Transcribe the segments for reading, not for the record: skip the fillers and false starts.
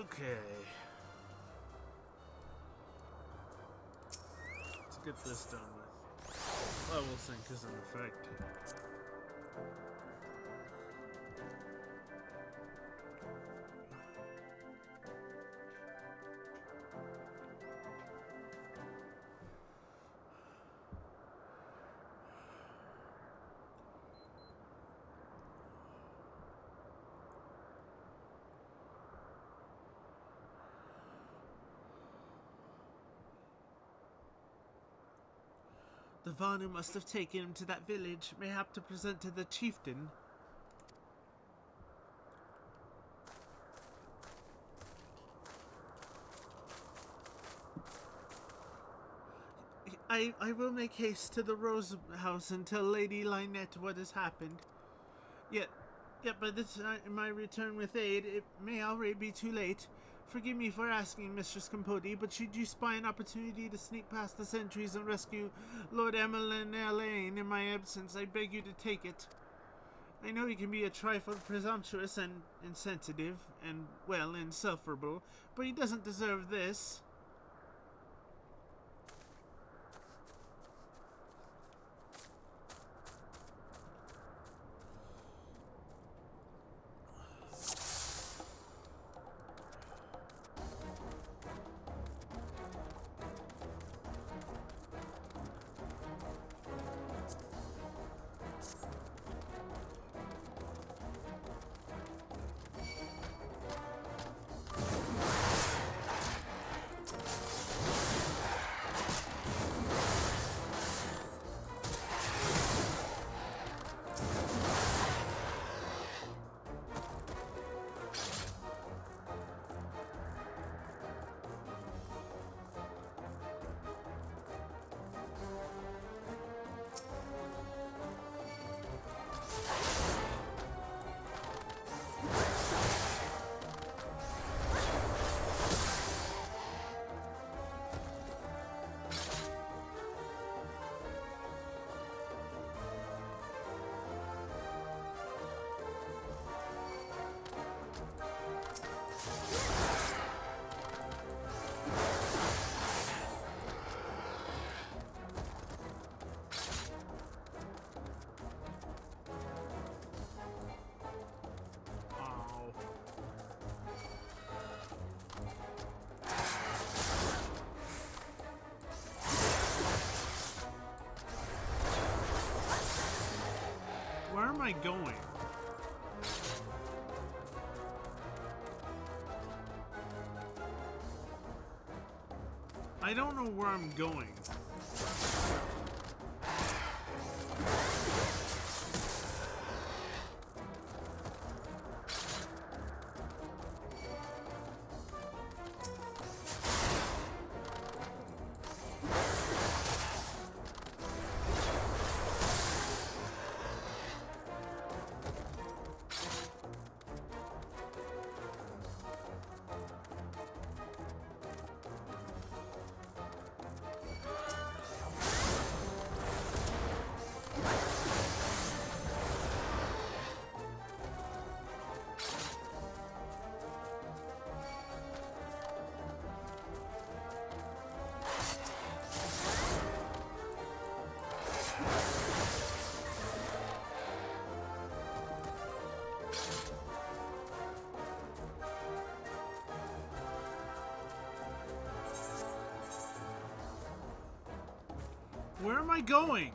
Okay. Let's get this done with. Level sync is in effect. The Vanu must have taken him to that village, mayhap to present to the chieftain. I will make haste to the Rose House and tell Lady Lynette what has happened. Yet by the time I return with aid, it may already be too late. Forgive me for asking, Mistress Campodi, but should you spy an opportunity to sneak past the sentries and rescue Lord Emmeline Elaine in my absence, I beg you to take it. I know he can be a trifle presumptuous and insensitive, and, well, insufferable, but he doesn't deserve this. Where am I going? I don't know where I'm going. Where am I going?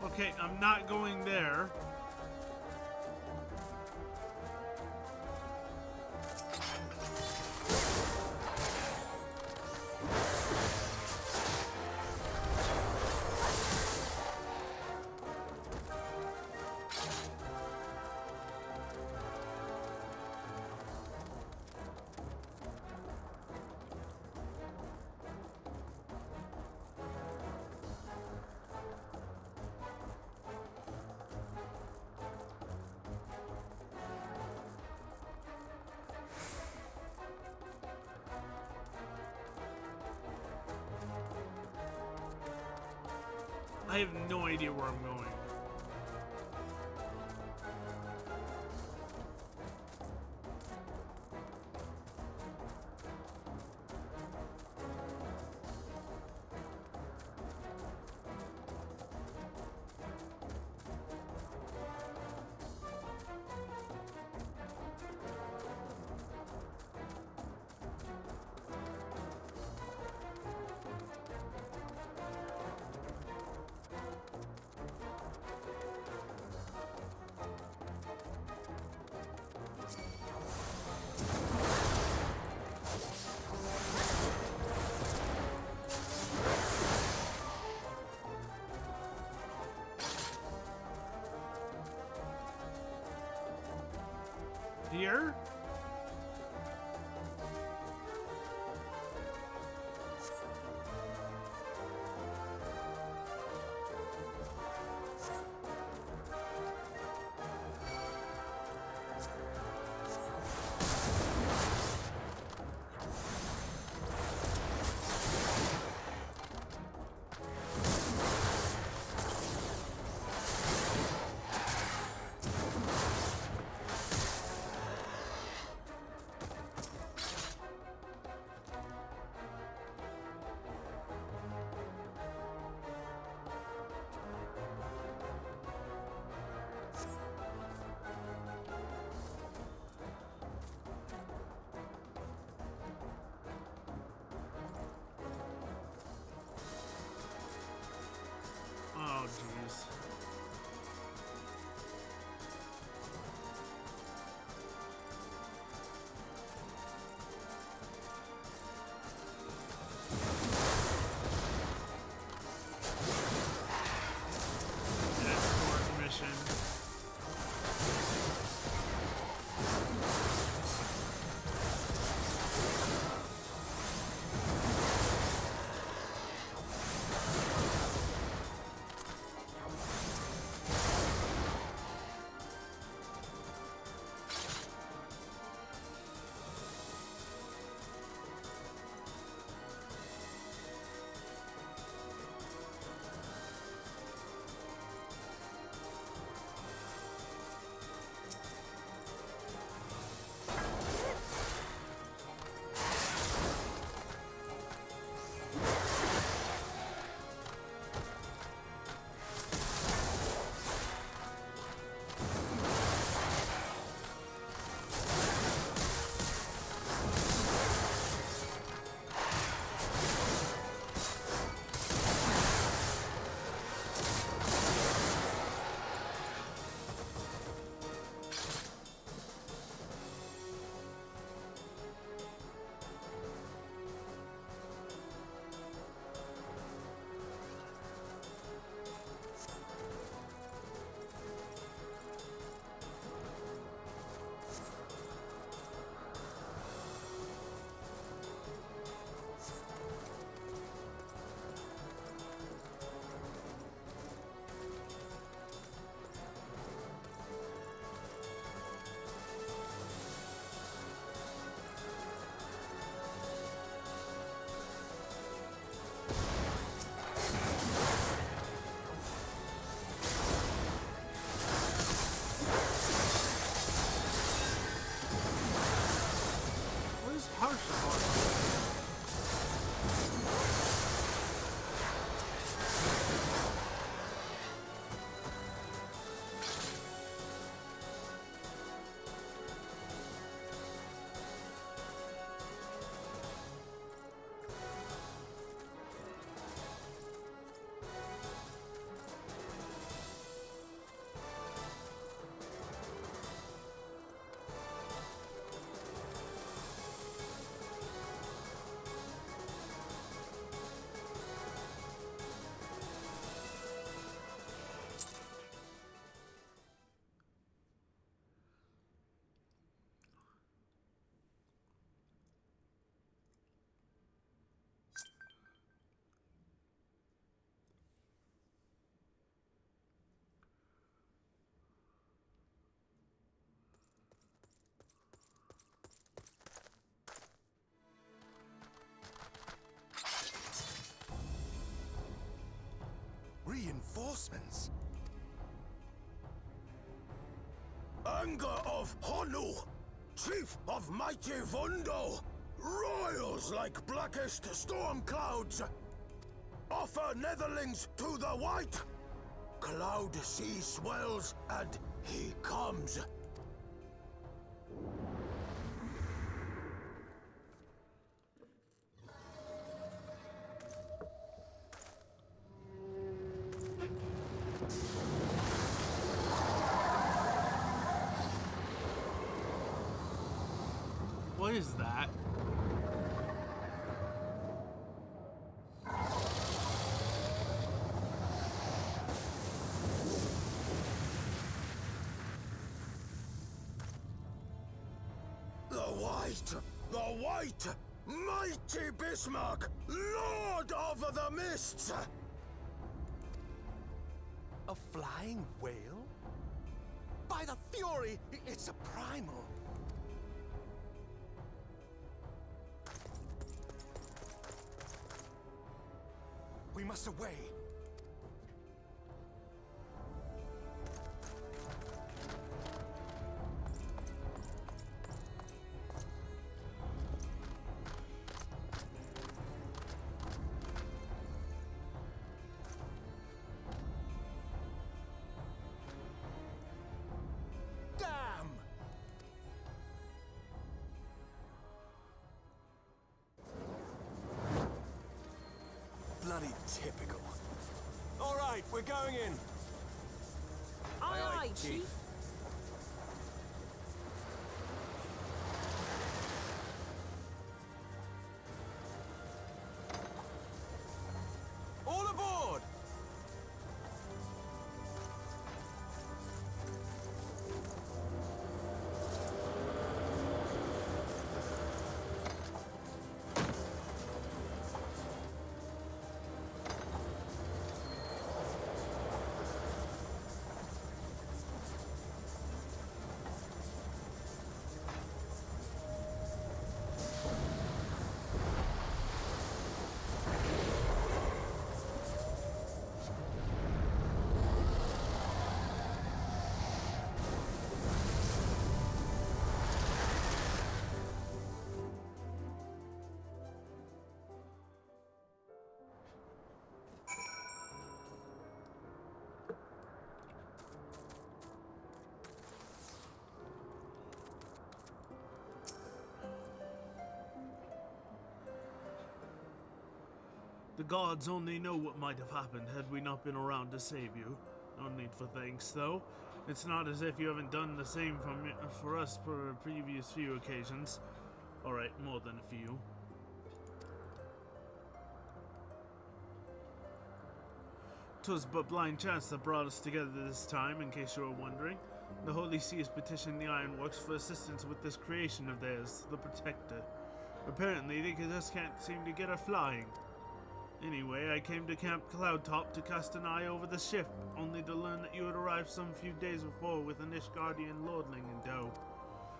Okay, I'm not going there. I have no idea where I'm going. Here? reinforcements. Anger of Honu, chief of mighty Vundo, roils like blackest storm clouds. Offer netherlings to the white. Cloud sea swells, and he comes. What is that? The White, mighty Bismarck, Lord of the Mists! A flying whale? By the Fury, it's a primal. We must away. Bloody typical. All right, we're going in. Aye, aye, Chief. All aboard! The gods only know what might have happened had we not been around to save you. No need for thanks, though. It's not as if you haven't done the same for us for previous few occasions. Alright, more than a few. 'Twas but blind chance that brought us together this time, in case you were wondering. The Holy See has petitioned the Ironworks for assistance with this creation of theirs, the Protector. Apparently, they just can't seem to get her flying. Anyway, I came to Camp Cloudtop to cast an eye over the ship, only to learn that you had arrived some few days before with an Ishgardian lordling in tow.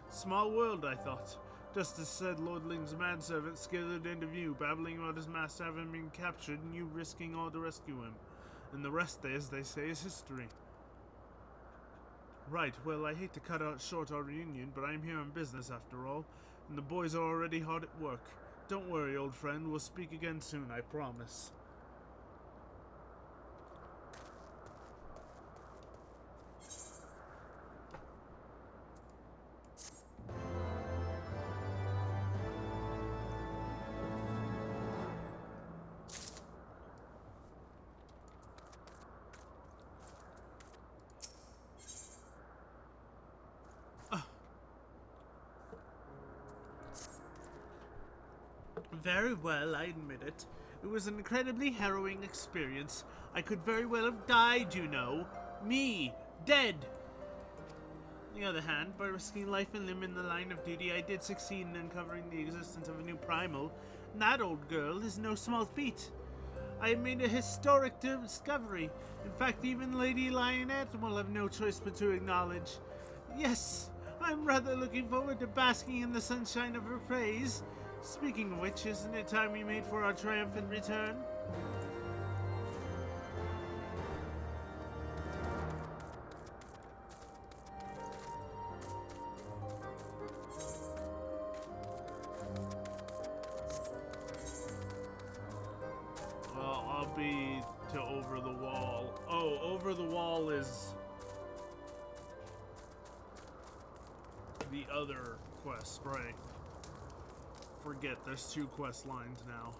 Small world, I thought. Just as said lordling's manservant skidded into view, babbling about his master having been captured and you risking all to rescue him. And the rest, as they say, is history. Right, well, I hate to cut short our reunion, but I'm here on business after all, and the boys are already hard at work. Don't worry, old friend, we'll speak again soon, I promise. Very well, I admit it. It was an incredibly harrowing experience. I could very well have died, you know. Me, dead. On the other hand, by risking life and limb in the line of duty, I did succeed in uncovering the existence of a new primal, and that, old girl, is no small feat. I have made a historic discovery. In fact, even Lady Lionette will have no choice but to acknowledge. Yes, I'm rather looking forward to basking in the sunshine of her praise. Speaking of which, isn't it time we made for our triumphant return? over the wall is the other quest, right? Forget, there's 2 quest lines now.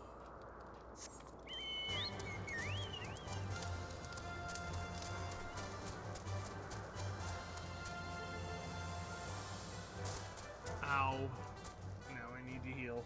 Ow. Now I need to heal.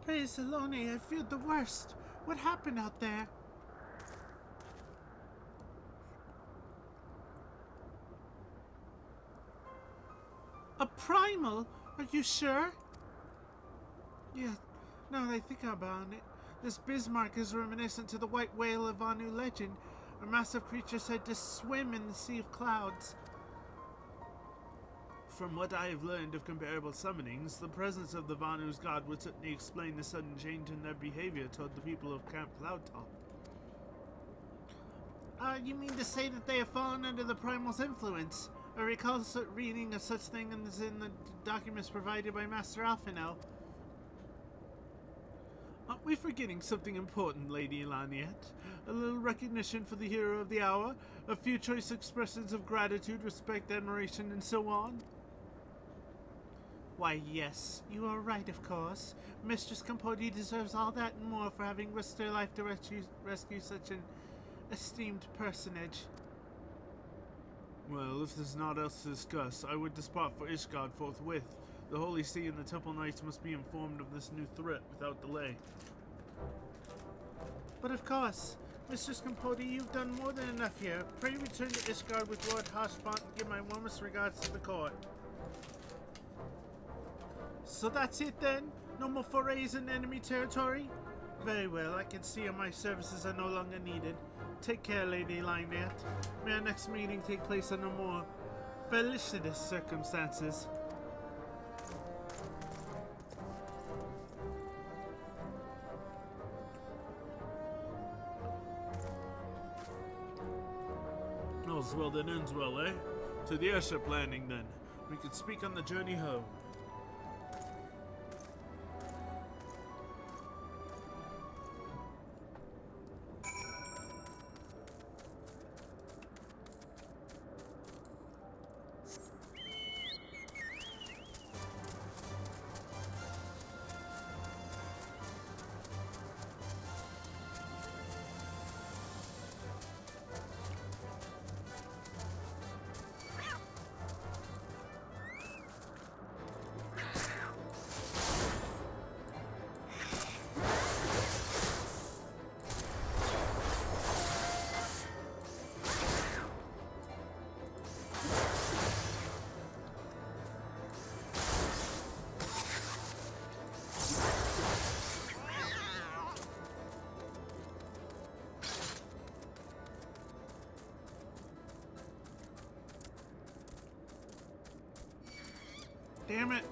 Praise Elone, I feared the worst. What happened out there? A primal? Are you sure? Yeah, now that I think about it, this Bismarck is reminiscent to the white whale of Vanu legend, a massive creature said to swim in the sea of clouds. From what I have learned of comparable summonings, the presence of the Vanu's god would certainly explain the sudden change in their behavior toward the people of Camp Cloudtop. You mean to say that they have fallen under the Primal's influence? I recall reading of such thing in the documents provided by Master Alphinel. Aren't we forgetting something important, Lady Elaniette? A little recognition for the hero of the hour? A few choice expressions of gratitude, respect, admiration, and so on? Why, yes, you are right, of course. Mistress Campodi deserves all that and more for having risked her life to rescue such an esteemed personage. Well, if there's naught else to discuss, I would depart for Ishgard forthwith. The Holy See and the Temple Knights must be informed of this new threat without delay. But of course, Mistress Campodi, you've done more than enough here. Pray return to Ishgard with Lord Harshfont and give my warmest regards to the court. So that's it then? No more forays in enemy territory? Very well, I can see how my services are no longer needed. Take care, Lady Lynette. May our next meeting take place under more felicitous circumstances. All's well that ends well, eh? To the airship landing then. We could speak on the journey home. Damn it.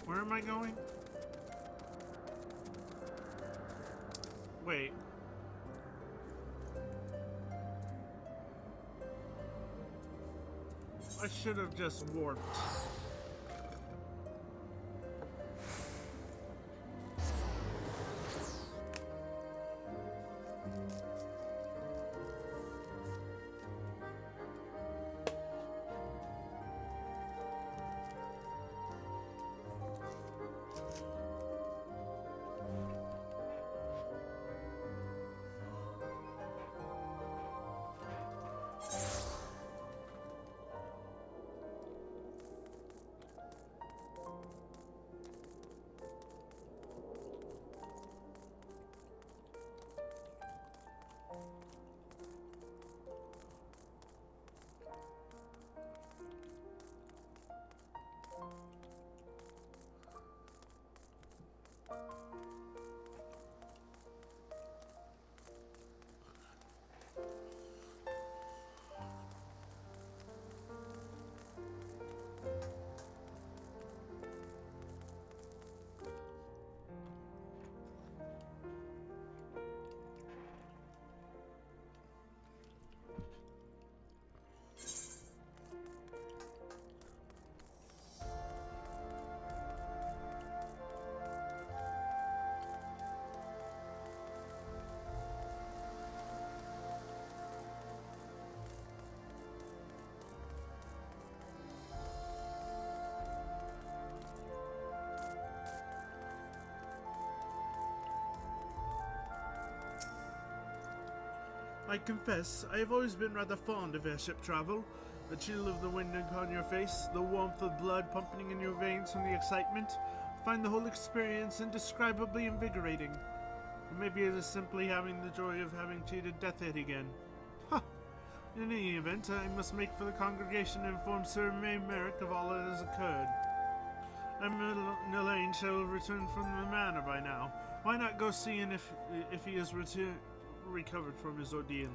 Where am I going? Wait. I should have just warped. I confess, I have always been rather fond of airship travel. The chill of the wind upon your face, the warmth of blood pumping in your veins from the excitement. I find the whole experience indescribably invigorating. Or maybe it is simply having the joy of having cheated death yet again. Ha! In any event, I must make for the congregation and inform Sir Merrick of all that has occurred. Elaine shall return from the manor by now. Why not go see him if he has recovered from his ordeal?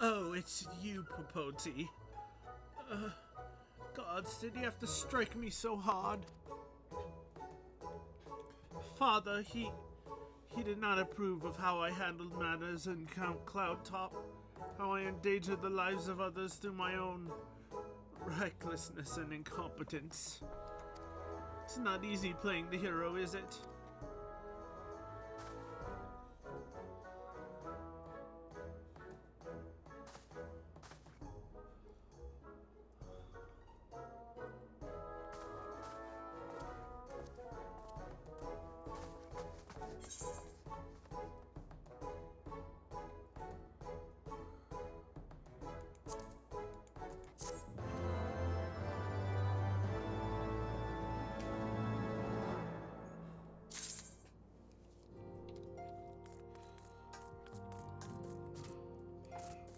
Oh, it's you, Popoti. Gods, did you have to strike me so hard? Father, he did not approve of how I handled matters in Count Cloudtop, how I endangered the lives of others through my own recklessness and incompetence. It's not easy playing the hero, is it?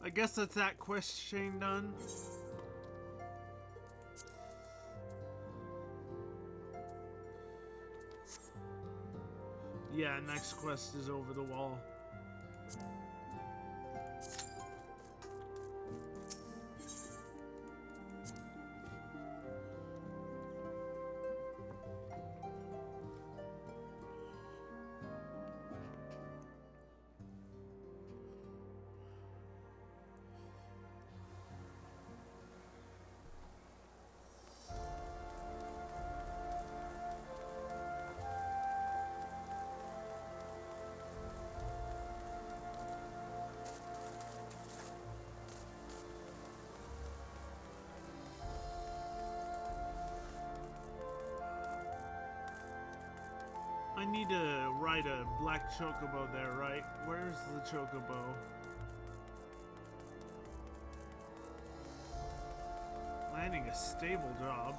I guess that's that quest chain done. Yeah, next quest is over the wall. need to ride a black chocobo there, right? Where's the chocobo? Landing a stable job.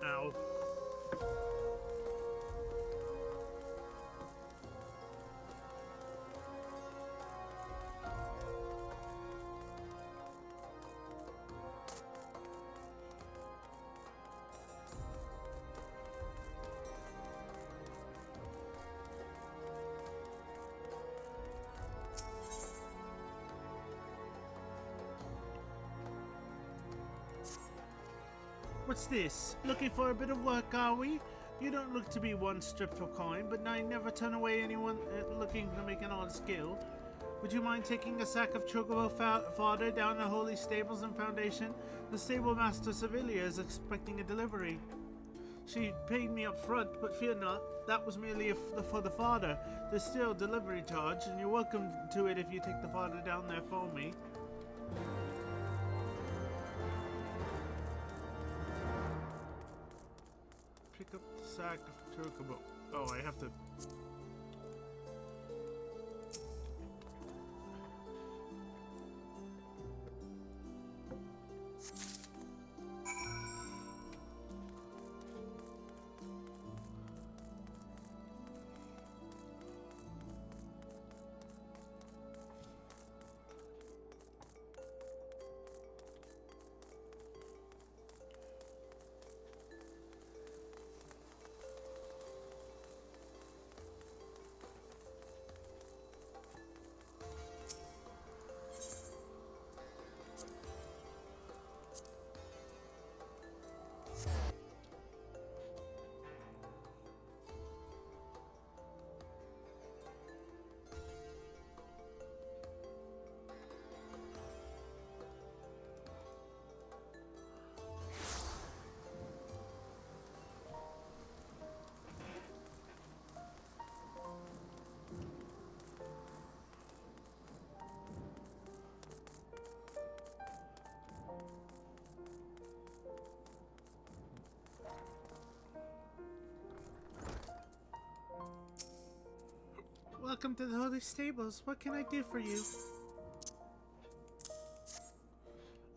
Ow. What's this? Looking for a bit of work, are we? You don't look to be one stripped for coin, but I never turn away anyone looking to make an odd skill. Would you mind taking a sack of chocobo fodder down the Holy Stables and Foundation? The stable master Sevilla is expecting a delivery. She paid me up front, but fear not, that was merely for the fodder. There's still a delivery charge, and you're welcome to it if you take the fodder down there for me. Pick up the sack of chocobo. Oh, I have to... Welcome to the Holy Stables. What can I do for you?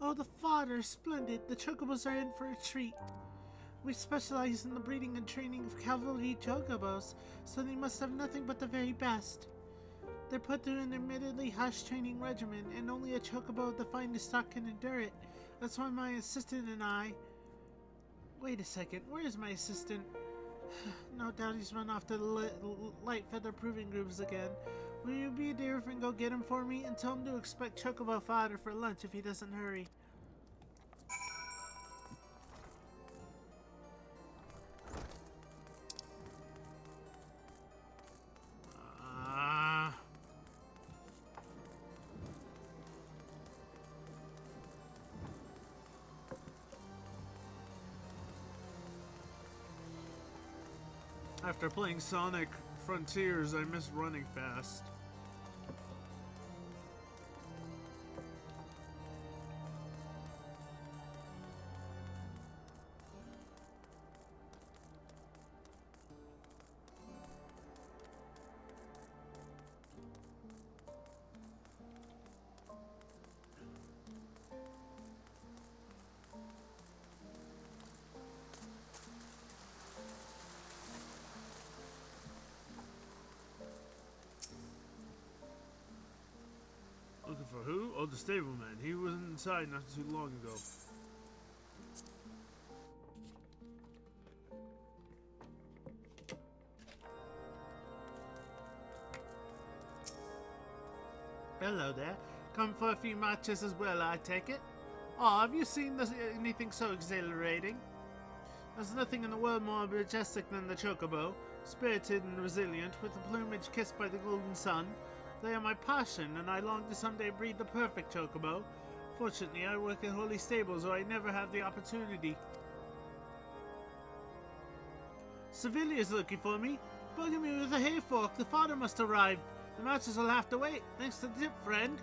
Oh, the fodder is splendid. The chocobos are in for a treat. We specialize in the breeding and training of cavalry chocobos, so they must have nothing but the very best. They're put through an admittedly harsh training regimen, and only a chocobo of the finest stock can endure it. That's why my assistant and I... Wait a second, where is my assistant? No doubt he's run off to the light feather proving groups again. Will you be a dear and go get him for me and tell him to expect chocobo fodder for lunch if he doesn't hurry? After playing Sonic Frontiers, I miss running fast. the stableman. He was inside not too long ago. Hello there. Come for a few matches as well, I take it? Oh, have you seen anything so exhilarating? There's nothing in the world more majestic than the chocobo, spirited and resilient, with the plumage kissed by the golden sun. They are my passion, and I long to someday breed the perfect chocobo. Fortunately, I work at Holy Stables, or I never have the opportunity. Sevilia's looking for me. Bugging me with a hay fork. The father must arrive. The matches will have to wait. Thanks to the tip, friend.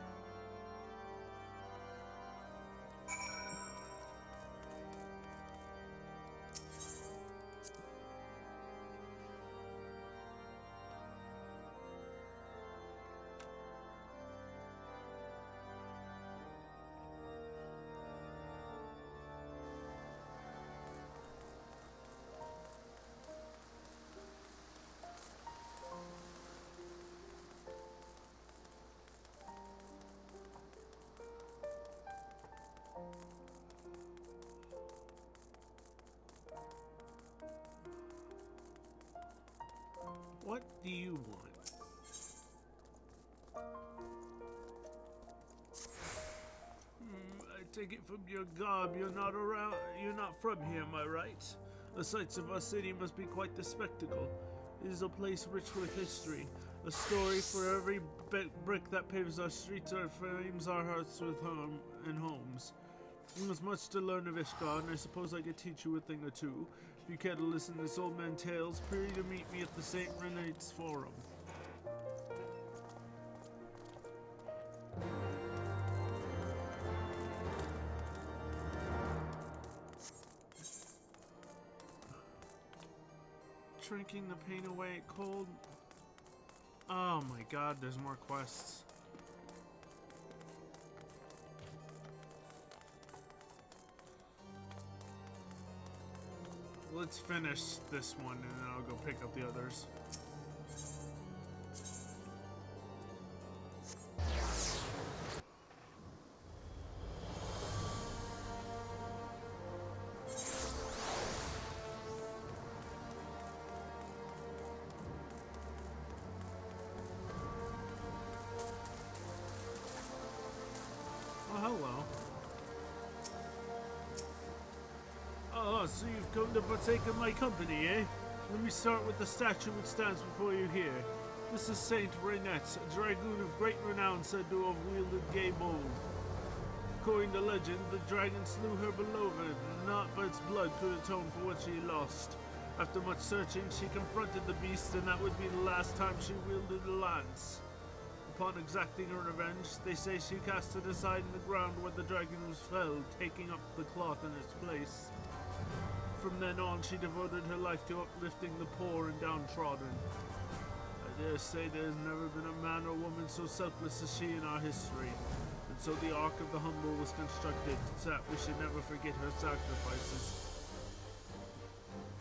What do you want? I take it from your garb you're not from here, am I right? The sights of our city must be quite the spectacle. It is a place rich with history, a story for every brick that paves our streets or frames our hearts with homes. There's much to learn of Ishgard, and I suppose I could teach you a thing or two. If you care to listen to this old man tales, pray to meet me at the St. Renate's Forum. Drinking the pain away at cold. Oh my god, there's more quests. Let's finish this one and then I'll go pick up the others. Oh, hello. Oh, so you've come to partake of my company, eh? Let me start with the statue which stands before you here. This is Saint Renette, a dragoon of great renown said to have wielded gay bold. According to legend, the dragon slew her beloved, and not by its blood could atone for what she lost. After much searching, she confronted the beast, and that would be the last time she wielded a lance. Upon exacting her revenge, they say she cast it aside in the ground where the dragon was felled, taking up the cloth in its place. From then on, she devoted her life to uplifting the poor and downtrodden. I dare say there has never been a man or woman so selfless as she in our history. And so the Ark of the Humble was constructed, so that we should never forget her sacrifices.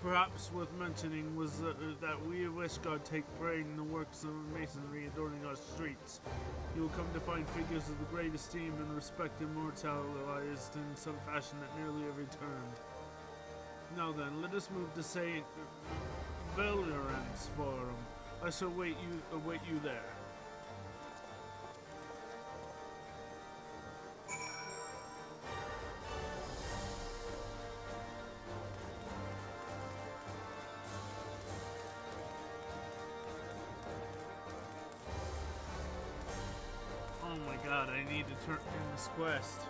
Perhaps worth mentioning was that we of Ishgard take pride in the works of masonry adorning our streets. You will come to find figures of the great esteem and respect immortalized in some fashion at nearly every turn. Now then, let us move to St. Valerian's Forum. I shall await you there. Oh my god, I need to turn in this quest.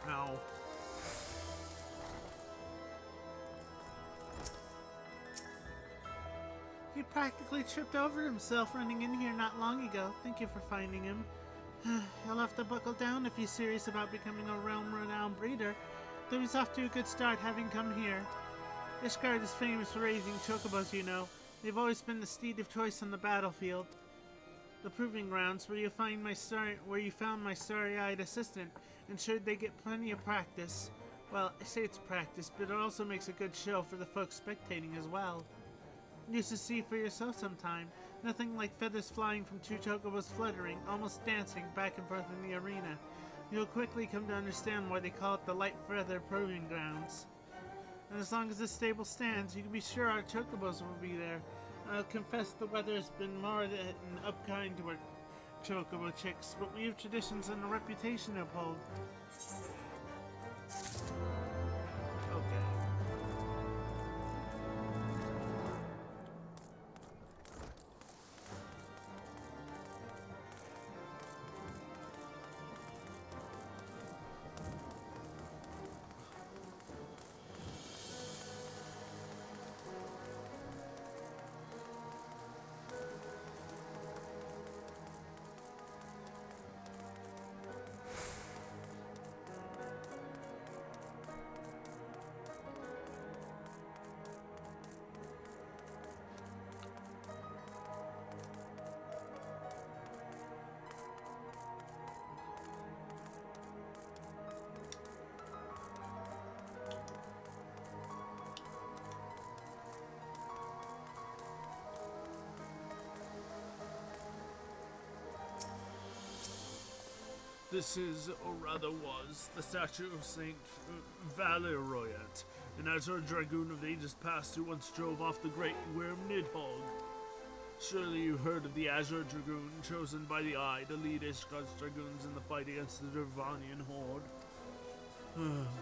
Ow. He practically tripped over himself running in here not long ago. Thank you for finding him. He'll have to buckle down if he's serious about becoming a realm-renowned breeder, though he's off to a good start having come here. Ishgard is famous for raising chocobos, you know. They've always been the steed of choice on the battlefield. The proving grounds where you found my starry-eyed assistant ensured they get plenty of practice. Well, I say it's practice, but it also makes a good show for the folks spectating as well. You should see for yourself sometime. Nothing like feathers flying from two chocobos fluttering, almost dancing back and forth in the arena. You'll quickly come to understand why they call it the Light Feather Proving Grounds. And as long as this stable stands, you can be sure our chocobos will be there. I'll confess the weather's been more than upkind to our chocobo chicks, but we have traditions and a reputation to uphold. Okay. This is, or rather was, the statue of Saint Valeriot, an Azure Dragoon of the ages past who once drove off the great Worm Nidhogg. Surely you heard of the Azure Dragoon, chosen by the Eye to lead Ishgard's Dragoons in the fight against the Dervanian horde.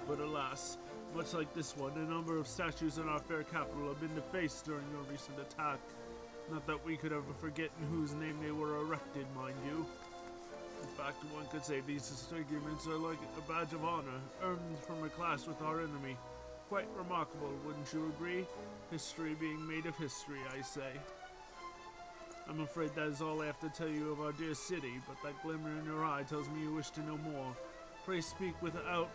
But alas, much like this one, a number of statues in our fair capital have been defaced during your recent attack. Not that we could ever forget in whose name they were erected, mind you. In fact, one could say these disfigurements are like a badge of honor, earned from a clash with our enemy. Quite remarkable, wouldn't you agree? History being made of history, I say. I'm afraid that is all I have to tell you of our dear city, but that glimmer in your eye tells me you wish to know more. Pray speak without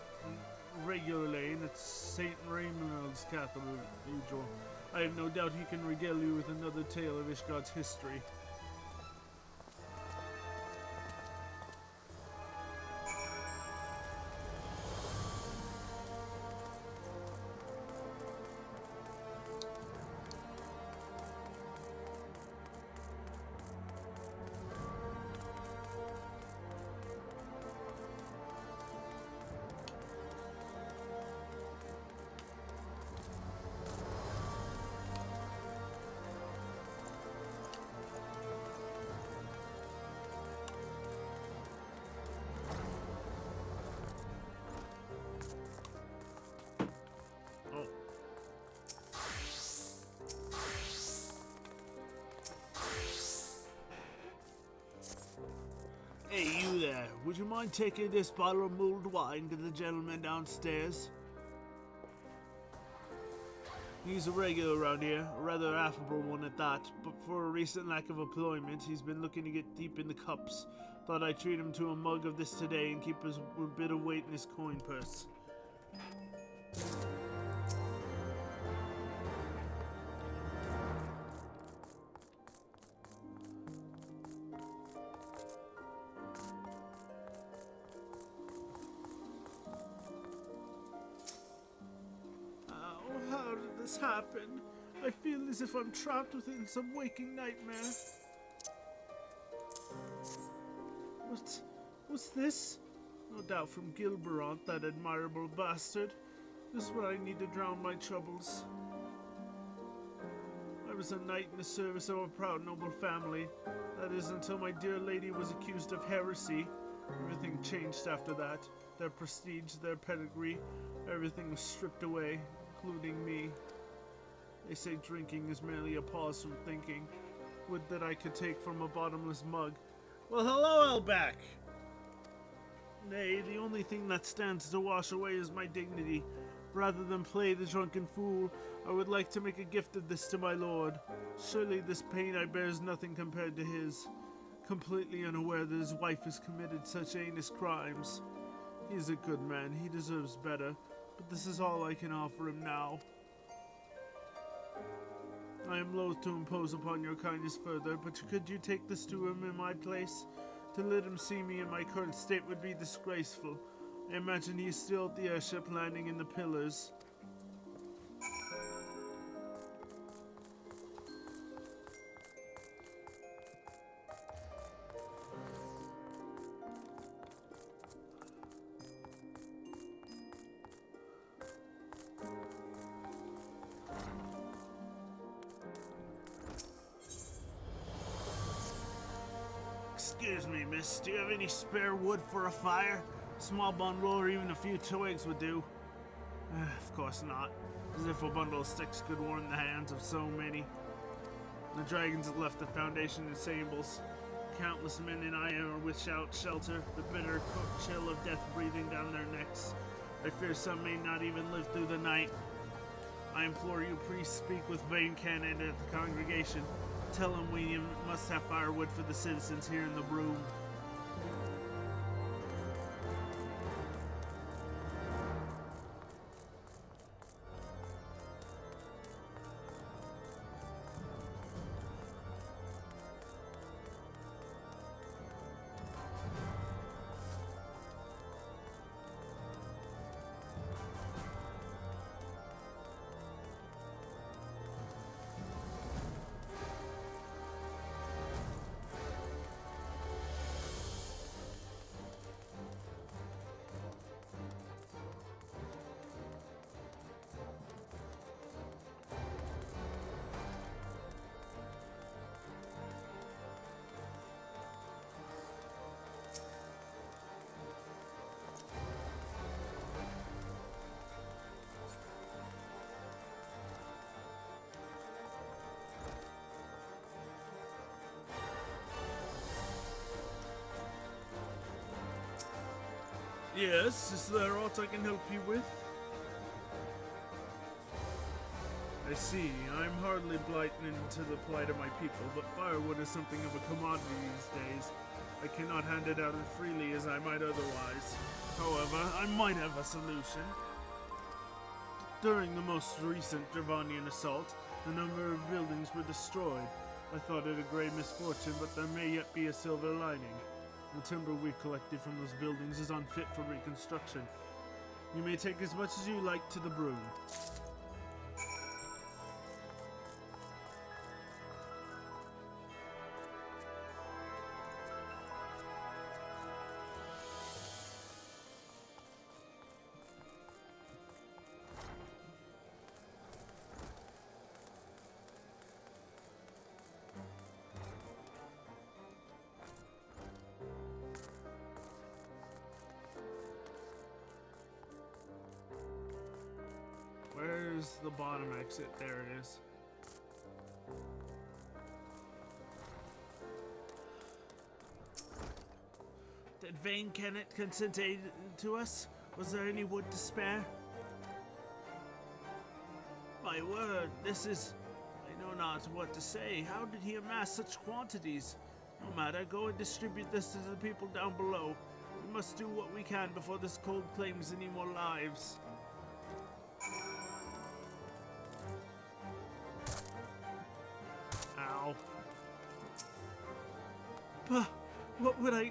regularly in St. Raymond's Cathedral. I have no doubt he can regale you with another tale of Ishgard's history. Hey, you there. Would you mind taking this bottle of mulled wine to the gentleman downstairs? He's a regular around here, a rather affable one at that, but for a recent lack of employment, he's been looking to get deep in the cups. Thought I'd treat him to a mug of this today and keep a bit of weight in his coin purse. How did this happen? I feel as if I'm trapped within some waking nightmare. What's this? No doubt from Gilberant, that admirable bastard. This is what I need to drown my troubles. I was a knight in the service of a proud noble family. That is, until my dear lady was accused of heresy. Everything changed after that. Their prestige, their pedigree, everything was stripped away, including me. They say drinking is merely a pause from thinking. Would that I could take from a bottomless mug. Well, hello, Elbeck! Nay, the only thing that stands to wash away is my dignity. Rather than play the drunken fool, I would like to make a gift of this to my lord. Surely this pain I bear is nothing compared to his. Completely unaware that his wife has committed such heinous crimes. He is a good man, he deserves better, but this is all I can offer him now. I am loath to impose upon your kindness further, but could you take this to him in my place? To let him see me in my current state would be disgraceful. I imagine he's still at the airship landing in the pillars. Excuse me, miss. Do you have any spare wood for a fire? Small bundle or even a few twigs would do. Of course not. As if a bundle of sticks could warm the hands of so many. The dragons have left the foundation in sables. Countless men and I are without shelter, the bitter chill of death breathing down their necks. I fear some may not even live through the night. I implore you, priests, speak with Vane Cannon at the congregation. Tell him we must have firewood for the citizens here in the room. Yes, is there aught I can help you with? I see. I'm hardly blighting into the plight of my people, but firewood is something of a commodity these days. I cannot hand it out as freely as I might otherwise. However, I might have a solution. During the most recent Dravanian assault, a number of buildings were destroyed. I thought it a great misfortune, but there may yet be a silver lining. The timber we collected from those buildings is unfit for reconstruction. You may take as much as you like to the broom. Where's the bottom exit? There it is. Did Vane Kennett consent aid to us? Was there any wood to spare? My word, this is... I know not what to say. How did he amass such quantities? No matter, go and distribute this to the people down below. We must do what we can before this cold claims any more lives. Ow. But what I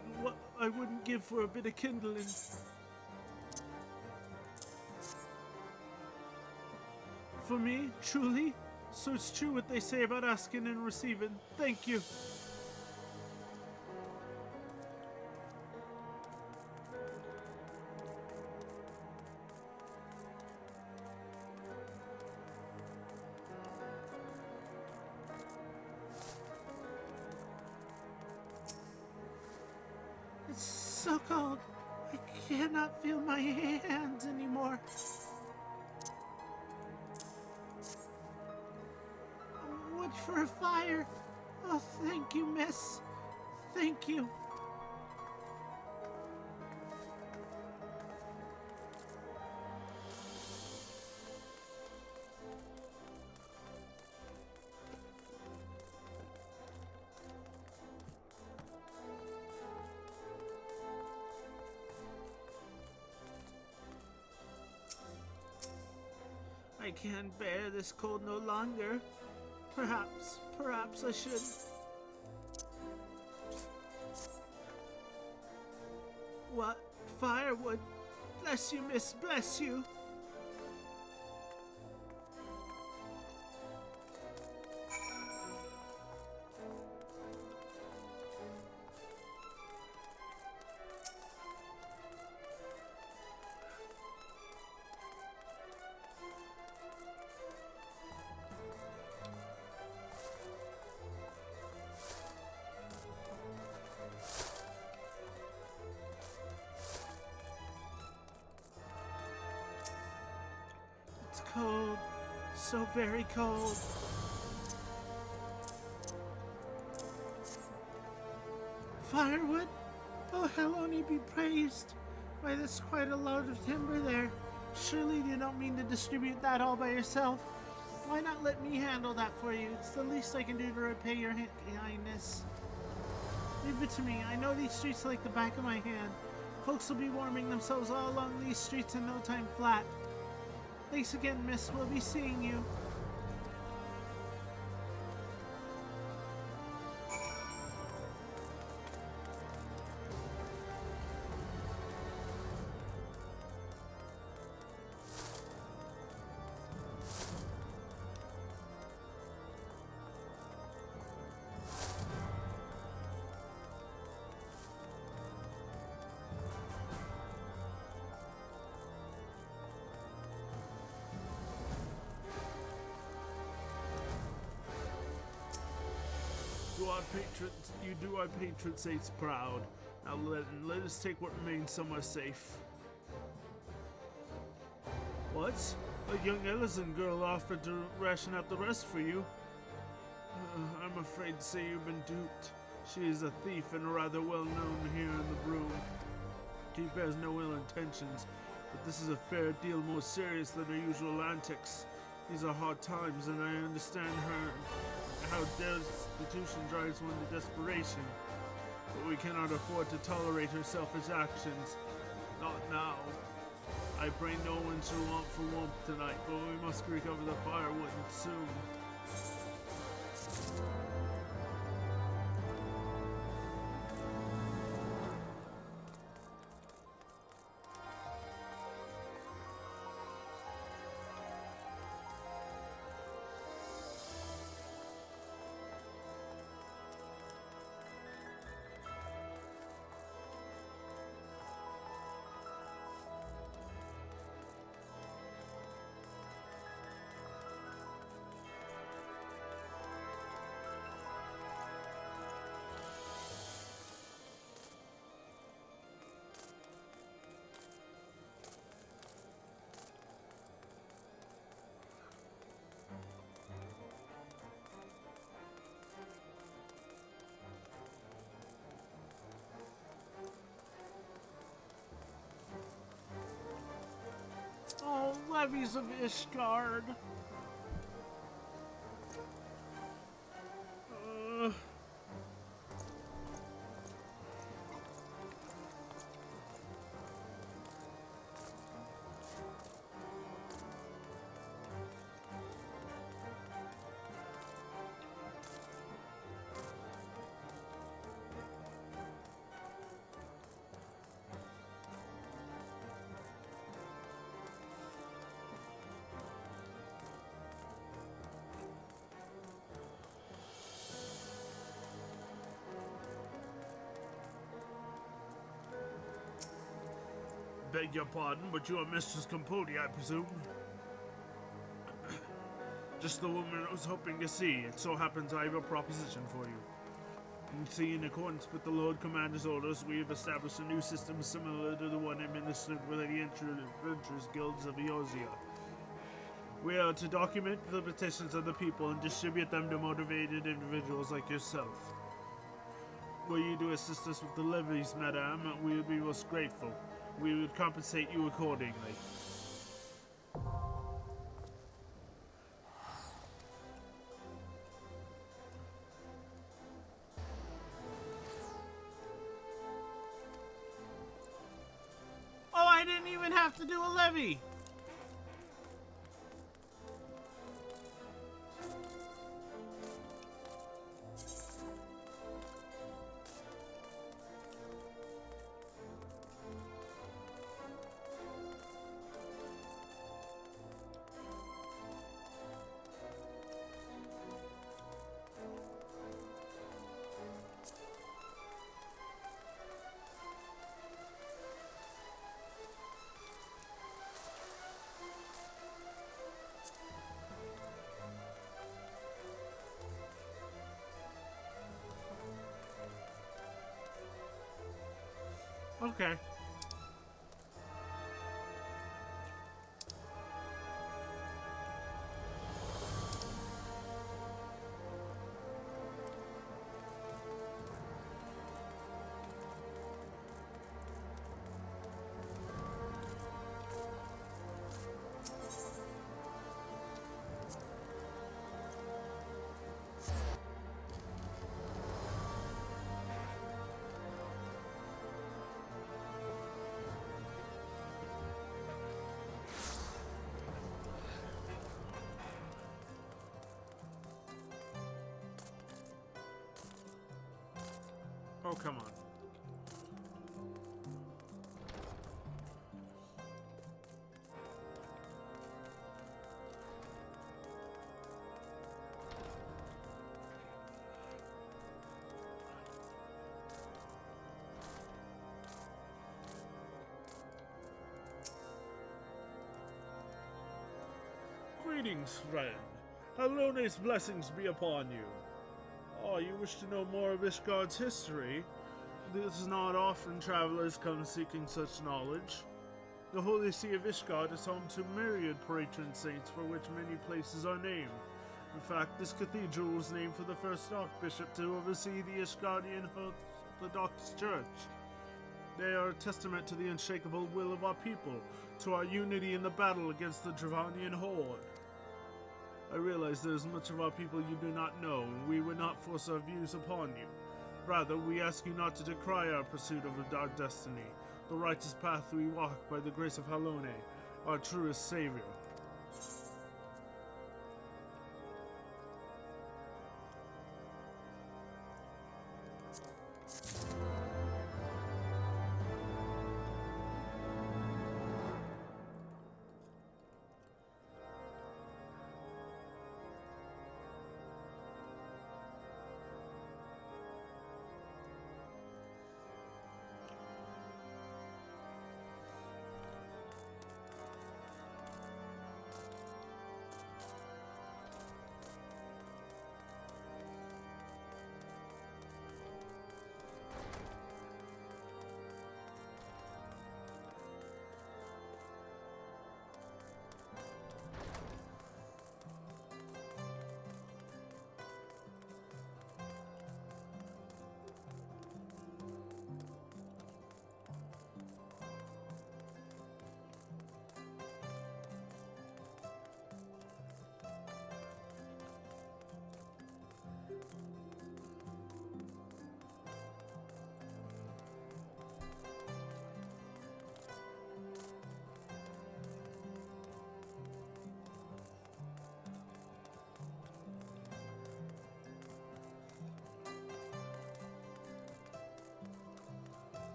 wouldn't give for a bit of kindling. For me, truly? So it's true what they say about asking and receiving. Thank you. It's so cold. I cannot feel my hands anymore. Wood for a fire. Oh, thank you, miss. Thank you. I can't bear this cold no longer. Perhaps I should. What? Firewood? Bless you, miss, bless you. It's cold. So very cold. Firewood? Oh, Heloni be praised. Why, that's quite a load of timber there. Surely you don't mean to distribute that all by yourself. Why not let me handle that for you? It's the least I can do to repay your kindness. Leave it to me. I know these streets like the back of my hand. Folks will be warming themselves all along these streets in no time flat. Thanks again, miss. We'll be seeing you. You do our patron saints proud. Now let us take what remains somewhere safe. What? A young Ellison girl offered to ration out the rest for you. I'm afraid to say you've been duped. She is a thief and rather well known here in the broom. She bears no ill intentions, but this is a fair deal more serious than her usual antics. These are hard times, and I understand how destitution drives one to desperation. But we cannot afford to tolerate her selfish actions. Not now. I pray no one shall want for warmth tonight, but we must recover the firewood soon. Oh, levies of Ishgard. Beg your pardon, but you are Mistress Campodi, I presume? Just the woman I was hoping to see. It so happens I have a proposition for you. You see, in accordance with the Lord Commander's orders, we have established a new system similar to the one administered by the Adventurers Guilds of Eorzea. We are to document the petitions of the people and distribute them to motivated individuals like yourself. Were you to assist us with the levies, madame, we would be most grateful. We would compensate you accordingly. Oh, I didn't even have to do a levy! Okay. Oh, come on. Greetings, friend. Halone's blessings be upon you. Oh, you wish to know more of Ishgard's history? This is not often travelers come seeking such knowledge. The holy see of Ishgard is home to myriad patron saints for which many places are named. In fact, this cathedral was named for the first archbishop to oversee the Ishgardian Orthodox Church. They are a testament to the unshakable will of our people, to our unity in the battle against the Dravanian horde. I realize there is much of our people you do not know, and we would not force our views upon you. Rather, we ask you not to decry our pursuit of a dark destiny, the righteous path we walk by the grace of Halone, our truest savior.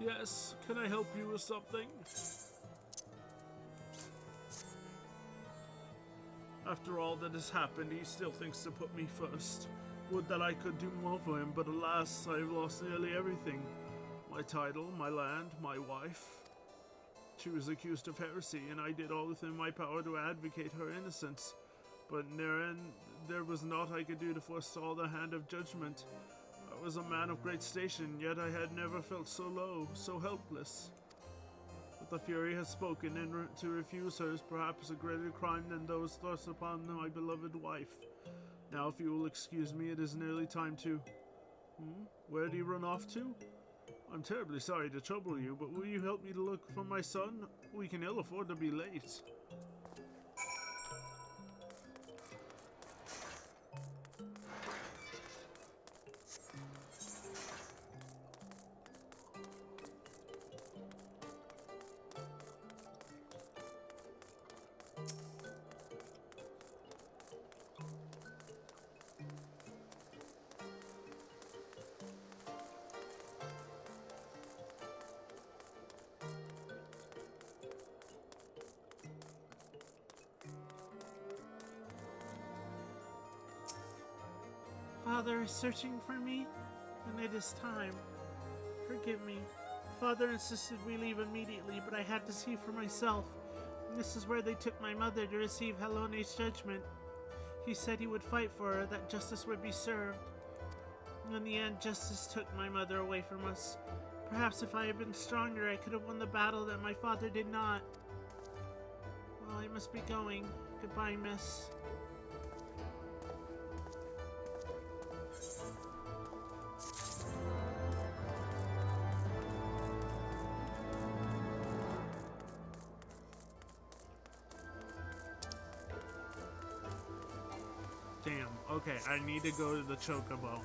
Yes, can I help you with something? After all that has happened, he still thinks to put me first. Would that I could do more for him, but alas, I've lost nearly everything. My title, my land, my wife. She was accused of heresy, and I did all within my power to advocate her innocence. But in their end, there was naught I could do to forestall the hand of judgment. I was a man of great station, yet I had never felt so low, so helpless. But the Fury has spoken, and to refuse her is perhaps a greater crime than those thrust upon my beloved wife. Now, if you will excuse me, it is nearly time to... Where do you run off to? I'm terribly sorry to trouble you, but will you help me to look for my son? We can ill afford to be late. Father is searching for me, and it is time. Forgive me. Father insisted we leave immediately, but I had to see for myself. And this is where they took my mother to receive Helone's judgment. He said he would fight for her, that justice would be served. And in the end, justice took my mother away from us. Perhaps if I had been stronger, I could have won the battle that my father did not. Well, I must be going. Goodbye, miss. Damn, okay, I need to go to the Chocobo.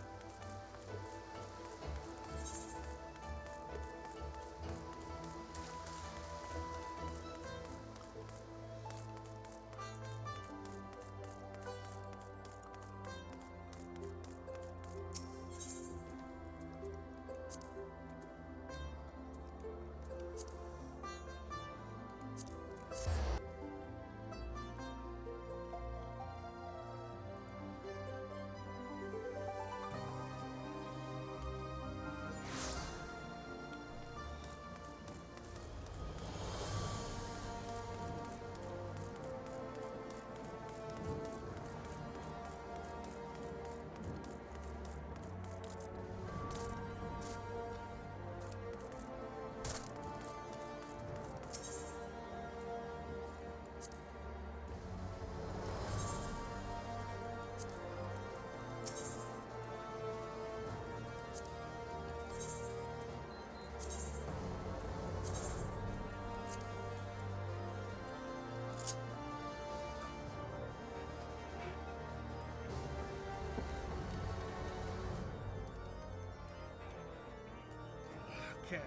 Okay.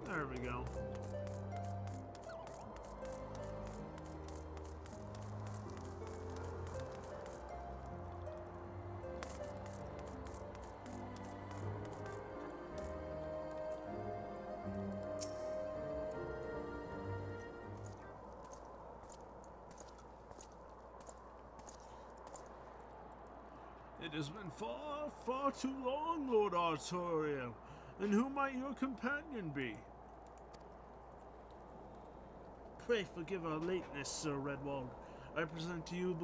There we go. It has been far, far too long, Lord Artorio. And who might your companion be? Pray forgive our lateness, Sir Redwald. I present to you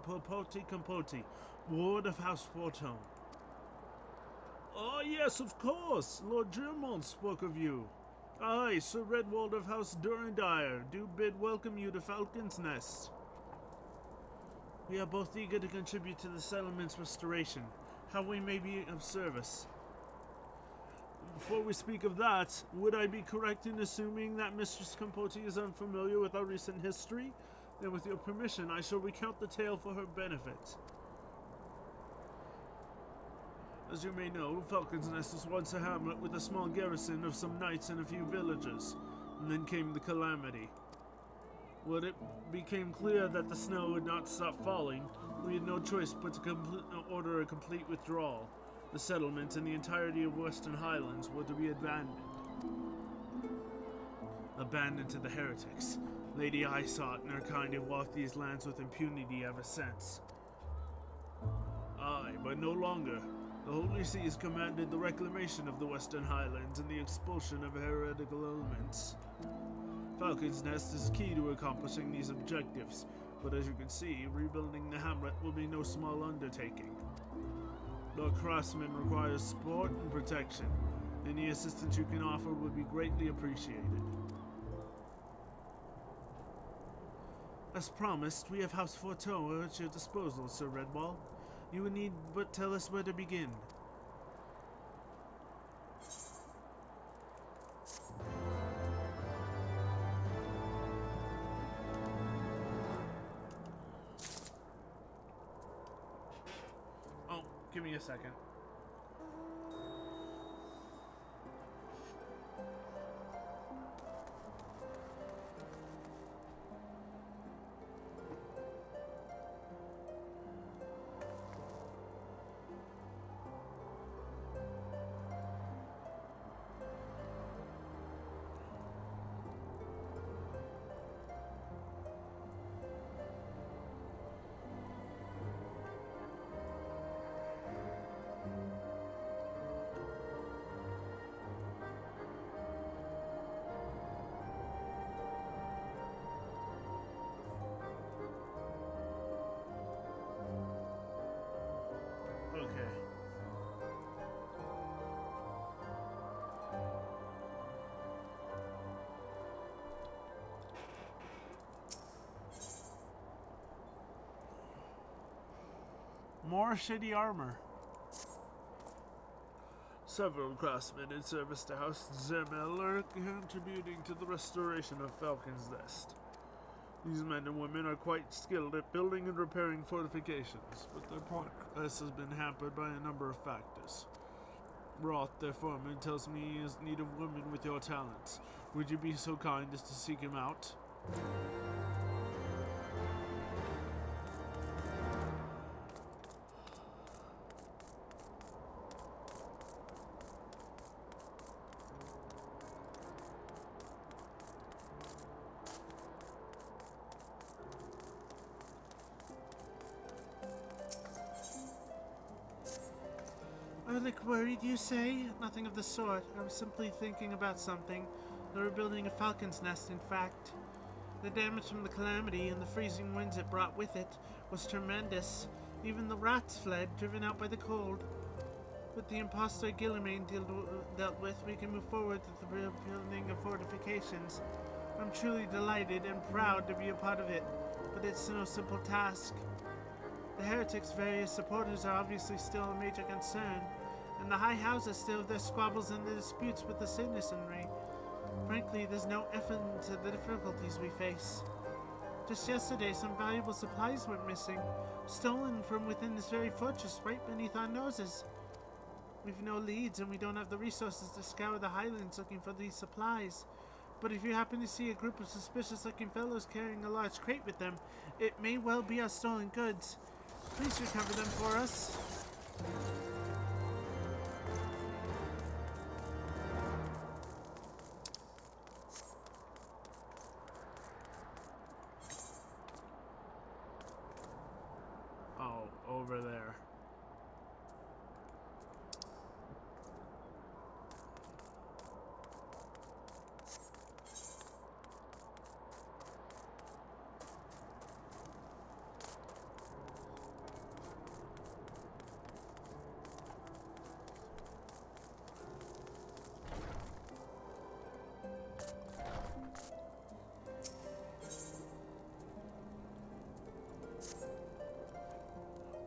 Popoti Compoti, Ward of House Fortone. Ah, yes, of course. Lord Germont spoke of you. Aye, Sir Redwald of House Durandire, do bid welcome you to Falcon's Nest. We are both eager to contribute to the settlement's restoration. How we may be of service. Before we speak of that, would I be correct in assuming that Mistress Compoti is unfamiliar with our recent history? Then with your permission, I shall recount the tale for her benefit. As you may know, Falcon's Nest was once a hamlet with a small garrison of some knights and a few villagers, and then came the calamity. When it became clear that the snow would not stop falling, we had no choice but to order a complete withdrawal. The settlement and the entirety of Western Highlands were to be abandoned. Abandoned to the heretics. Lady Isot and her kind have walked these lands with impunity ever since. Aye, but no longer. The Holy See has commanded the reclamation of the Western Highlands and the expulsion of heretical elements. Falcon's Nest is key to accomplishing these objectives, but as you can see, rebuilding the hamlet will be no small undertaking. The craftsman requires support and protection. Any assistance you can offer would be greatly appreciated. As promised, we have House Fortoa at your disposal, Sir Redwall. You would need but tell us where to begin. Oh, give me a second. Okay. More shitty armor. Several craftsmen in service to House Zemel are contributing to the restoration of Falcon's Nest. These men and women are quite skilled at building and repairing fortifications, but their progress has been hampered by a number of factors. Roth, their foreman, tells me he is in need of women with your talents. Would you be so kind as to seek him out? Worried, you say? Nothing of the sort. I was simply thinking about something. The rebuilding of Falcon's Nest, in fact. The damage from the calamity and the freezing winds it brought with it was tremendous. Even the rats fled, driven out by the cold. With the imposter Gillimain dealt with, we can move forward with the rebuilding of fortifications. I'm truly delighted and proud to be a part of it, but it's no simple task. The heretics' various supporters are obviously still a major concern, and the high houses still have their squabbles and their disputes with the citizenry. Frankly, there's no effort into the difficulties we face. Just yesterday, some valuable supplies went missing, stolen from within this very fortress right beneath our noses. We've no leads, and we don't have the resources to scour the highlands looking for these supplies. But if you happen to see a group of suspicious-looking fellows carrying a large crate with them, it may well be our stolen goods. Please recover them for us. Oh, over there.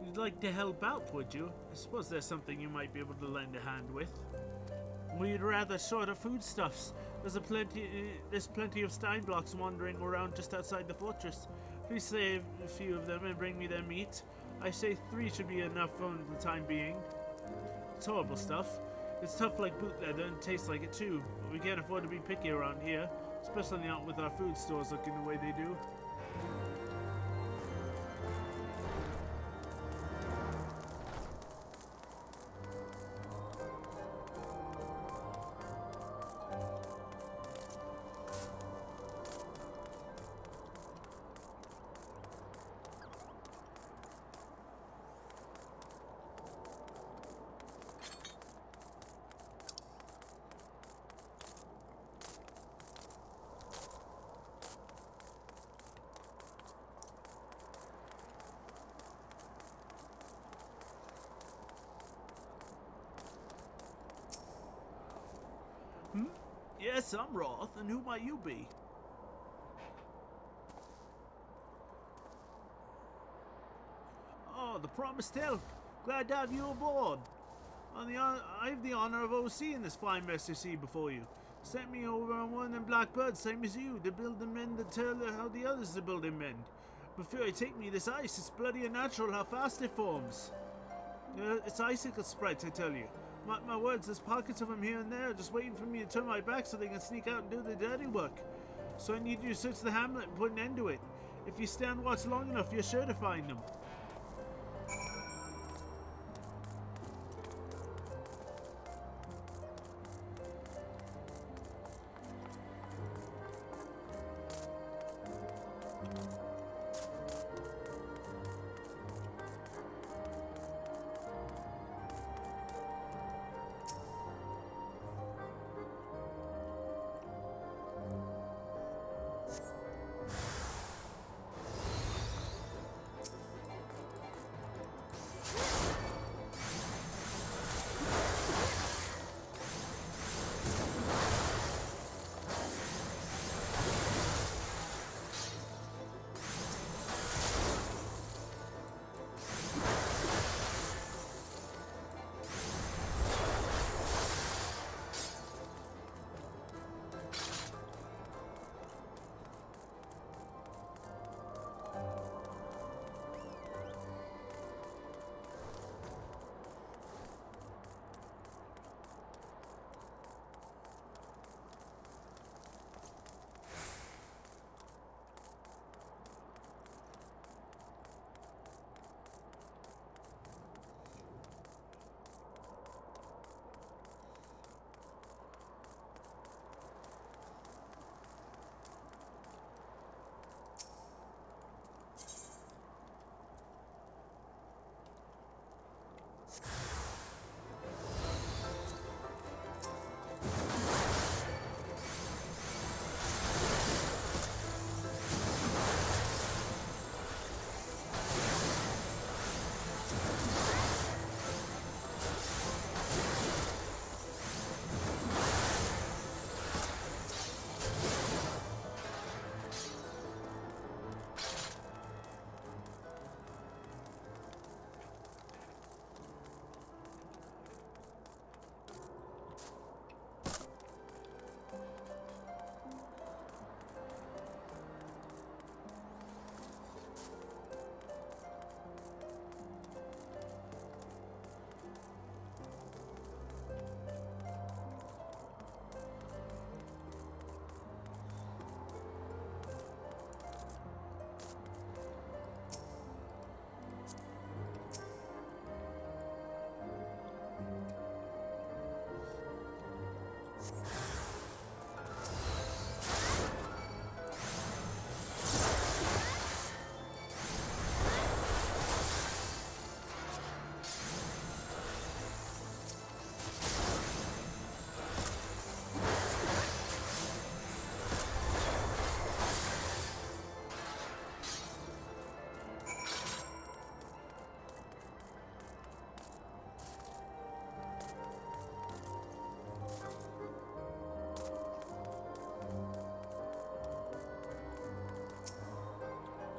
You'd like to help out, would you? I suppose there's something you might be able to lend a hand with. We'd rather short of foodstuffs. There's plenty of Stein blocks wandering around just outside the fortress. Please save a few of them and bring me their meat. I say 3 should be enough for the time being. It's horrible stuff. It's tough like boot leather and tastes like it too, but we can't afford to be picky around here, especially not with our food stores looking the way they do. Yes, I'm Roth, and who might you be? Oh, the promised help. Glad to have you aboard. I have the honor of overseeing this fine mess you see before you. Sent me over on one of them blackbirds, same as you, to build and mend and tell how the others to build and mend. Before I take me this ice, it's bloody unnatural how fast it forms. It's icicle sprites, I tell you. My words, there's pockets of them here and there, just waiting for me to turn my back so they can sneak out and do the dirty work. So I need you to search the hamlet and put an end to it. If you stand watch long enough, you're sure to find them.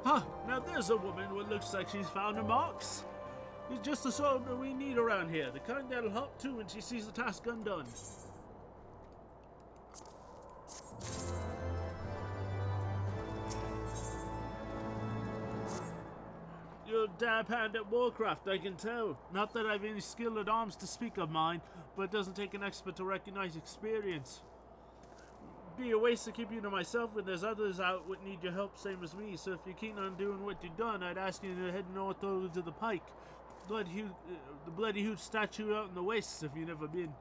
Huh, now there's a woman what looks like she's found her marks. She's just the sort that we need around here, the kind that'll hop too when she sees the task undone. You're a dab hand at warcraft, I can tell. Not that I've any skill at arms to speak of mine, but it doesn't take an expert to recognize experience. Be a waste to keep you to myself when there's others out would need your help same as me, so if you're keen on doing what you've done, I'd ask you to head north over to the pike. The bloody huge statue out in the wastes if you've never been.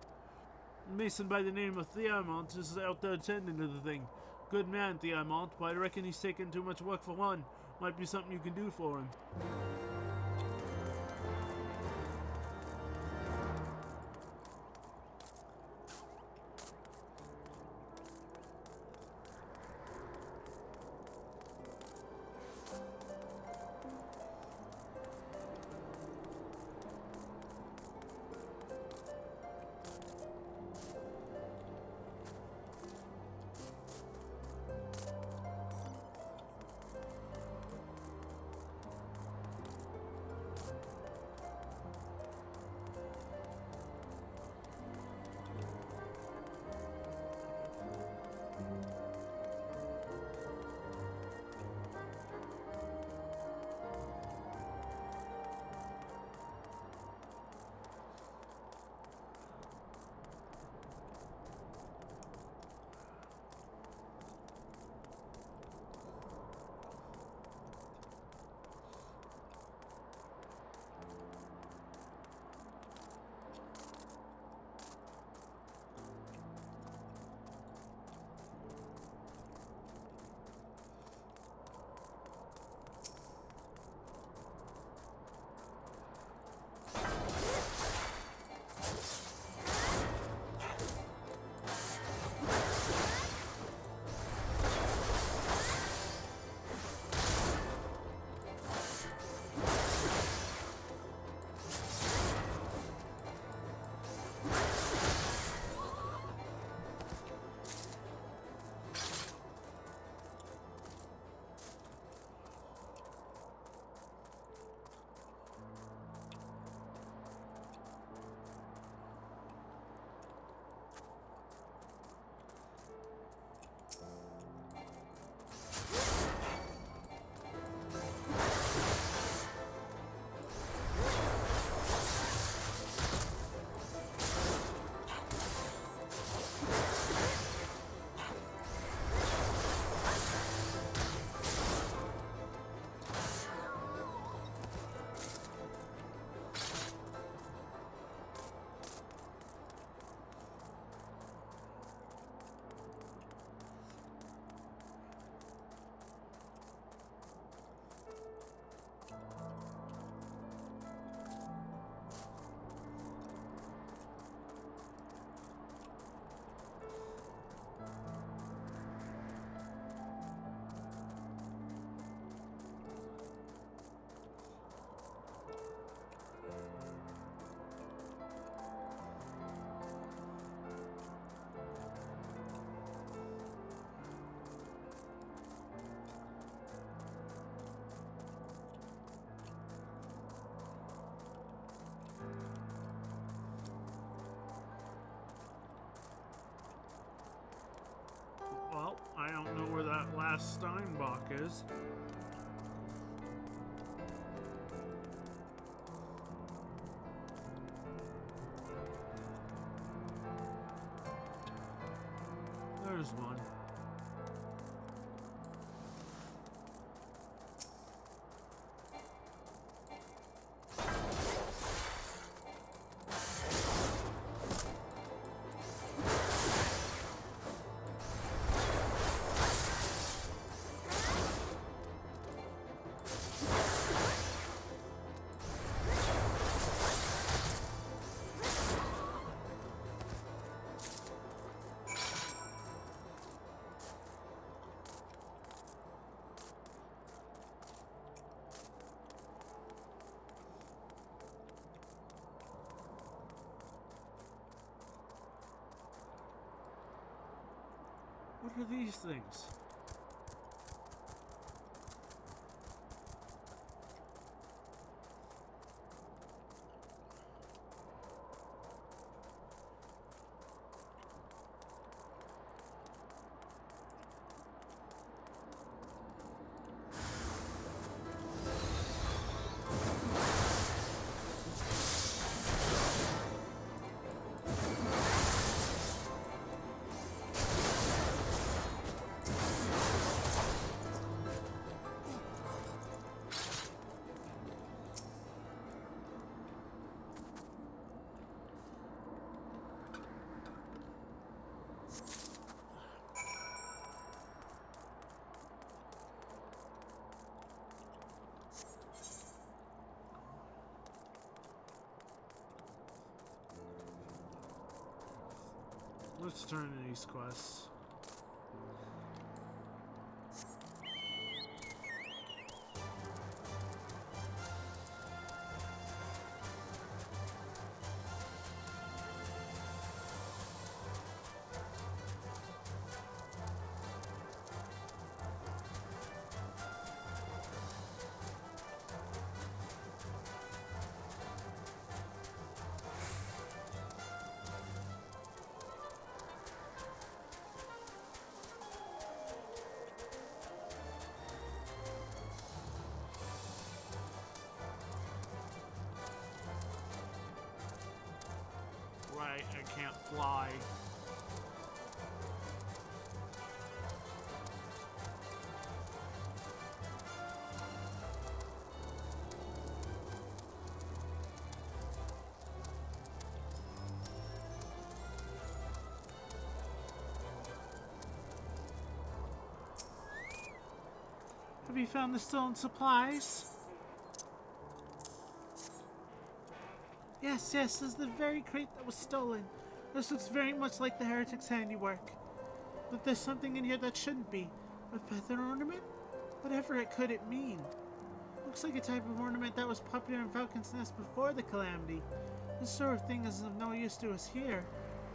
A mason by the name of Thiamont is out there attending to the thing. Good man, Thiamont, but I reckon he's taking too much work for one. Might be something you can do for him. past Steinbachers. There's one. What are these things? Let's turn to these quests. Right, I can't fly. Have you found the stolen supplies? Yes, this is the very crate that was stolen. This looks very much like the heretic's handiwork. But there's something in here that shouldn't be. A feather ornament? Whatever it could it mean? Looks like a type of ornament that was popular in Falcon's Nest before the calamity. This sort of thing is of no use to us here.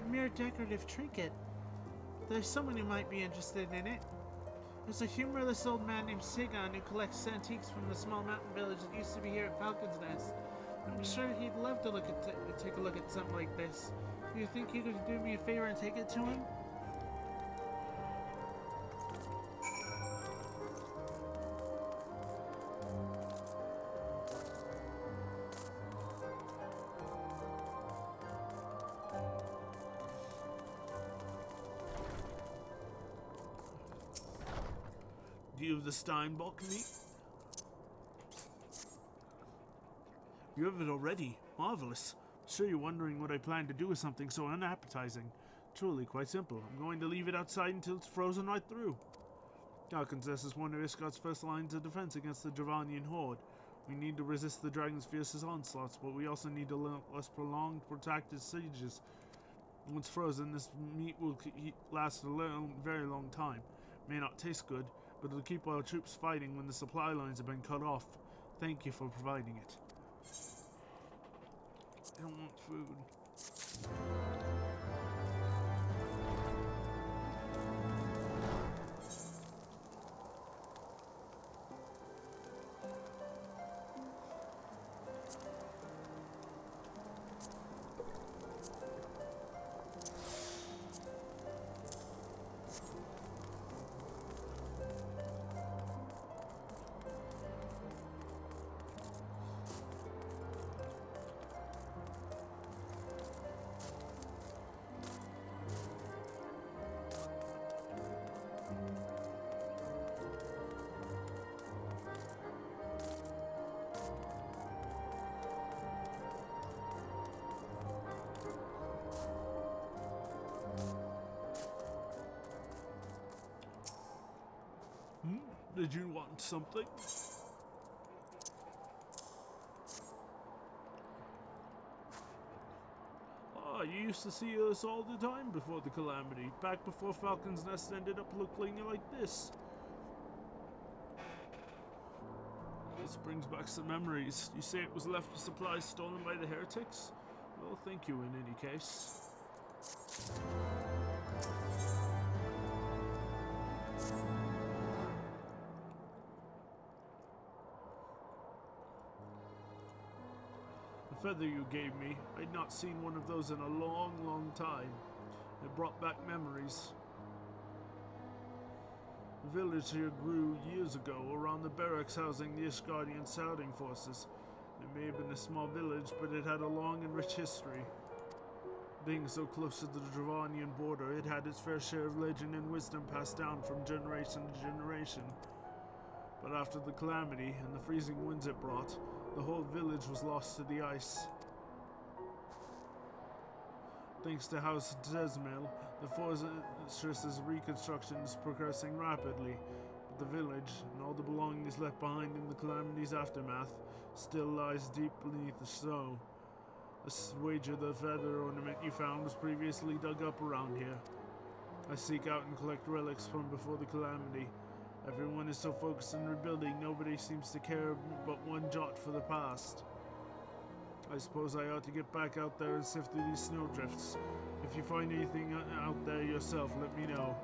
A mere decorative trinket. There's someone who might be interested in it. There's a humorless old man named Sigon who collects antiques from the small mountain village that used to be here at Falcon's Nest. I'm sure he'd love to take a look at something like this. Do you think you could do me a favor and take it to him? Do you have the Steinbock meat? You have it already. Marvelous. I'm sure you're wondering what I plan to do with something so unappetizing. Truly quite simple. I'm going to leave it outside until it's frozen right through. Falcon's Nest is one of Iskart's first lines of defense against the Dravanian horde. We need to resist the dragon's fiercest onslaughts, but we also need to less prolonged, protracted sieges. Once frozen, this meat will last a very long time. May not taste good, but it'll keep our troops fighting when the supply lines have been cut off. Thank you for providing it. I don't want food. Did you want something? Ah, you used to see us all the time before the calamity, back before Falcon's Nest ended up looking like this. This brings back some memories. You say it was left with supplies stolen by the heretics? Well, thank you in any case. The feather you gave me, I'd not seen one of those in a long, long time. It brought back memories. The village here grew years ago around the barracks housing the Ishgardian scouting forces. It may have been a small village, but it had a long and rich history. Being so close to the Dravanian border, it had its fair share of legend and wisdom passed down from generation to generation. But after the calamity and the freezing winds it brought, the whole village was lost to the ice. Thanks to House Desmail, the fortress's reconstruction is progressing rapidly, but the village, and all the belongings left behind in the calamity's aftermath, still lies deep beneath the snow. I wager the feather ornament you found was previously dug up around here. I seek out and collect relics from before the calamity. Everyone is so focused on rebuilding, nobody seems to care but one jot for the past. I suppose I ought to get back out there and sift through these snowdrifts. If you find anything out there yourself, let me know.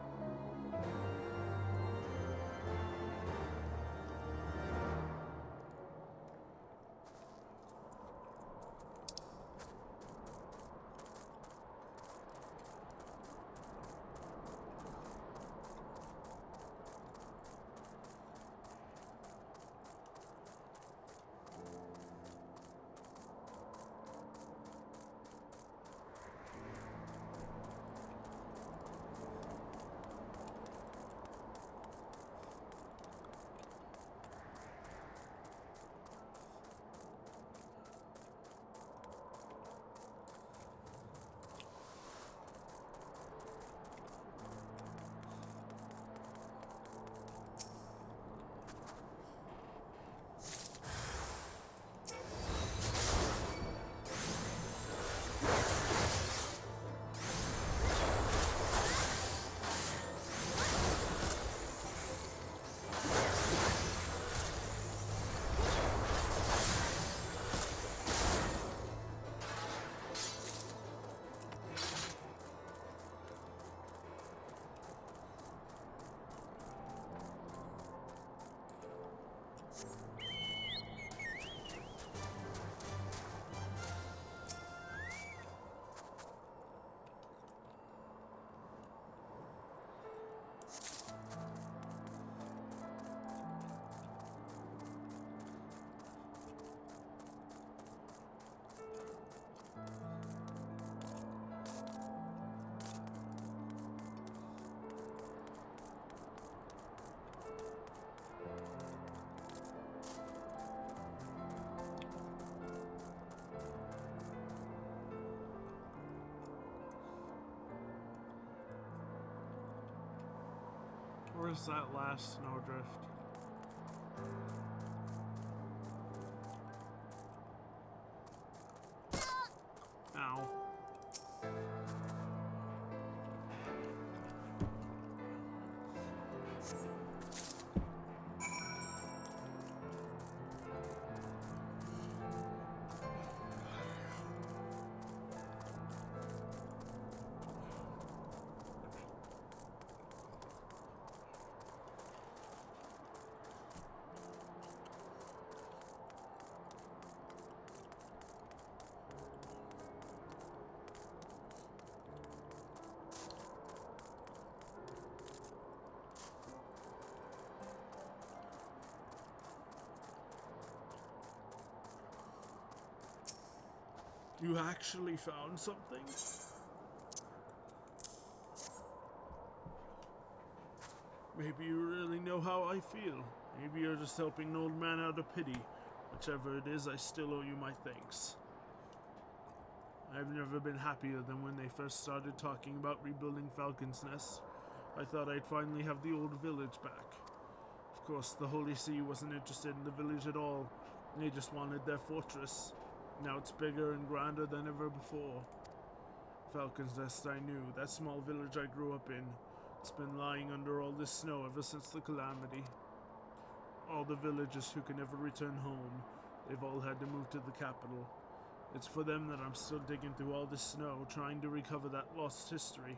Where's that last snowdrift? Ow. You actually found something? Maybe you really know how I feel. Maybe you're just helping an old man out of pity. Whichever it is, I still owe you my thanks. I've never been happier than when they first started talking about rebuilding Falcon's Nest. I thought I'd finally have the old village back. Of course, the Holy See wasn't interested in the village at all. They just wanted their fortress. Now it's bigger and grander than ever before. Falcon's Nest, I knew. That small village I grew up in. It's been lying under all this snow ever since the calamity. All the villagers who can never return home, they've all had to move to the capital. It's for them that I'm still digging through all this snow, trying to recover that lost history.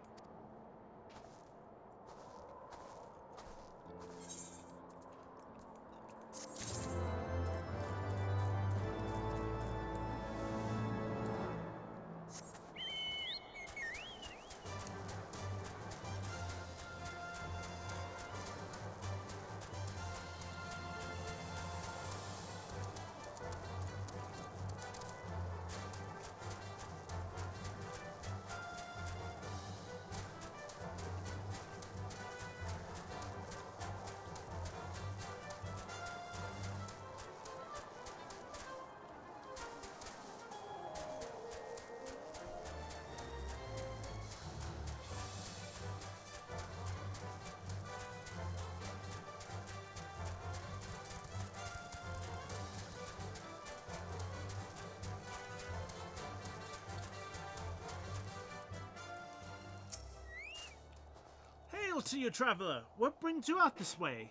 Hail to you, traveler! What brings you out this way?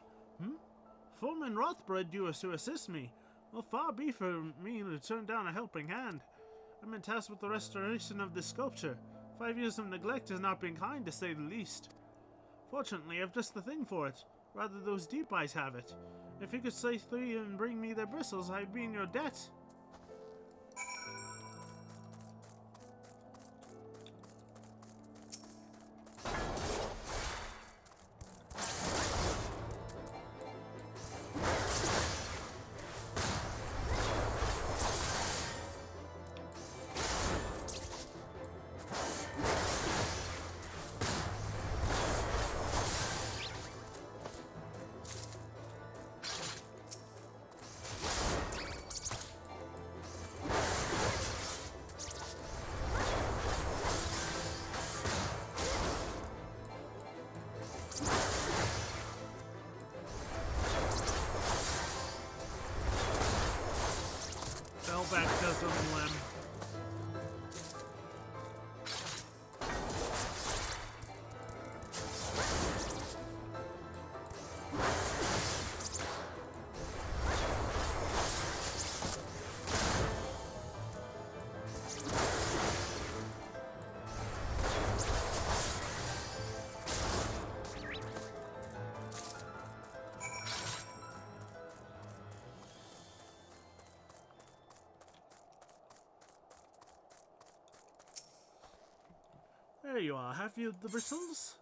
Foreman Roth bred you to assist me. Well, far be from me to turn down a helping hand. I've been tasked with the restoration of this sculpture. 5 years of neglect has not been kind, to say the least. Fortunately, I've just the thing for it. Rather, those deep eyes have it. If you could say 3 and bring me their bristles, I'd be in your debt. Back doesn't limb. There you are. Have you the bristles?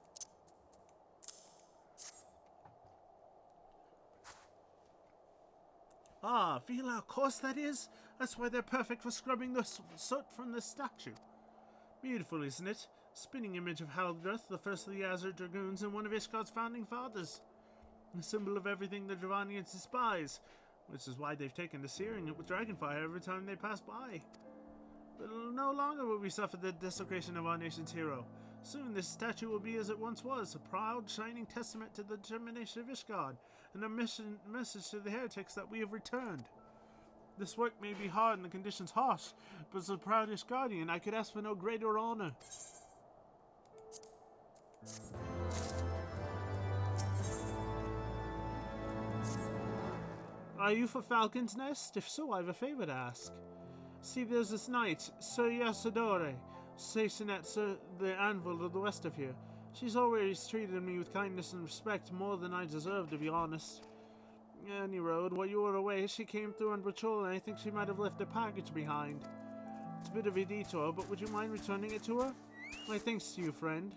Ah, feel how coarse that is? That's why they're perfect for scrubbing the soot from the statue. Beautiful, isn't it? Spinning image of Haldreth, the first of the Azure Dragoons and one of Ishgard's founding fathers. A symbol of everything the Dravanians despise, which is why they've taken to searing it with dragonfire every time they pass by. But no longer will we suffer the desecration of our nation's hero. Soon this statue will be as it once was, a proud, shining testament to the determination of Ishgard, and a message to the heretics that we have returned. This work may be hard and the conditions harsh, but as a proud Ishgardian, I could ask for no greater honor. Are you for Falcon's Nest? If so, I have a favor to ask. See, there's this knight, Sir Yasadore, stationed at the anvil to the west of here. She's always treated me with kindness and respect, more than I deserve, to be honest. Any road, while you were away, she came through on patrol, and I think she might have left a package behind. It's a bit of a detour, but would you mind returning it to her? My thanks to you, friend.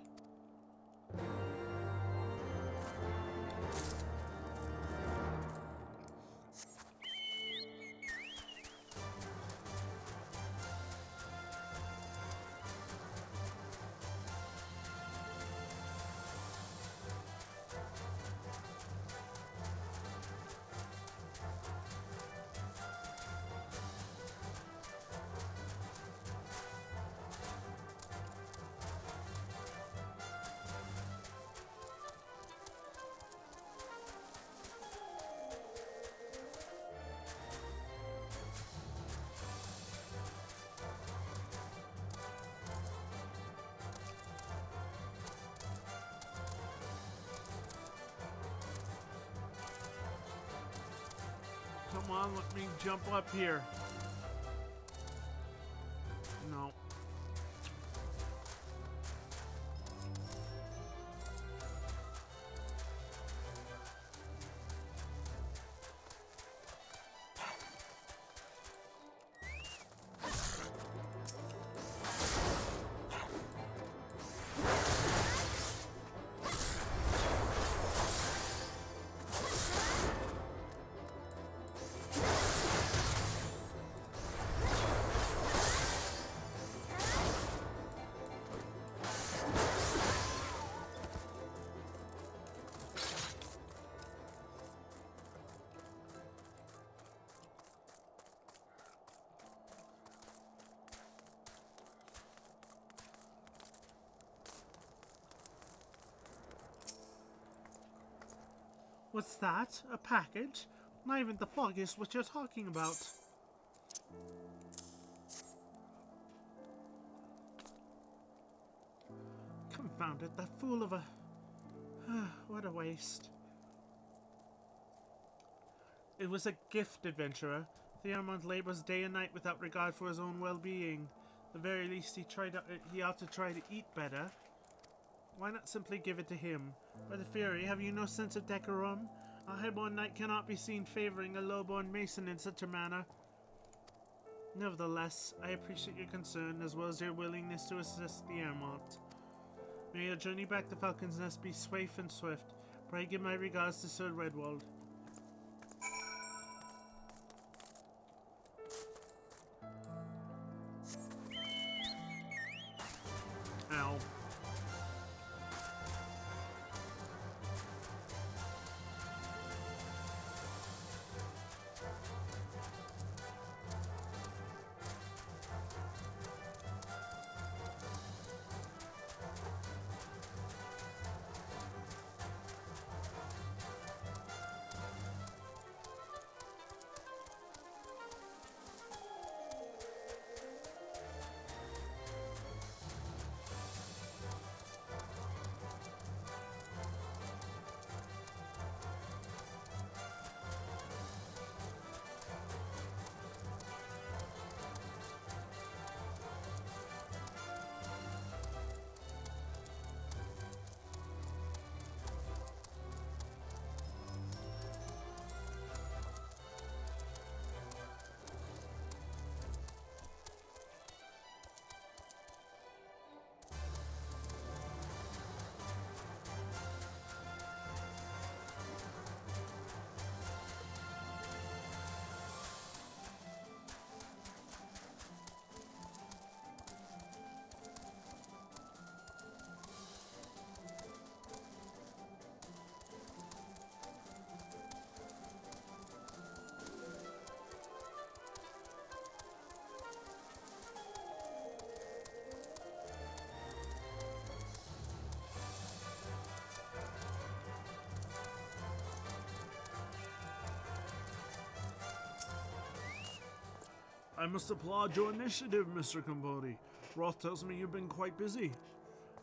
Come on, let me jump up here. No. What's that? A package? Not even the foggiest what you're talking about. Confound it, that fool of a... what a waste. It was a gift, adventurer. The Armand labors day and night without regard for his own well-being. The very least he ought to try to eat better. Why not simply give it to him? By the Fury, have you no sense of decorum? A highborn knight cannot be seen favoring a lowborn mason in such a manner. Nevertheless, I appreciate your concern as well as your willingness to assist the Airmont. May your journey back to Falcon's Nest be safe and swift. Pray give my regards to Sir Redwald. Ow. I must applaud your initiative, Mr. Campodi. Roth tells me you've been quite busy.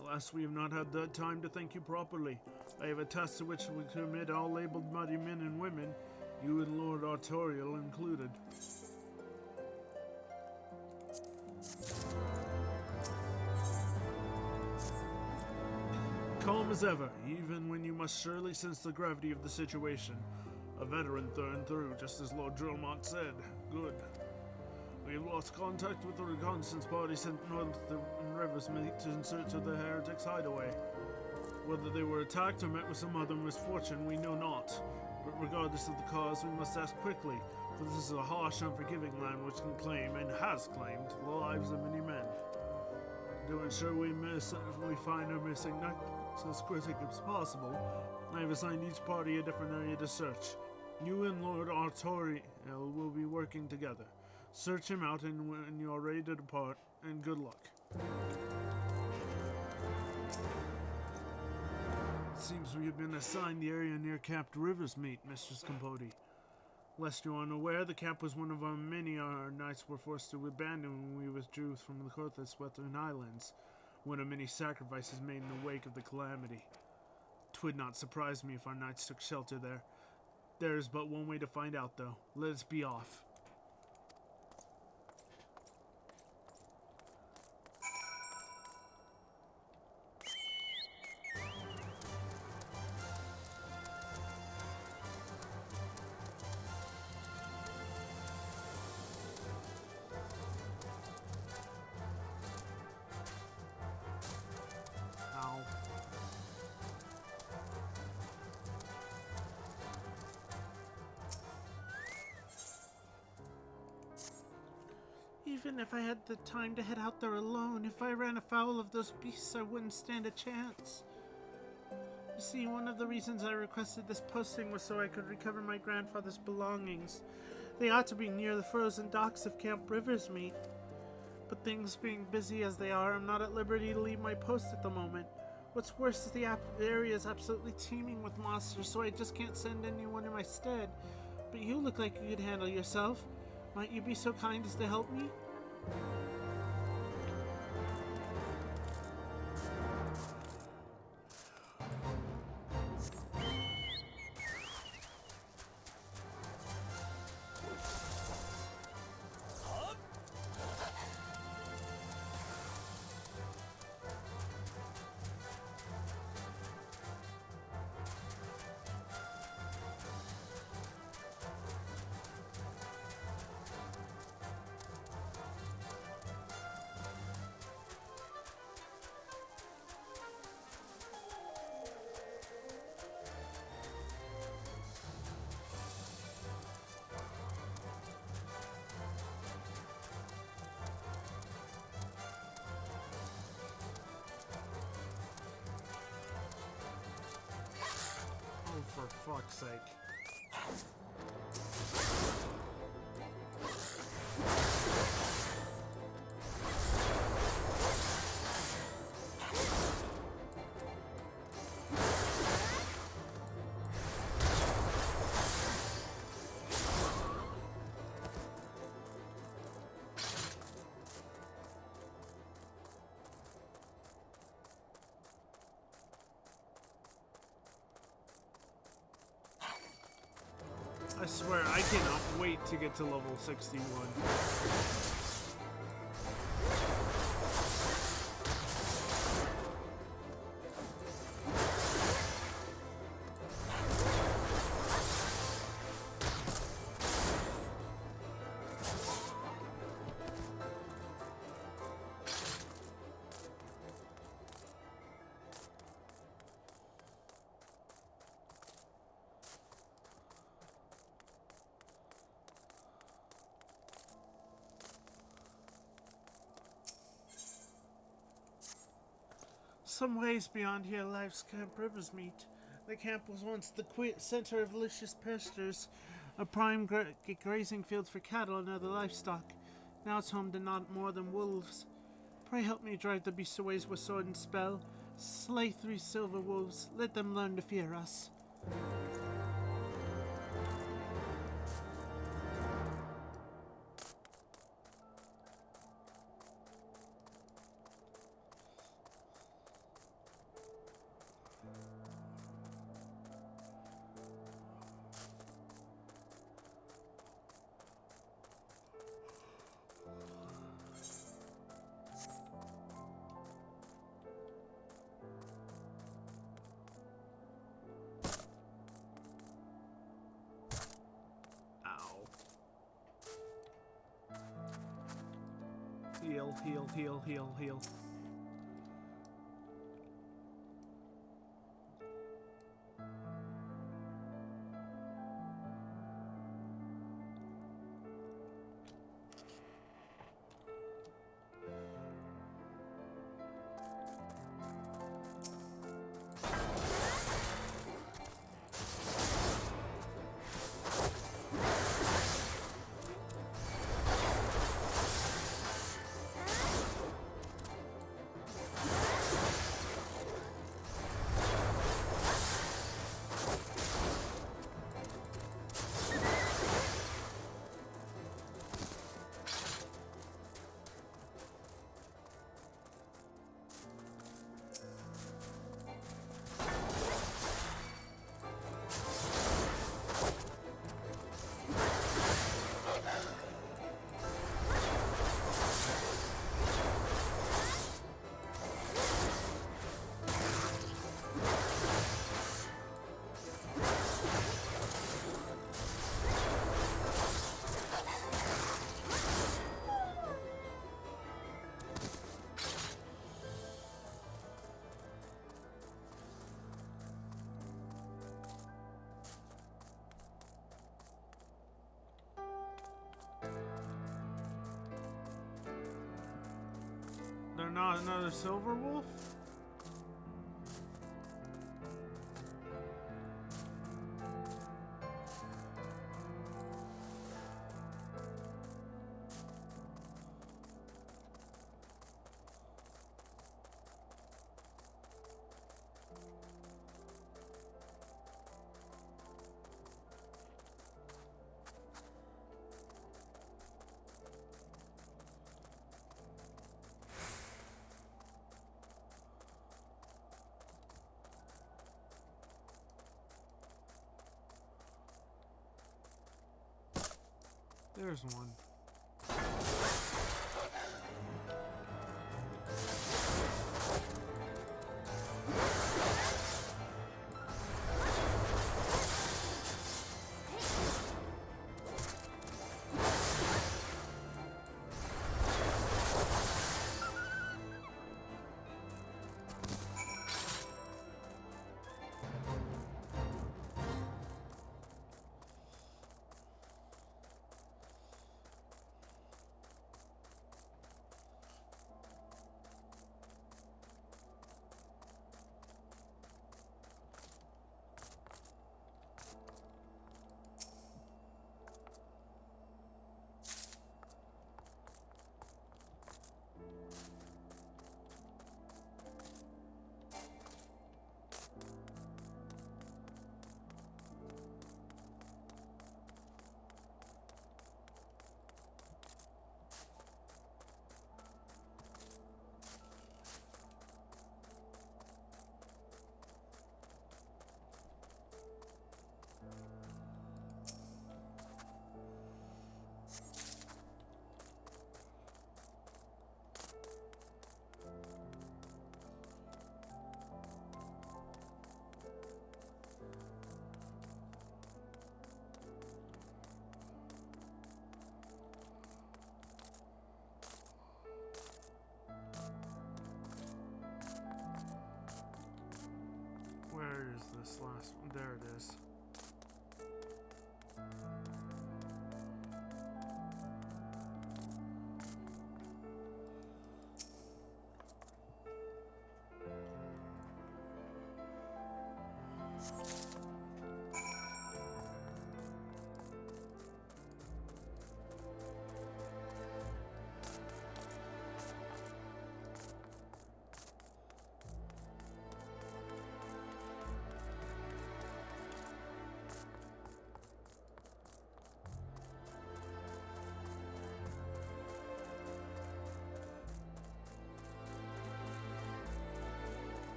Alas, we have not had the time to thank you properly. I have a task to which we commit all labeled muddy men and women, you and Lord Artorial included. Calm as ever, even when you must surely sense the gravity of the situation. A veteran through and through, just as Lord Drillmont said. Good. We have lost contact with the reconnaissance party sent north to Riversmeet in search of the heretics' hideaway. Whether they were attacked or met with some other misfortune, we know not. But regardless of the cause, we must act quickly, for this is a harsh, unforgiving land which can claim, and has claimed, the lives of many men. To ensure we find our missing knights as quickly as possible, I have assigned each party a different area to search. You and Lord Artorial will be working together. Search him out and when you are ready to depart, and good luck. It seems we have been assigned the area near Camp Riversmeet, Mistress Campodi. Lest you are unaware, the camp was one of our many our knights were forced to abandon when we withdrew from the Western Islands, one of many sacrifices made in the wake of the calamity. 'Twould not surprise me if our knights took shelter there. There is but one way to find out, though. Let us be off. Ow. Even if I had the time to head out there alone, if I ran afoul of those beasts, I wouldn't stand a chance. You see, one of the reasons I requested this posting was so I could recover my grandfather's belongings. They ought to be near the frozen docks of Camp Riversmeet. But things being busy as they are, I'm not at liberty to leave my post at the moment. What's worse is the area is absolutely teeming with monsters, so I just can't send anyone in my stead. But you look like you could handle yourself. Might you be so kind as to help me? Oh, for fuck's sake. I swear, I cannot wait to get to level 61. Some ways beyond here lies Camp Riversmeet. The camp was once the center of Lucius pastures, a prime grazing field for cattle and other livestock. Now it's home to not more than wolves. Pray help me drive the beasts away with sword and spell. Slay 3 silver wolves. Let them learn to fear us. Heal, heal, heal, heal, heal. not another silver wolf? There's one. Where is this last one? There it is.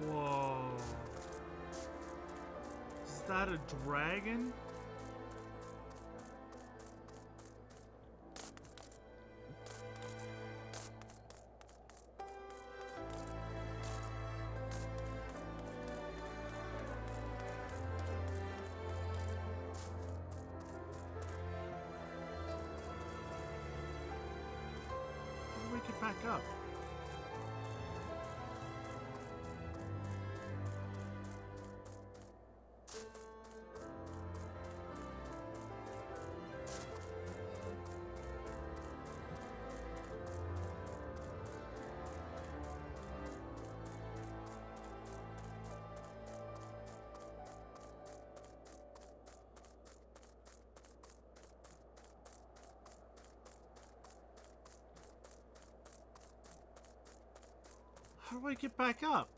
Whoa. Is that a dragon? How do we get back up? How do I get back up?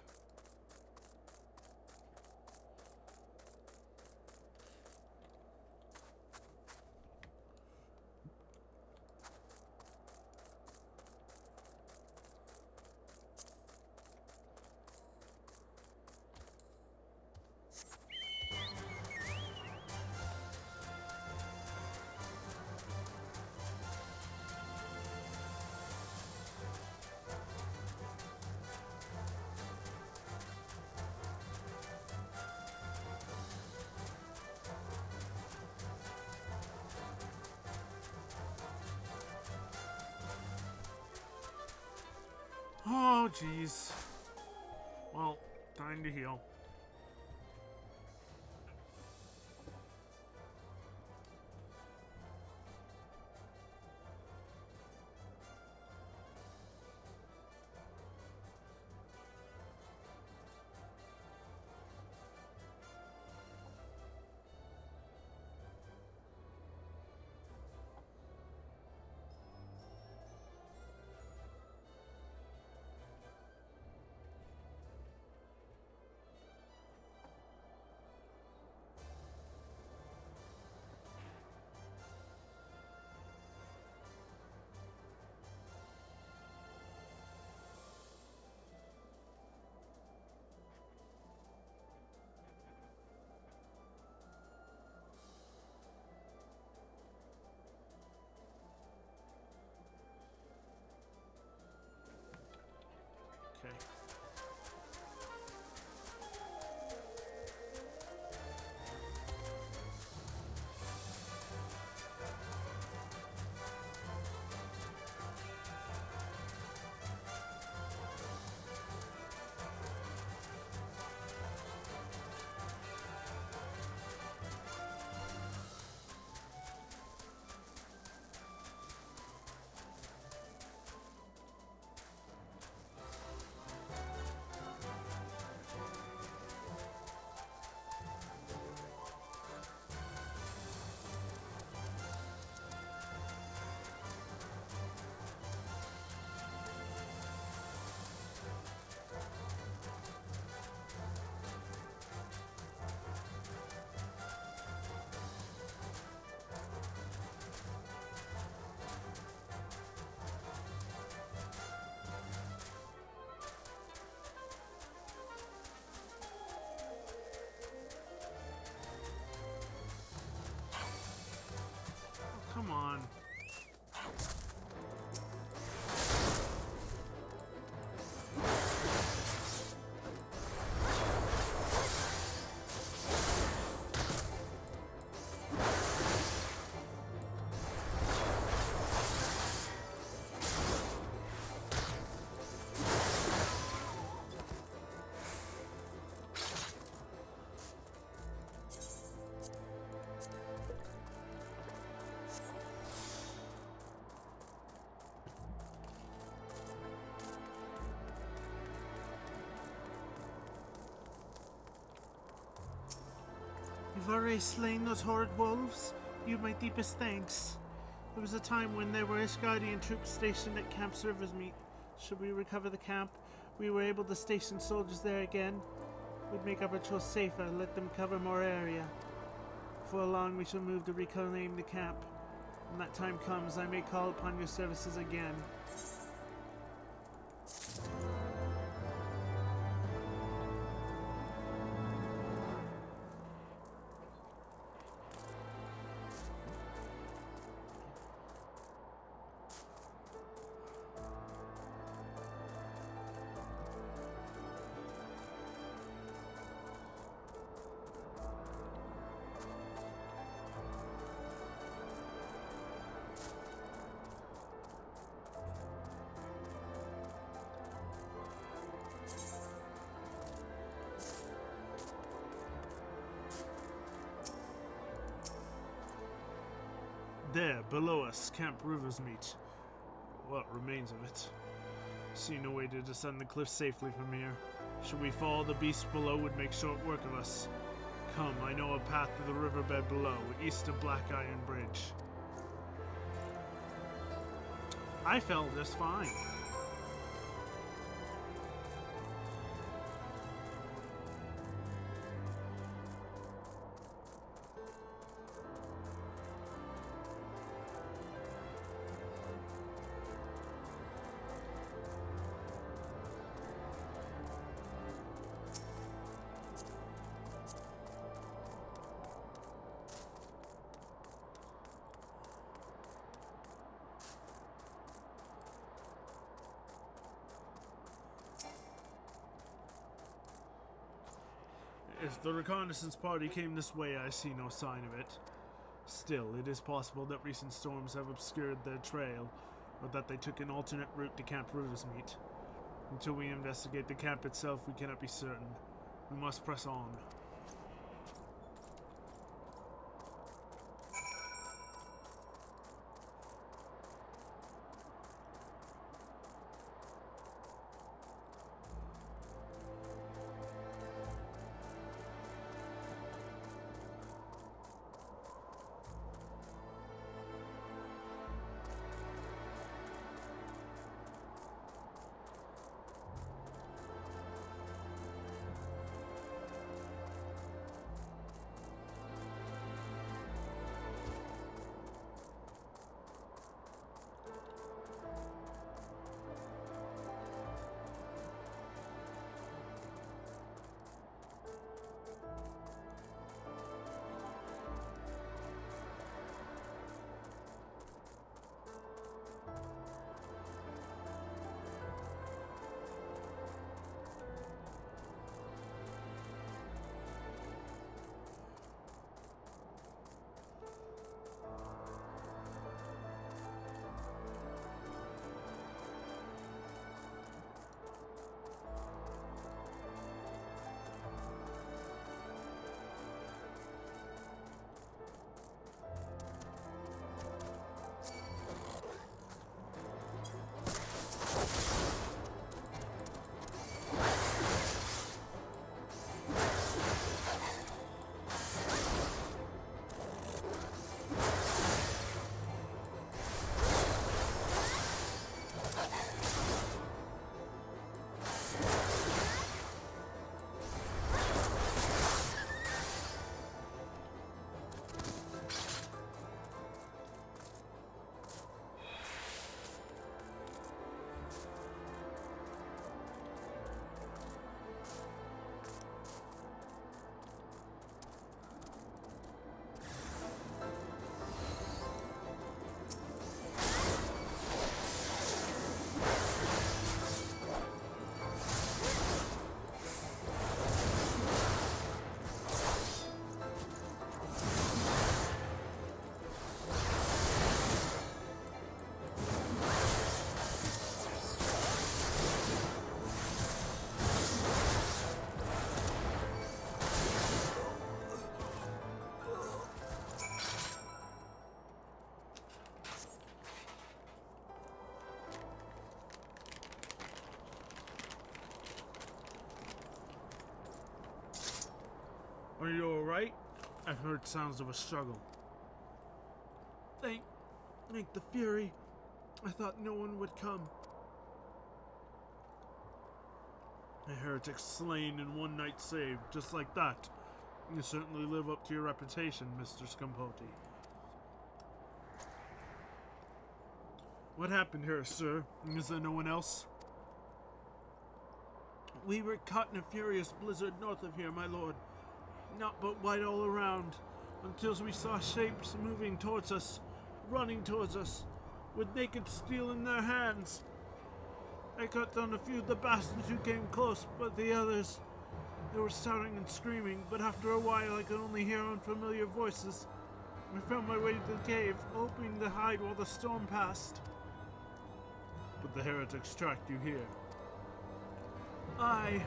Oh, jeez. Well, time to heal. Okay. Come on. You've already slain those horrid wolves? You have my deepest thanks. There was a time when there were Ishgardian troops stationed at Camp Serversmeet. Should we recover the camp, we were able to station soldiers there again. We'd make our patrol safer, let them cover more area. Before long, we shall move to reclaim the camp. When that time comes, I may call upon your services again. There, below us, Camp Riversmeet. What remains of it. See no way to descend the cliff safely from here. Should we fall, the beast below would make short work of us. Come, I know a path to the riverbed below, east of Black Iron Bridge. I fell just fine. If the reconnaissance party came this way, I see no sign of it. Still, it is possible that recent storms have obscured their trail, or that they took an alternate route to Camp Riversmeet. Until we investigate the camp itself, we cannot be certain. We must press on. Are you alright? I've heard sounds of a struggle. Thank the Fury. I thought no one would come. A heretic slain in one night saved, just like that. You certainly live up to your reputation, Mr. Scampoti. What happened here, sir? Is there no one else? We were caught in a furious blizzard north of here, my lord. Not but white all around, until we saw shapes moving towards us, running towards us, with naked steel in their hands. I cut down a few of the bastards who came close, but the others, they were shouting and screaming, but after a while I could only hear unfamiliar voices. I found my way to the cave, hoping to hide while the storm passed. But the heretics tracked you here. Aye.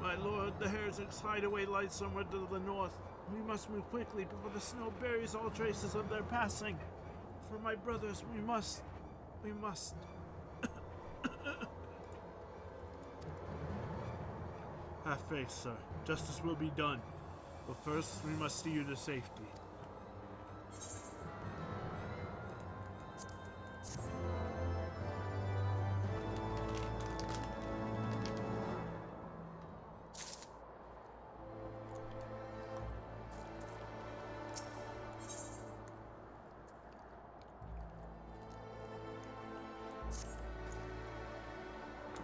My lord, the heretics' hideaway lies somewhere to the north. We must move quickly before the snow buries all traces of their passing. For my brothers, we must. Have faith, sir. Justice will be done. But first, we must see you to safety.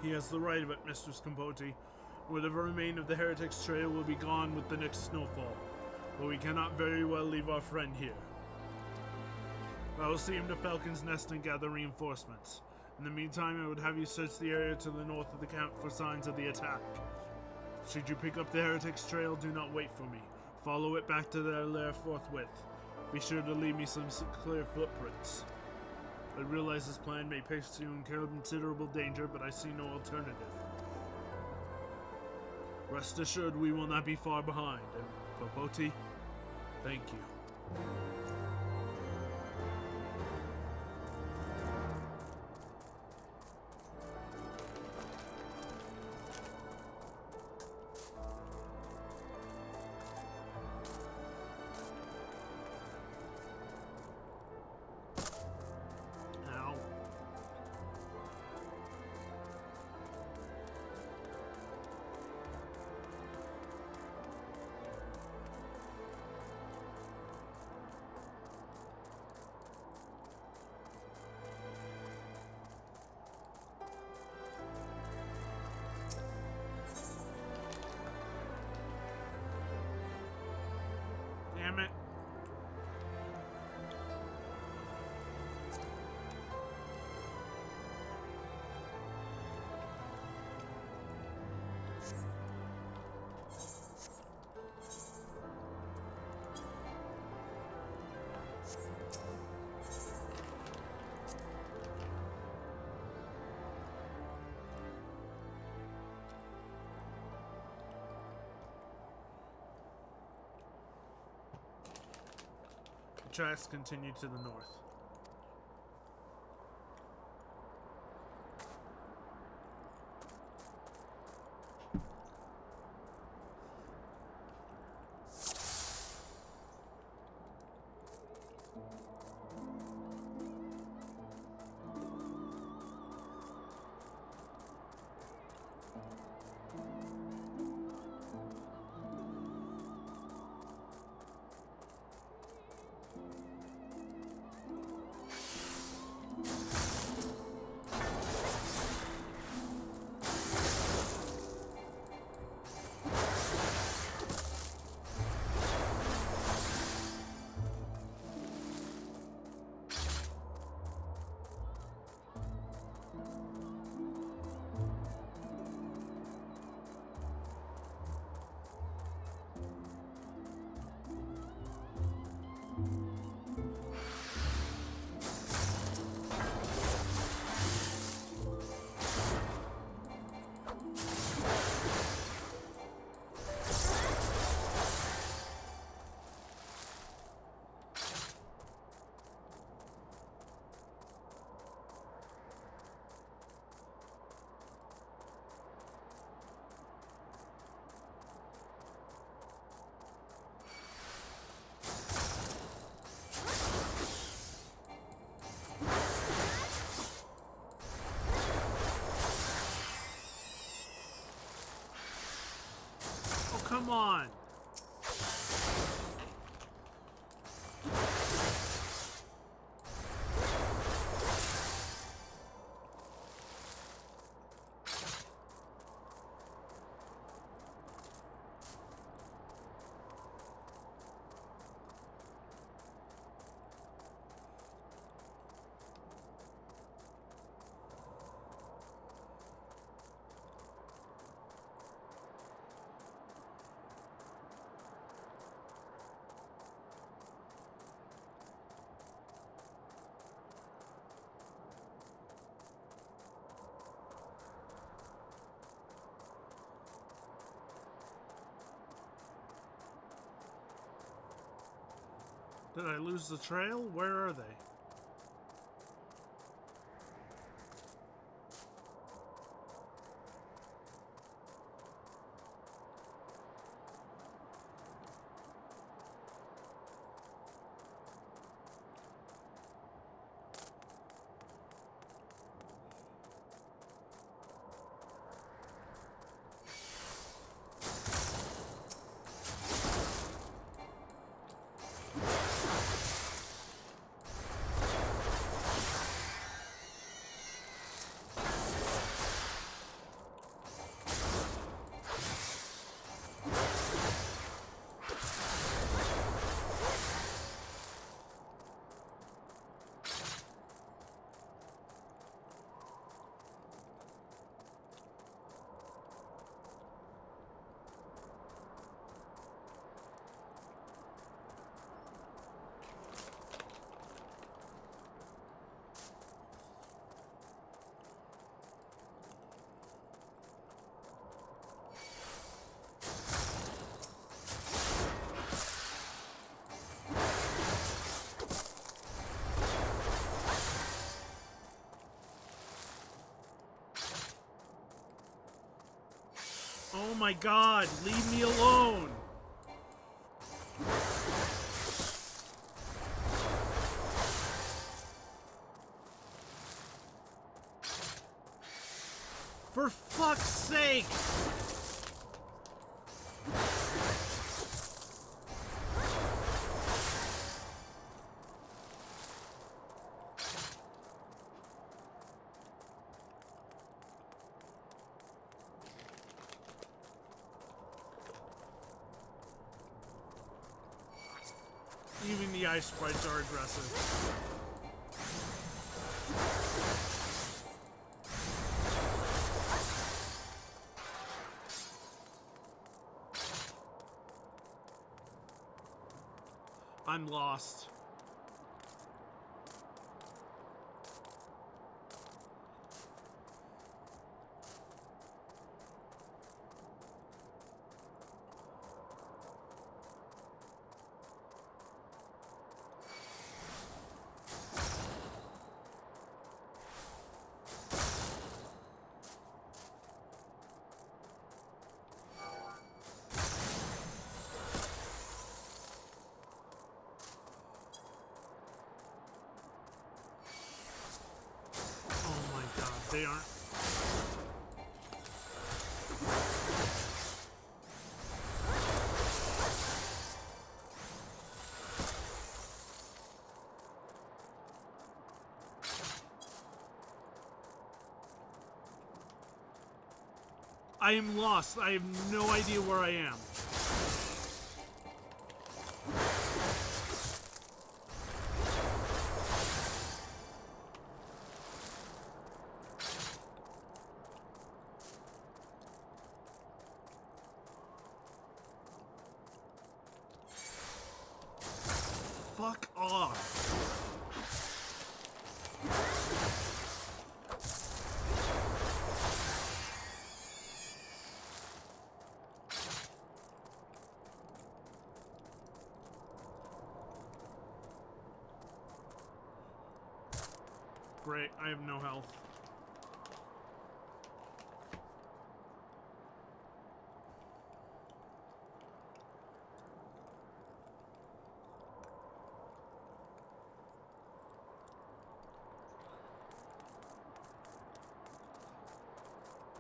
He has the right of it, Mr. Scampoti. Whatever remain of the heretics' trail will be gone with the next snowfall, but we cannot very well leave our friend here. I will see him to Falcon's Nest and gather reinforcements. In the meantime, I would have you search the area to the north of the camp for signs of the attack. Should you pick up the heretic's trail, do not wait for me. Follow it back to their lair forthwith. Be sure to leave me some clear footprints. I realize this plan may place you in considerable danger, but I see no alternative. Rest assured we will not be far behind, and Popoti, thank you. Ow. Damn it. The tracks continue to the north. Come on. Did I lose the trail? Where are they? Oh my god, leave me alone! For fuck's sake! Even the ice sprites are aggressive. I'm lost. They aren't. I am lost. I have no idea where I am. Fuck off. Great, I have no health.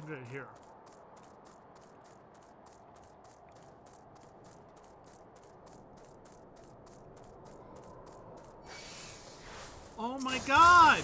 Good, here. Oh my god!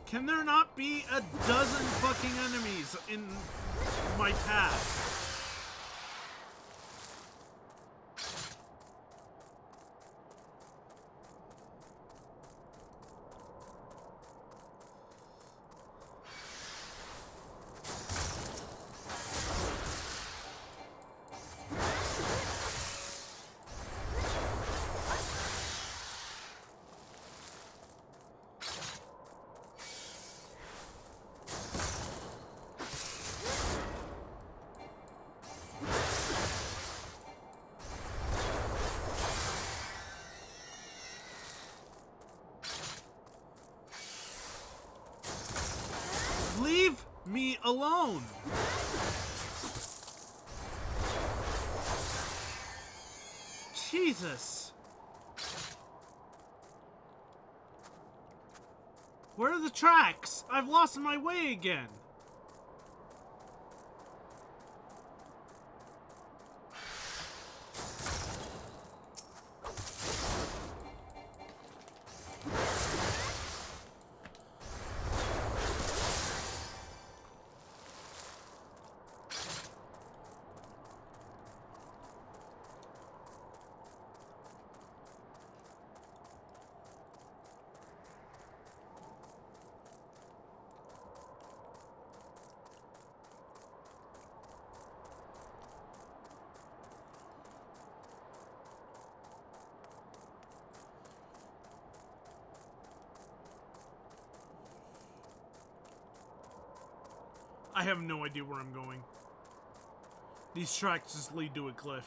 Can there not be a dozen fucking enemies in my path? Leave me alone! Jesus! Where are the tracks? I've lost my way again! I have no idea where I'm going. These tracks just lead to a cliff.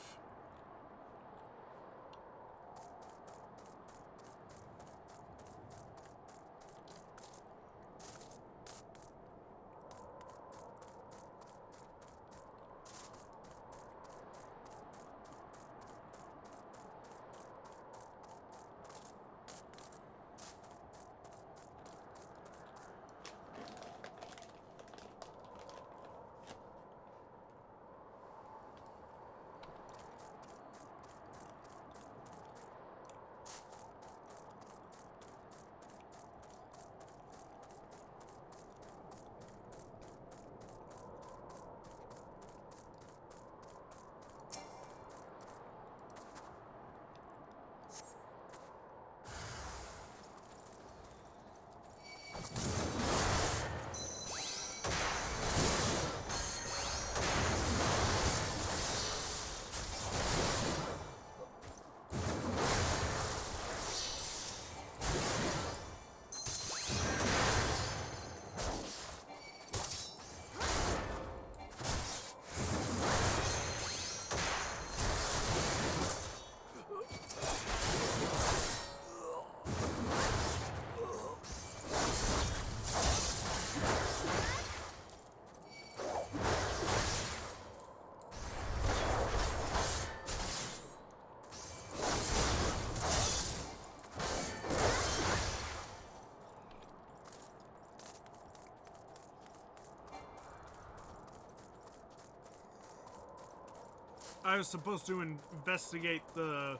I was supposed to investigate the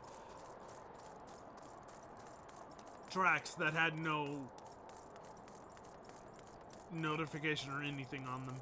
tracks that had no notification or anything on them.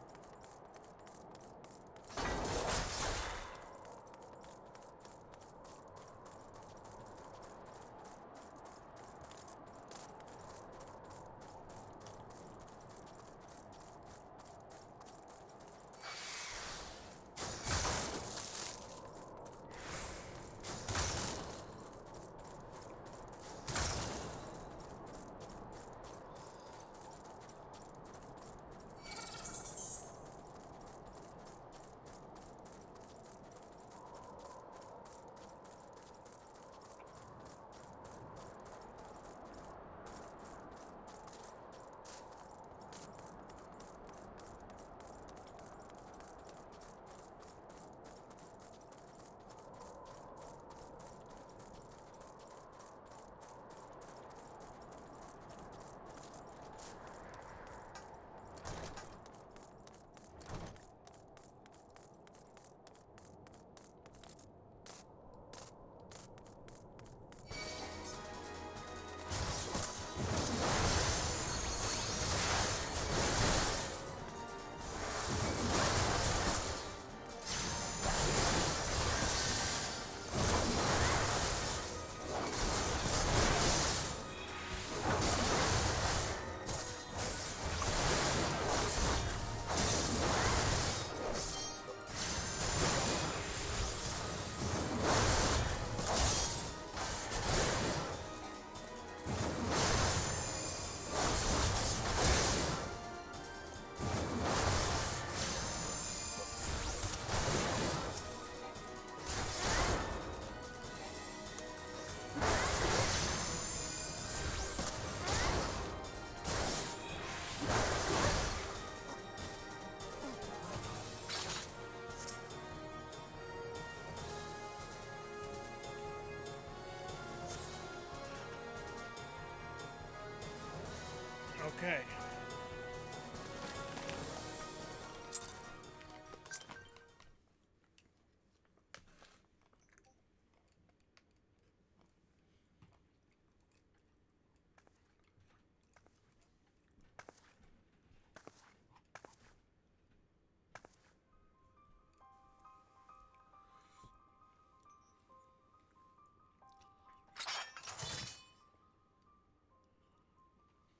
Okay.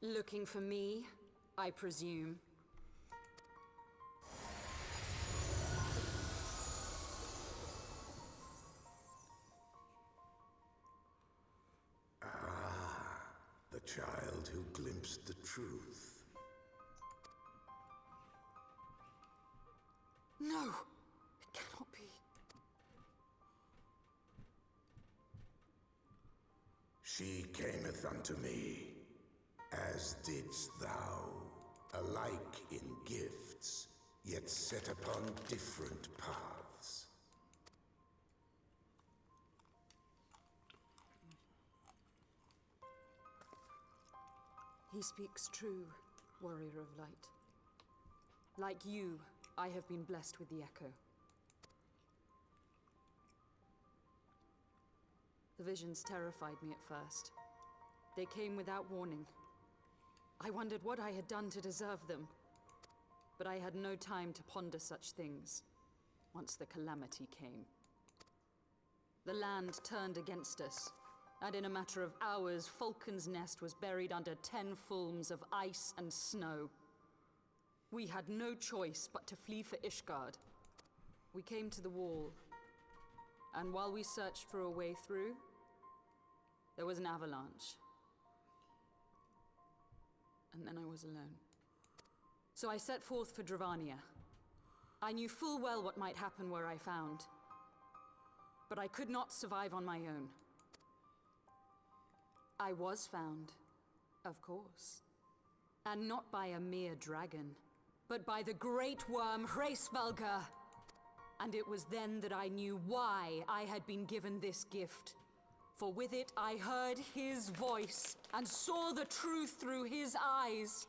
Looking for me, I presume. The child who glimpsed the truth. No, it cannot be. She cameth unto me, as didst thou, alike in gifts, yet set upon different paths. He speaks true, warrior of light. Like you, I have been blessed with the echo. The visions terrified me at first. They came without warning. I wondered what I had done to deserve them. But I had no time to ponder such things once the calamity came. The land turned against us, and in a matter of hours, Falcon's Nest was buried under 10 fulms of ice and snow. We had no choice but to flee for Ishgard. We came to the wall, and while we searched for a way through, there was an avalanche. And then I was alone. So I set forth for Dravania. I knew full well what might happen where I found, but I could not survive on my own. I was found, of course, and not by a mere dragon, but by the great worm Hraesvelgr. And it was then that I knew why I had been given this gift. For with it I heard his voice and saw the truth through his eyes.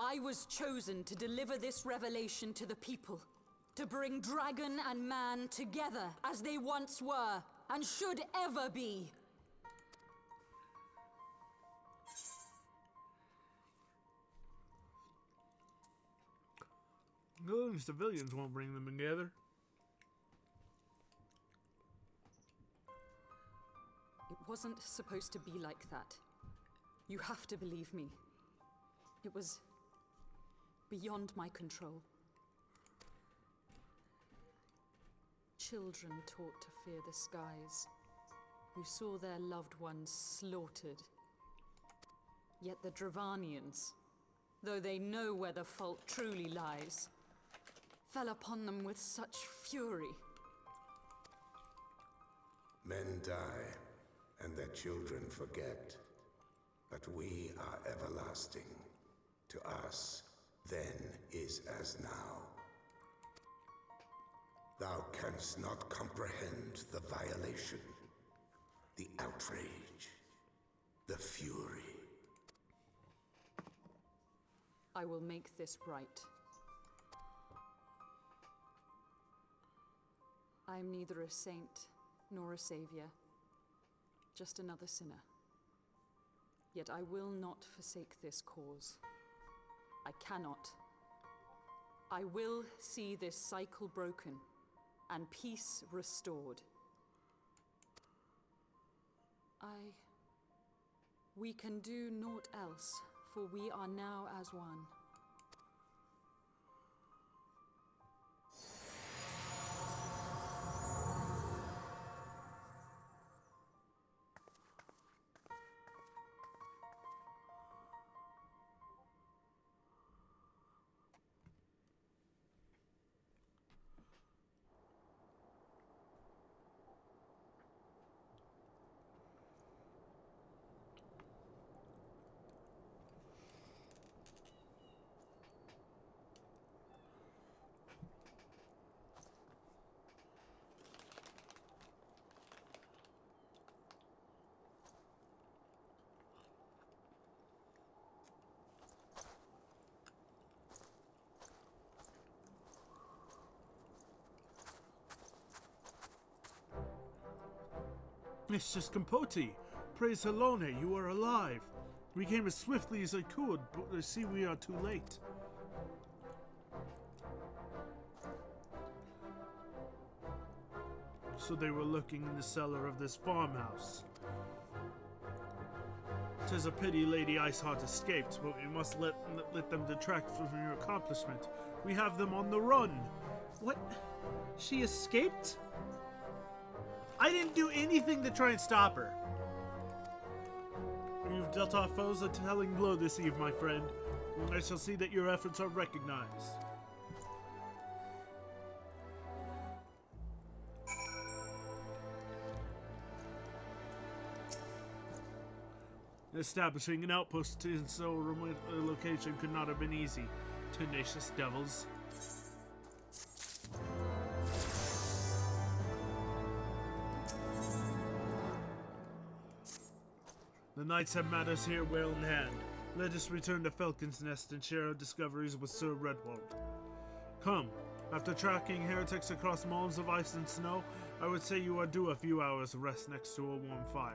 I was chosen to deliver this revelation to the people, to bring dragon and man together as they once were and should ever be. Killing civilians won't bring them together. It wasn't supposed to be like that. You have to believe me. It was beyond my control. Children taught to fear the skies, who saw their loved ones slaughtered. Yet the Dravanians, though they know where the fault truly lies, fell upon them with such fury. Men die, and their children forget. But we are everlasting. To us, then is as now. Thou canst not comprehend the violation, the outrage, the fury. I will make this right. I am neither a saint nor a savior, just another sinner. Yet I will not forsake this cause. I cannot. I will see this cycle broken and peace restored. We can do naught else, for we are now as one. Mistress Campoti, praise Helone, you are alive. We came as swiftly as I could, but I see we are too late. So they were looking in the cellar of this farmhouse. 'Tis a pity Lady Iceheart escaped, but we must let them detract from your accomplishment. We have them on the run. What? She escaped? I didn't do anything to try and stop her. You've dealt our foes a telling blow this eve, my friend. I shall see that your efforts are recognized. Establishing an outpost in so remote a location could not have been easy. Tenacious devils. The knights have matters here well in hand. Let us return to Falcon's Nest and share our discoveries with Sir Redwald. Come, after tracking heretics across mounds of ice and snow, I would say you are due a few hours of rest next to a warm fire.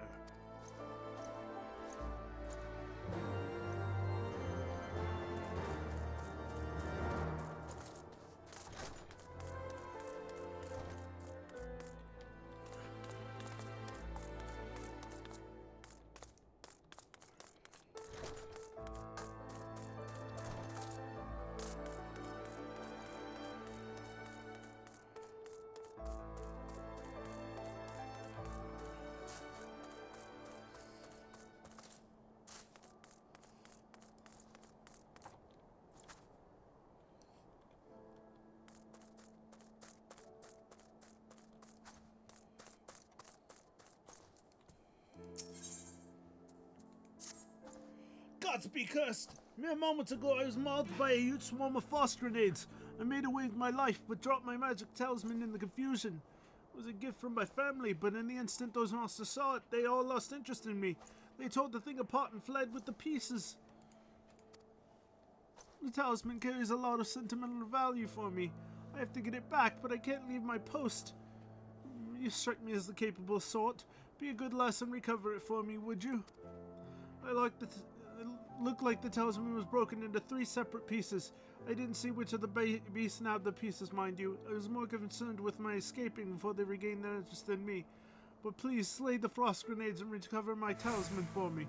Gods be cursed! Mere moments ago I was mauled by a huge swarm of frost grenades. I made away with my life, but dropped my magic talisman in the confusion. It was a gift from my family, but in the instant those monsters saw it, they all lost interest in me. They tore the thing apart and fled with the pieces. The talisman carries a lot of sentimental value for me. I have to get it back, but I can't leave my post. You strike me as the capable sort. Be a good lass and recover it for me, would you? It looked like the talisman was broken into 3 separate pieces. I didn't see which of the beasts nabbed the pieces, mind you. I was more concerned with my escaping before they regained their interest in me. But please slay the frost grenades and recover my talisman for me.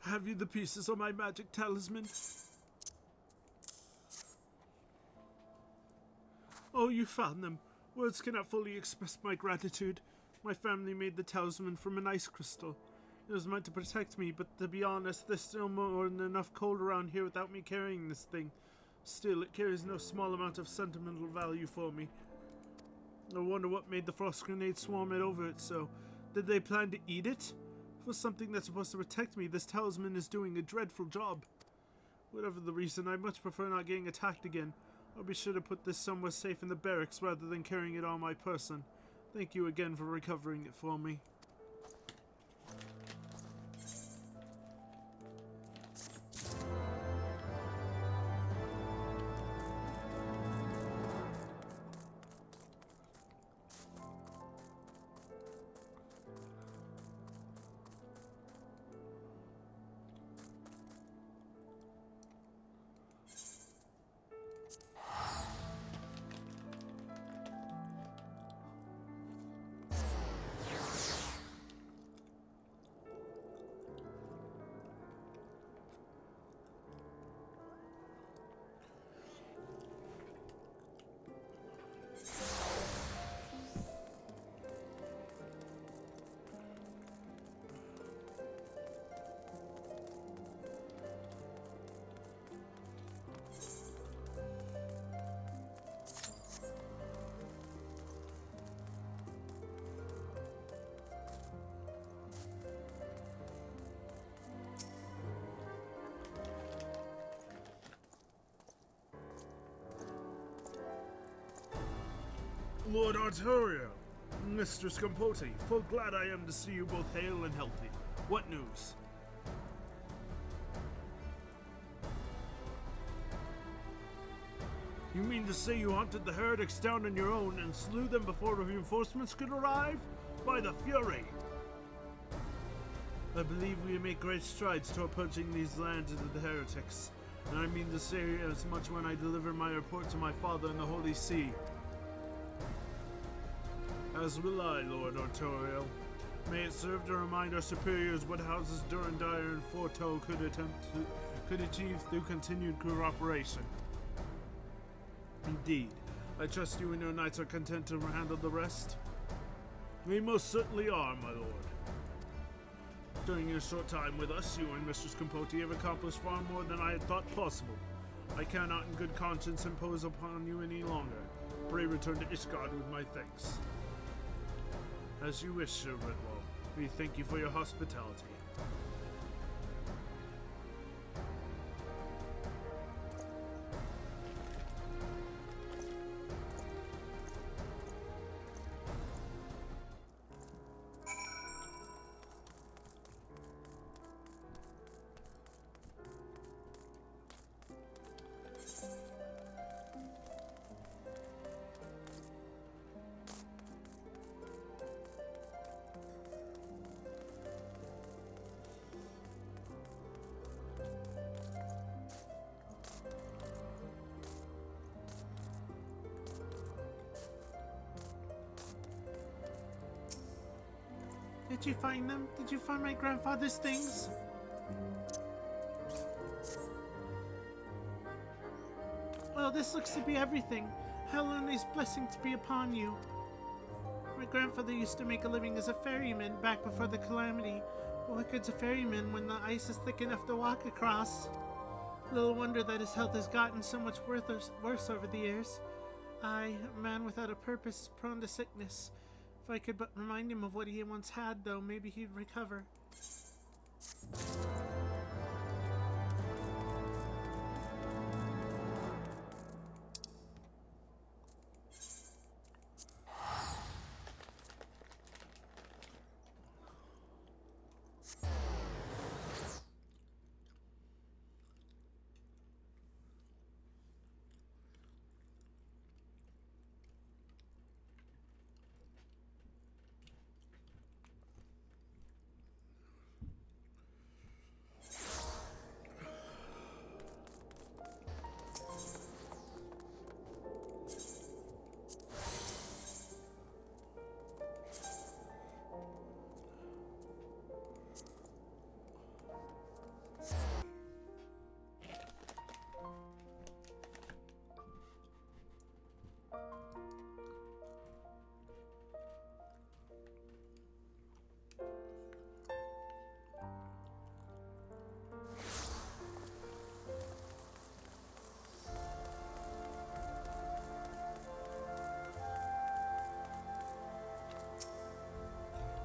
Have you the pieces of my magic talisman? Oh, you found them. Words cannot fully express my gratitude. My family made the talisman from an ice crystal. It was meant to protect me, but to be honest, there's still more than enough cold around here without me carrying this thing. Still, it carries no small amount of sentimental value for me. I wonder what made the frost grenade swarm it over it so. Did they plan to eat it? For something that's supposed to protect me, this talisman is doing a dreadful job. Whatever the reason, I much prefer not getting attacked again. I'll be sure to put this somewhere safe in the barracks rather than carrying it on my person. Thank you again for recovering it for me. Lord Arturio, Mistress Campoti, full glad I am to see you both hale and healthy. What news? You mean to say you hunted the heretics down on your own and slew them before reinforcements could arrive? By the Fury! I believe we make great strides toward purging these lands of the heretics, and I mean to say as much when I deliver my report to my father in the Holy See. As will I, Lord Arturio. May it serve to remind our superiors what houses Durandire and Forto could achieve through continued cooperation. Indeed. I trust you and your knights are content to handle the rest? We most certainly are, my lord. During your short time with us, you and Mistress Campoti have accomplished far more than I had thought possible. I cannot in good conscience impose upon you any longer. Pray return to Ishgard with my thanks. As you wish, Sir Ritwell. We thank you for your hospitality. Did you find them? Did you find my grandfather's things? Well, this looks to be everything. Helena's blessing to be upon you. My grandfather used to make a living as a ferryman back before the calamity. But what good's a ferryman when the ice is thick enough to walk across? Little wonder that his health has gotten so much worse over the years. I, a man without a purpose, is prone to sickness. If I could but remind him of what he once had, though, maybe he'd recover.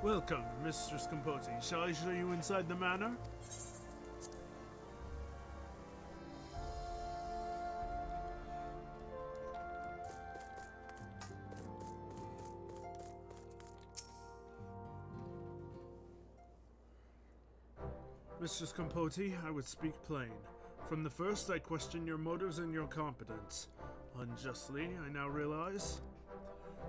Welcome, Mistress Capote. Shall I show you inside the manor? Mistress Capote, I would speak plain. From the first, I questioned your motives and your competence. Unjustly, I now realize.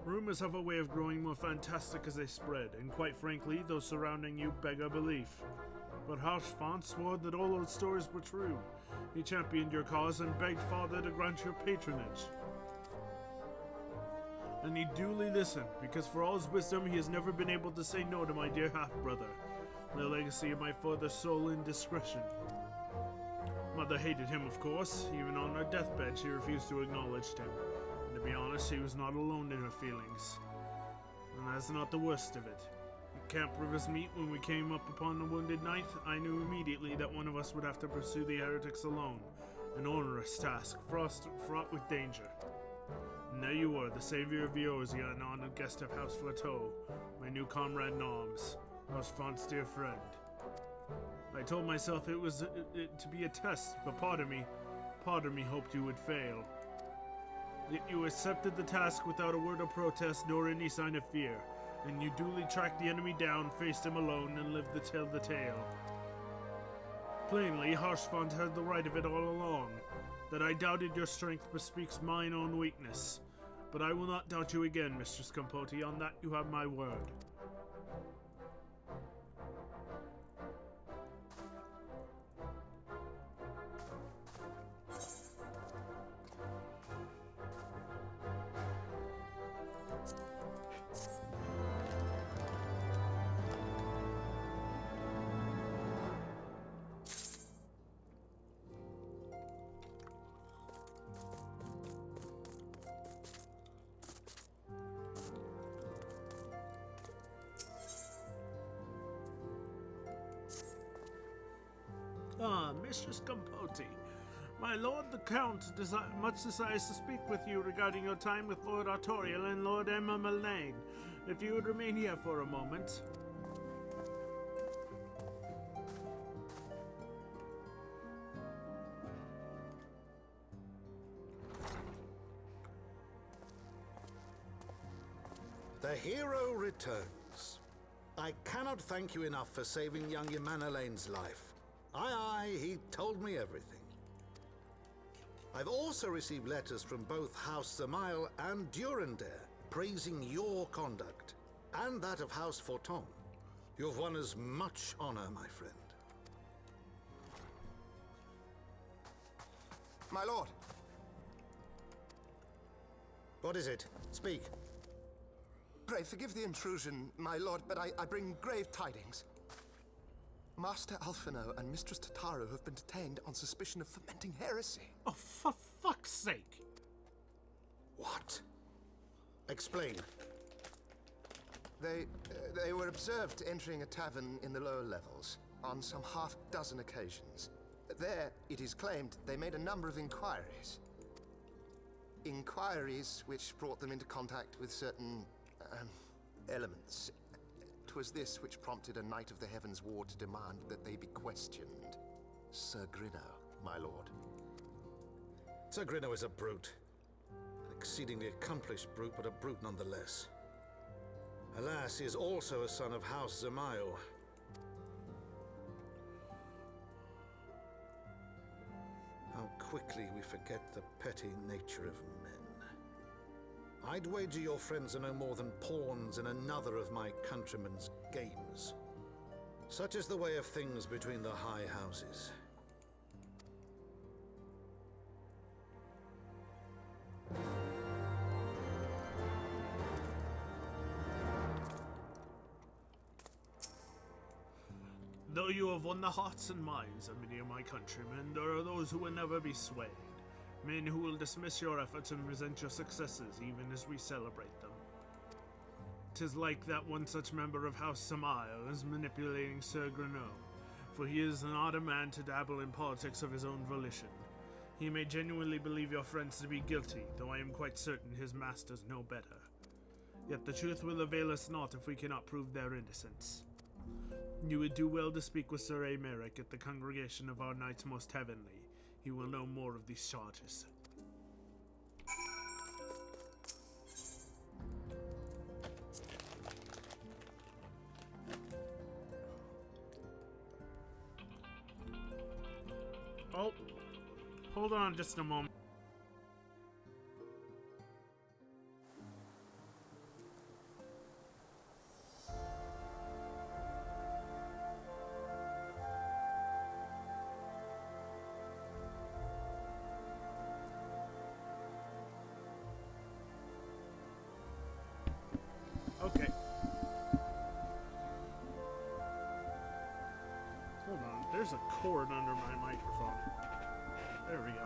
Rumors have a way of growing more fantastic as they spread, and quite frankly, those surrounding you beg our belief. But Harshfont swore that all those stories were true. He championed your cause and begged Father to grant your patronage. And he duly listened, because for all his wisdom, he has never been able to say no to my dear half-brother, the legacy of my father's sole indiscretion. Mother hated him, of course. Even on her deathbed, she refused to acknowledge him. To be honest, she was not alone in her feelings. And that's not the worst of it. At Camp River's Meet, when we came up upon the wounded knight, I knew immediately that one of us would have to pursue the heretics alone. An onerous task, fraught with danger. And there you were, the savior of Eorzea, an honored guest of House Flateau, my new comrade in arms, Harshfont's dear friend. I told myself it was to be a test, but part of me hoped you would fail. Yet you accepted the task without a word of protest nor any sign of fear, and you duly tracked the enemy down, faced him alone, and lived to tell the tale. Plainly, Harshfont had the right of it all along. That I doubted your strength bespeaks mine own weakness. But I will not doubt you again, Mistress Capote. On that you have my word. Ah, Mistress Capote. My lord the Count much desires to speak with you regarding your time with Lord Artorial and Lord Emma Mulane. If you would remain here for a moment. The hero returns. I cannot thank you enough for saving young Emanalane's life. Aye, he told me everything. I've also received letters from both House Zamail and Durandare praising your conduct, and that of House Forton. You've won us much honor, my friend. My lord. What is it? Speak. Pray forgive the intrusion, my lord, but I bring grave tidings. Master Alphino and Mistress Tataru have been detained on suspicion of fomenting heresy. Oh, for fuck's sake! What? Explain. They were observed entering a tavern in the lower levels on some half-dozen occasions. There, it is claimed, they made a number of inquiries. Inquiries which brought them into contact with certain elements. 'Twas this which prompted a knight of the Heavensward to demand that they be questioned. Sir Grinno, my lord. Sir Grinno is a brute. An exceedingly accomplished brute, but a brute nonetheless. Alas, he is also a son of House Zamail. How quickly we forget the petty nature of men. I'd wager your friends are no more than pawns in another of my countrymen's games. Such is the way of things between the high houses. Though you have won the hearts and minds of many of my countrymen, there are those who will never be swayed. Men who will dismiss your efforts and resent your successes, even as we celebrate them. 'Tis like that one such member of House Zamail is manipulating Sir Grinno, for he is not a man to dabble in politics of his own volition. He may genuinely believe your friends to be guilty, though I am quite certain his masters know better. Yet the truth will avail us naught if we cannot prove their innocence. You would do well to speak with Sir A. Merrick at the congregation of our Knights Most Heavenly. He will know more of these charges. Oh, hold on just a moment. Okay. Hold on, there's a cord under my microphone. There we go.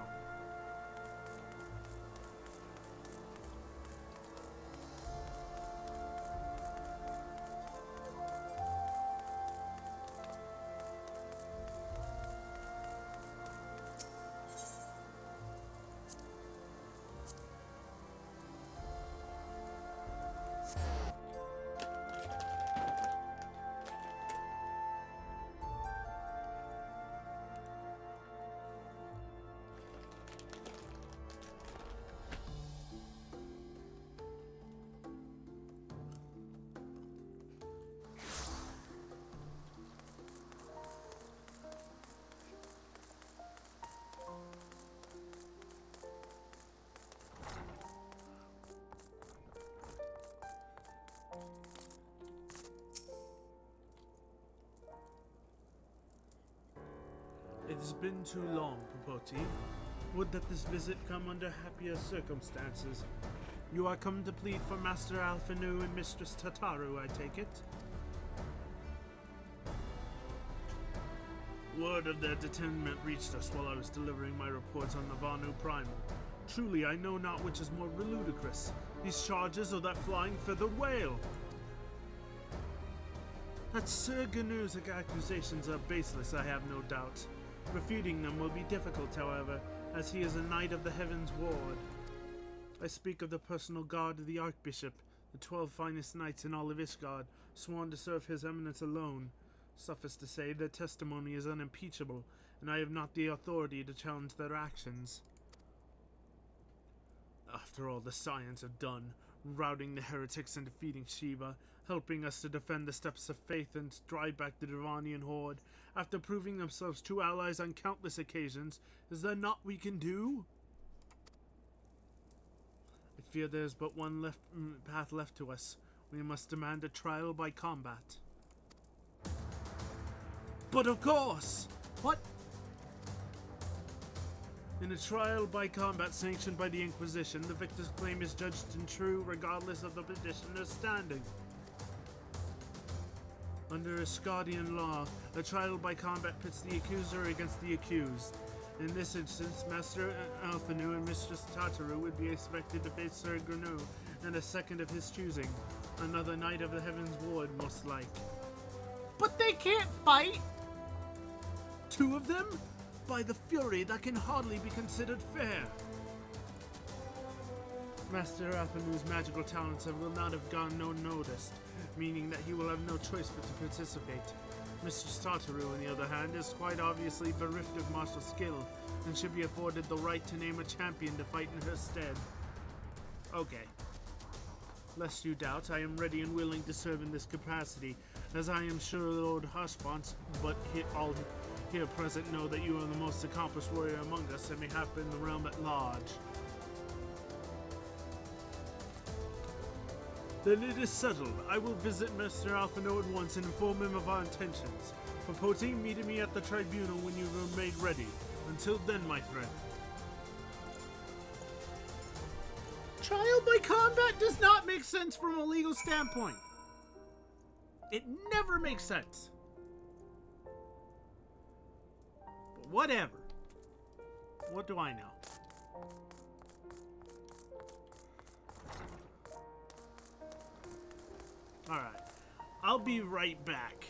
It has been too long, Popoti. Would that this visit come under happier circumstances. You are come to plead for Master Alphinu and Mistress Tataru, I take it? Word of their detainment reached us while I was delivering my reports on the Vanu Primal. Truly, I know not which is more ludicrous, these charges or that flying feathered whale. That Sir Gnu's accusations are baseless, I have no doubt. Refuting them will be difficult, however, as he is a knight of the Heavensward. I speak of the personal guard of the Archbishop, the 12 finest knights in all of Ishgard, sworn to serve his eminence alone. Suffice to say, their testimony is unimpeachable, and I have not the authority to challenge their actions. After all the science have done, routing the heretics and defeating Shiva, helping us to defend the steps of faith and drive back the Devonian horde, after proving themselves true allies on countless occasions, is there naught we can do? I fear there is but one path left to us. We must demand a trial by combat. But of course! What? In a trial by combat sanctioned by the Inquisition, the victor's claim is judged in true regardless of the petitioner's standing. Under Asgardian law, a trial by combat pits the accuser against the accused. In this instance, Master Alphinu and Mistress Tataru would be expected to face Sir Gnu and a second of his choosing, another knight of the Heavensward, most like. But they can't fight! Two of them? By the fury, that can hardly be considered fair. Master Alphanu's magical talents will not have gone unnoticed, meaning that he will have no choice but to participate. Mistress Tataru, on the other hand, is quite obviously bereft of martial skill, and should be afforded the right to name a champion to fight in her stead. Okay. Lest you doubt, I am ready and willing to serve in this capacity, as I am sure Lord Hushfont, but all here present know that you are the most accomplished warrior among us and may have in the realm at large. Then it is settled. I will visit Master Alphino at once and inform him of our intentions. Popoti, meet me at the tribunal when you are made ready. Until then, my friend. Trial by combat does not make sense from a legal standpoint. It never makes sense. But whatever. What do I know? Alright. I'll be right back.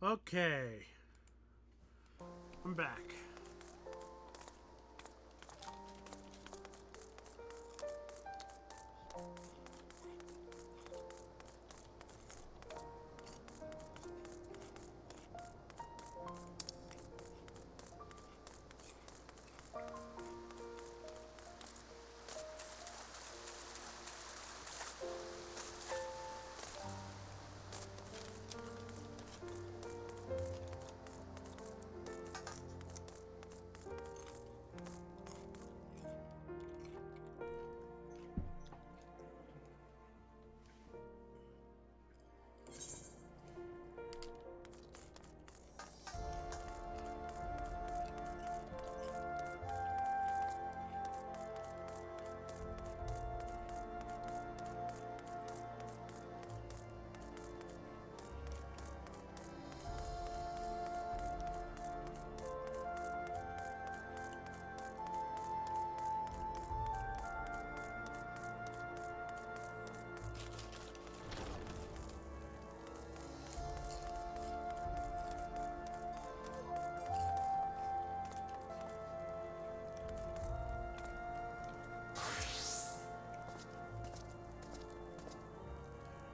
Okay. I'm back.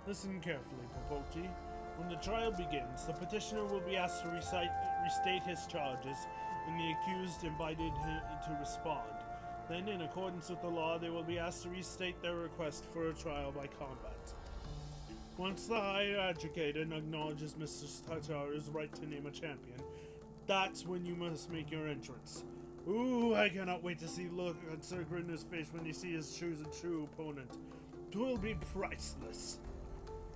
Listen carefully, Popochi. When the trial begins, the petitioner will be asked to restate his charges, and the accused invited to respond. Then, in accordance with the law, they will be asked to restate their request for a trial by combat. Once the High Adjudicator acknowledges Mr. Tataru's right to name a champion, that's when you must make your entrance. Ooh, I cannot wait to see the look on Sir Grinder's face when he sees his chosen true opponent. 'Twill be priceless.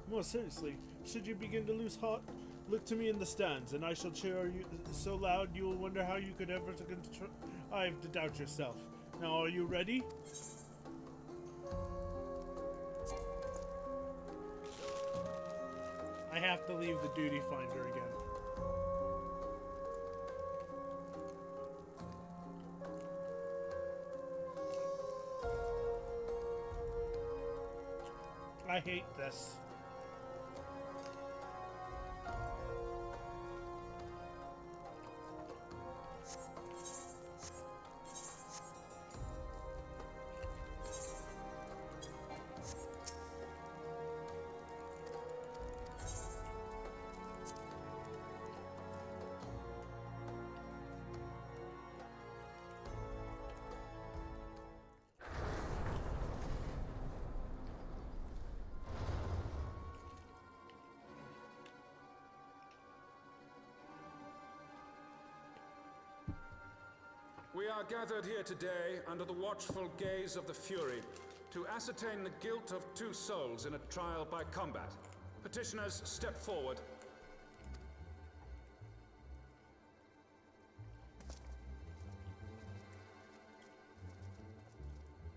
More seriously, should you begin to lose heart, look to me in the stands, and I shall cheer you so loud you will wonder how you could ever contrive to doubt yourself. Now, are you ready? I have to leave the duty finder again. I hate this. We are gathered here today under the watchful gaze of the Fury to ascertain the guilt of 2 souls in a trial by combat. Petitioners, step forward.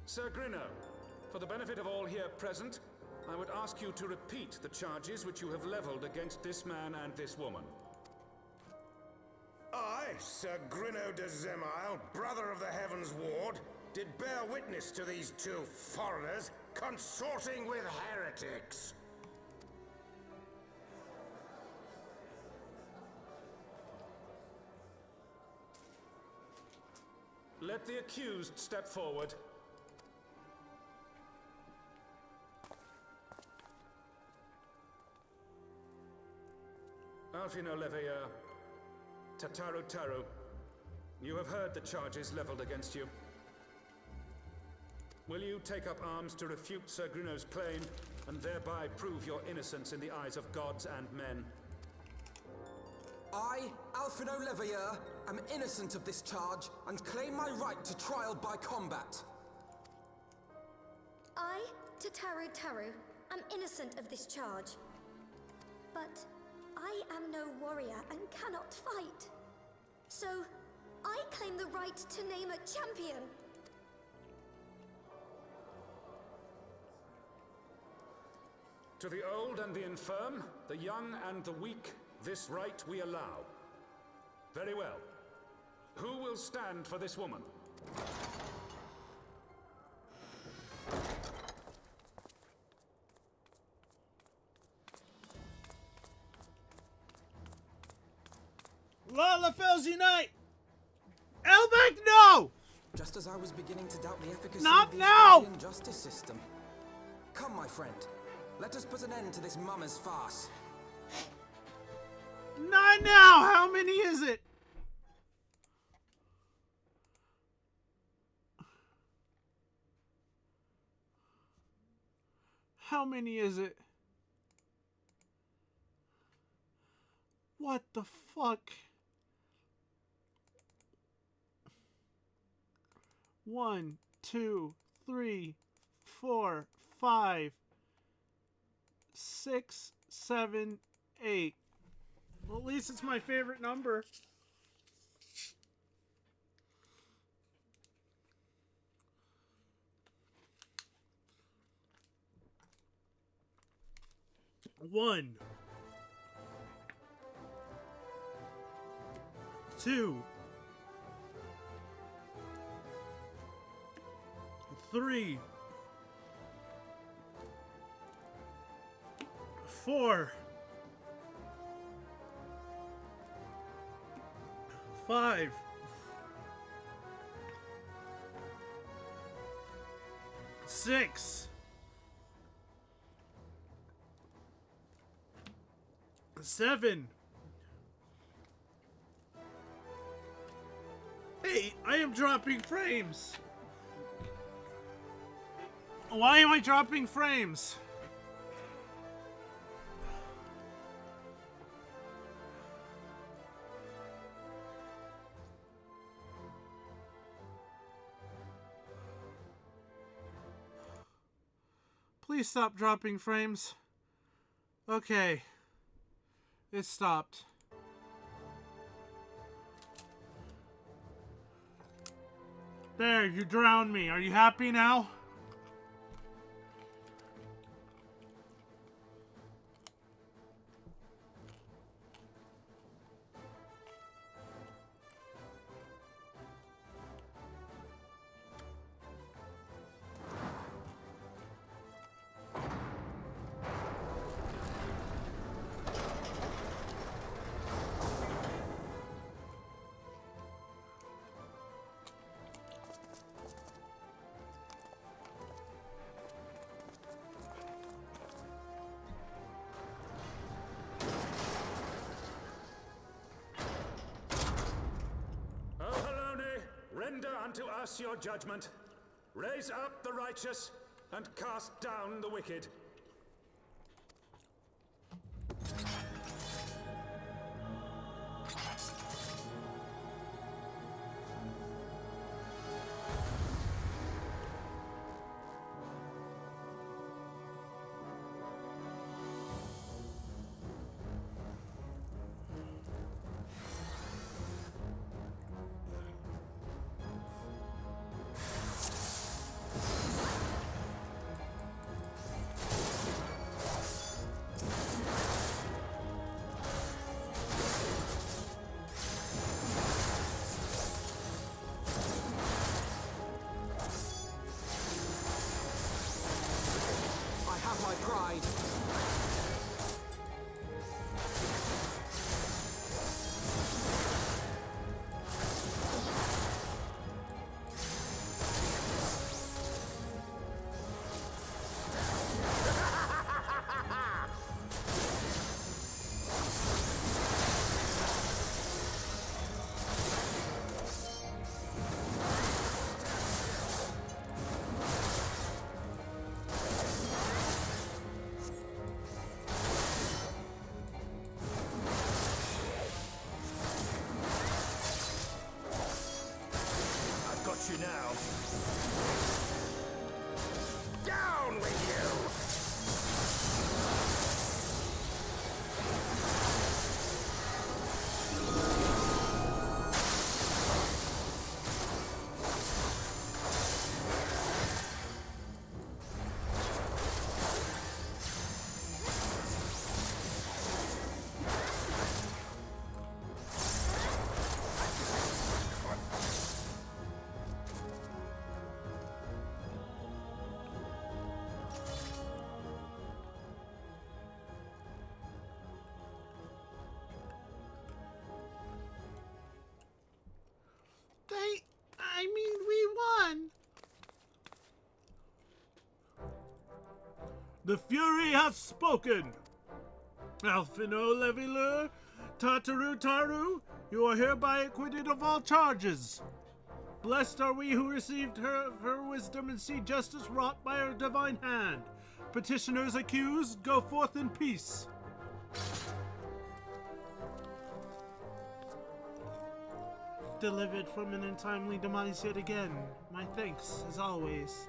Sir Grinno, for the benefit of all here present, I would ask you to repeat the charges which you have leveled against this man and this woman. I, Sir Grinno de Zemile, brother of the Heavensward, did bear witness to these 2 foreigners consorting with heretics. Let the accused step forward. Alfino Leveilleur, Tataru, you have heard the charges leveled against you. Will you take up arms to refute Sir Grinno's claim and thereby prove your innocence in the eyes of gods and men? I, Alfino Leveilleur, am innocent of this charge and claim my right to trial by combat. I, Tataru, am innocent of this charge. But I am no warrior and cannot fight. So, I claim the right to name a champion. To the old and the infirm, the young and the weak, this right we allow. Very well. Who will stand for this woman? Valafels unite! Elbeck, no! Just as I was beginning to doubt the efficacy Not of the now! Australian justice system. Come, my friend. Let us put an end to this mummer's farce. Not now! How many is it? How many is it? What the fuck? 1, 2, 3, 4, 5, 6, 7, 8. Well, at least it's my favorite number. One, 2, 3, 4, 5, 6, 7, 8. I am dropping frames. Why am I dropping frames? Please stop dropping frames. Okay. It stopped. There, you drowned me. Are you happy now? Render unto us your judgment. Raise up the righteous, and cast down the wicked. The Fury hath spoken! Alphino Levilur, Tataru Taru, you are hereby acquitted of all charges. Blessed are we who received her wisdom and see justice wrought by her divine hand. Petitioners accused, go forth in peace. Delivered from an untimely demise yet again. My thanks, as always.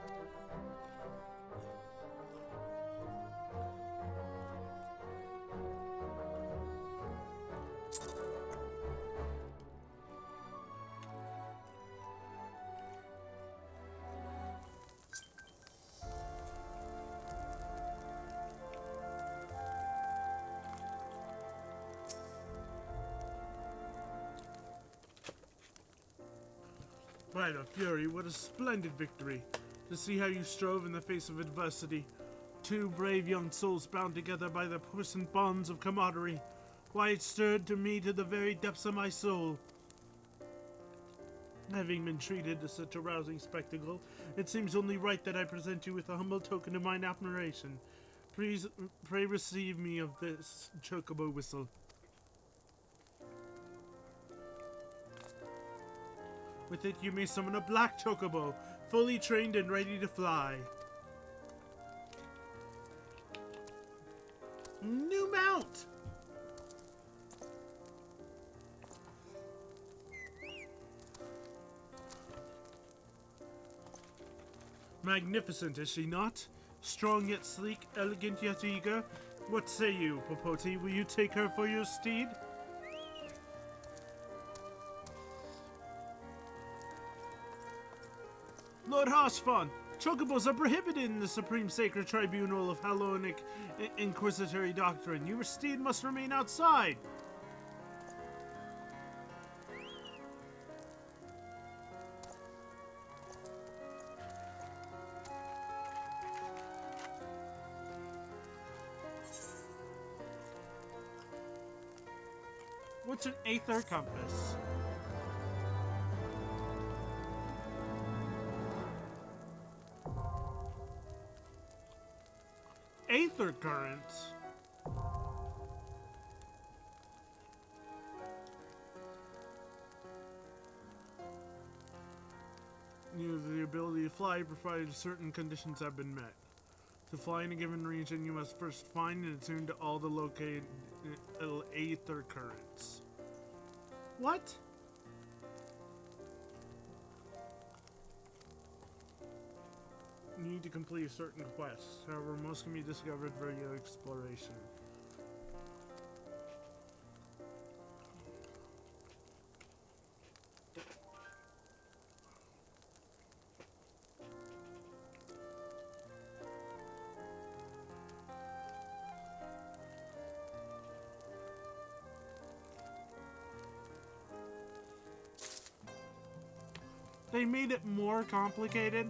By the Fury, what a splendid victory. To see how you strove in the face of adversity. Two brave young souls bound together by the puissant bonds of camaraderie. Why, it stirred to me to the very depths of my soul. Having been treated to such a rousing spectacle, it seems only right that I present you with a humble token of mine admiration. Pray receive me of this chocobo whistle. With it you may summon a black chocobo, fully trained and ready to fly. New mount! Magnificent, is she not? Strong yet sleek, elegant yet eager. What say you, Popoti? Will you take her for your steed? Lord Harshfon, chocobos are prohibited in the Supreme Sacred Tribunal of Hellenic Inquisitory Doctrine. Your steed must remain outside. What's an Aether Compass? Aether currents. You have the ability to fly provided certain conditions have been met. To fly in a given region, you must first find and attune to all the located aether currents. What? You need to complete certain quests. However, most can be discovered via exploration. They made it more complicated?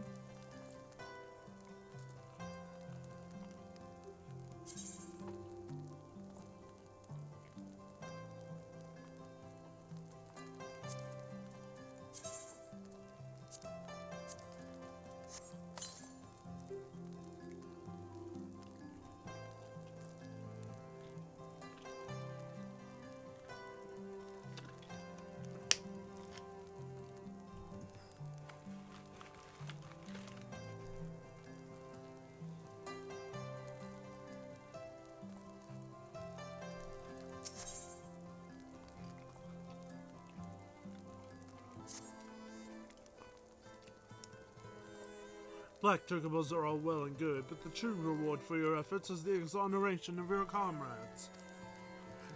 Black chocobos are all well and good, but the true reward for your efforts is the exoneration of your comrades.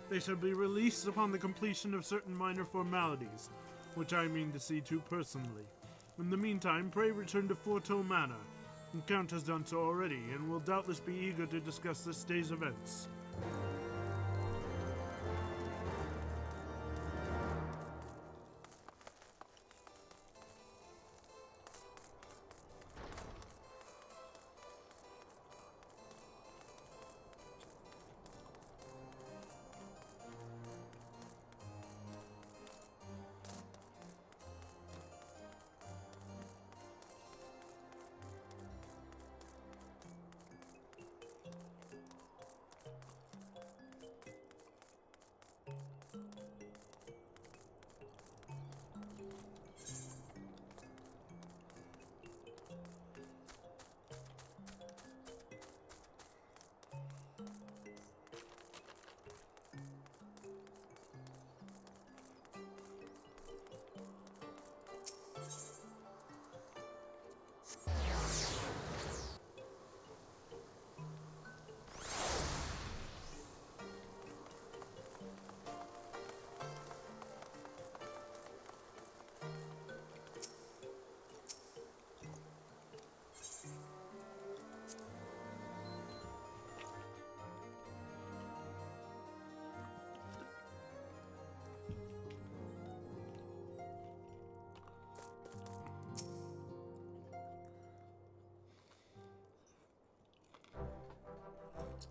They shall be released upon the completion of certain minor formalities, which I mean to see to personally. In the meantime, pray return to Forto Manor. The Count has done so already, and will doubtless be eager to discuss this day's events.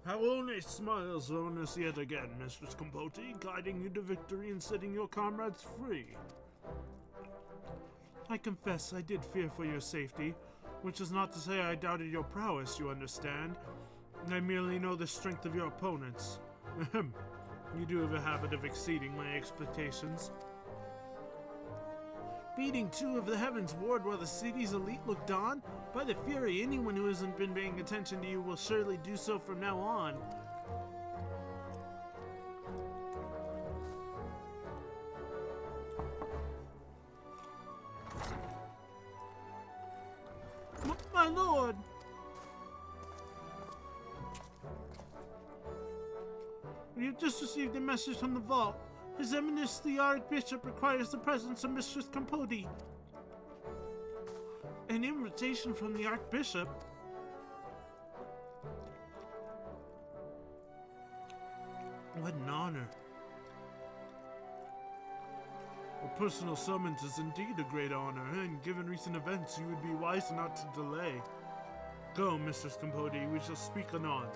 How only smiles on us yet again, Mistress Capote, guiding you to victory and setting your comrades free. I confess I did fear for your safety, which is not to say I doubted your prowess, you understand. I merely know the strength of your opponents. Ahem. You do have a habit of exceeding my expectations. Beating 2 of the Heavensward while the city's elite looked on? By the Fury, anyone who hasn't been paying attention to you will surely do so from now on. My lord! We have just received a message from the vault. His Eminence the Archbishop requires the presence of Mistress Capote. An invitation from the Archbishop? What an honor. A personal summons is indeed a great honor, and given recent events, you would be wise not to delay. Go, Mistress Capote, we shall speak anon.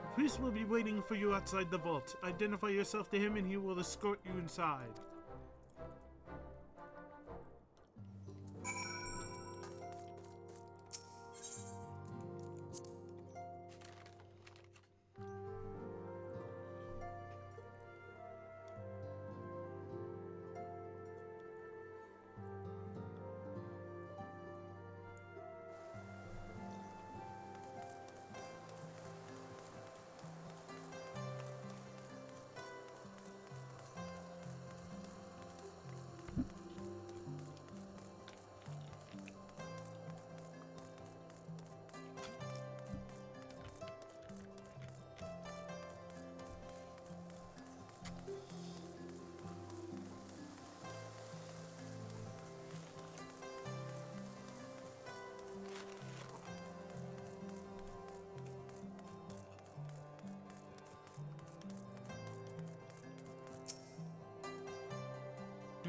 The priest will be waiting for you outside the vault. Identify yourself to him and he will escort you inside.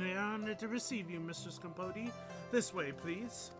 I am honored to receive you, Mistress Capote. This way, please.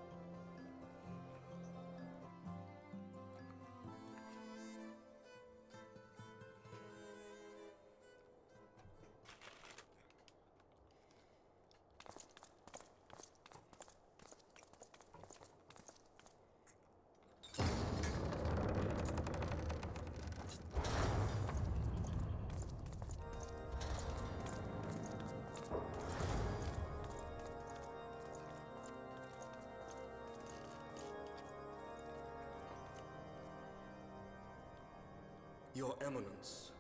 Your Eminence,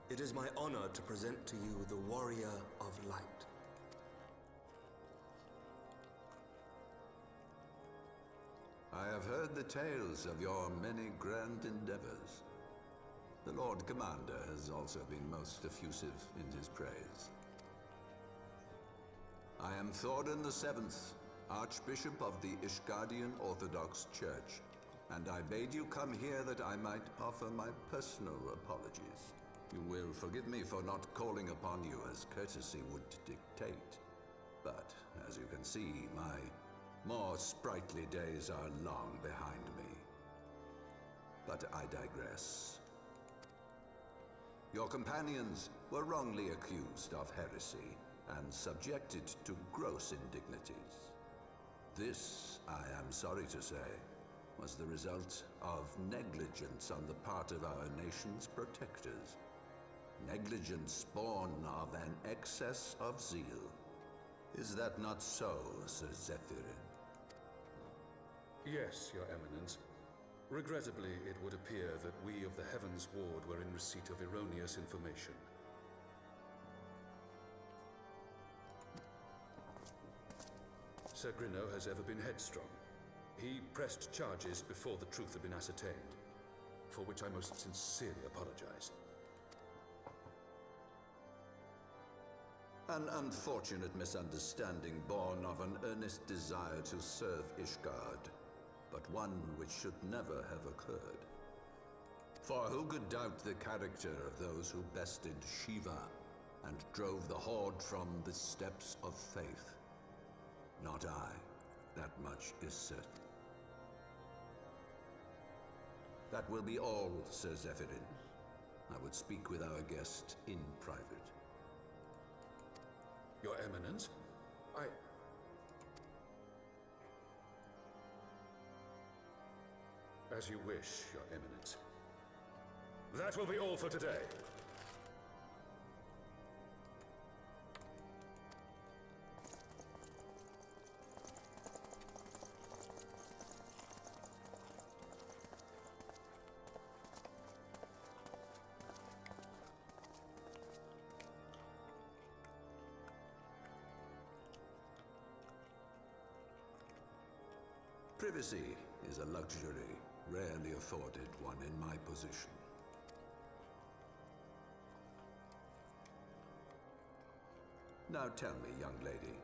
it is my honor to present to you the Warrior of Light. I have heard the tales of your many grand endeavors. The Lord Commander has also been most effusive in his praise. I am Thordan VII, Archbishop of the Ishgardian Orthodox Church, and I bade you come here that I might offer my personal apologies. You will forgive me for not calling upon you as courtesy would dictate. But, as you can see, my more sprightly days are long behind me. But I digress. Your companions were wrongly accused of heresy and subjected to gross indignities. This, I am sorry to say, was the result of negligence on the part of our nation's protectors. Negligence born of an excess of zeal. Is that not so, Sir Zephyrin? Yes, Your Eminence. Regrettably, it would appear that we of the Heavensward were in receipt of erroneous information. Sir Grinno has ever been headstrong. He pressed charges before the truth had been ascertained, for which I most sincerely apologize. An unfortunate misunderstanding born of an earnest desire to serve Ishgard, but one which should never have occurred. For who could doubt the character of those who bested Shiva and drove the Horde from the steps of faith? Not I. That much is certain. That will be all, Sir Zephyrin. I would speak with our guest in private. Your Eminence, As you wish, Your Eminence. That will be all for today. Privacy is a luxury rarely afforded one in my position. Now tell me, young lady,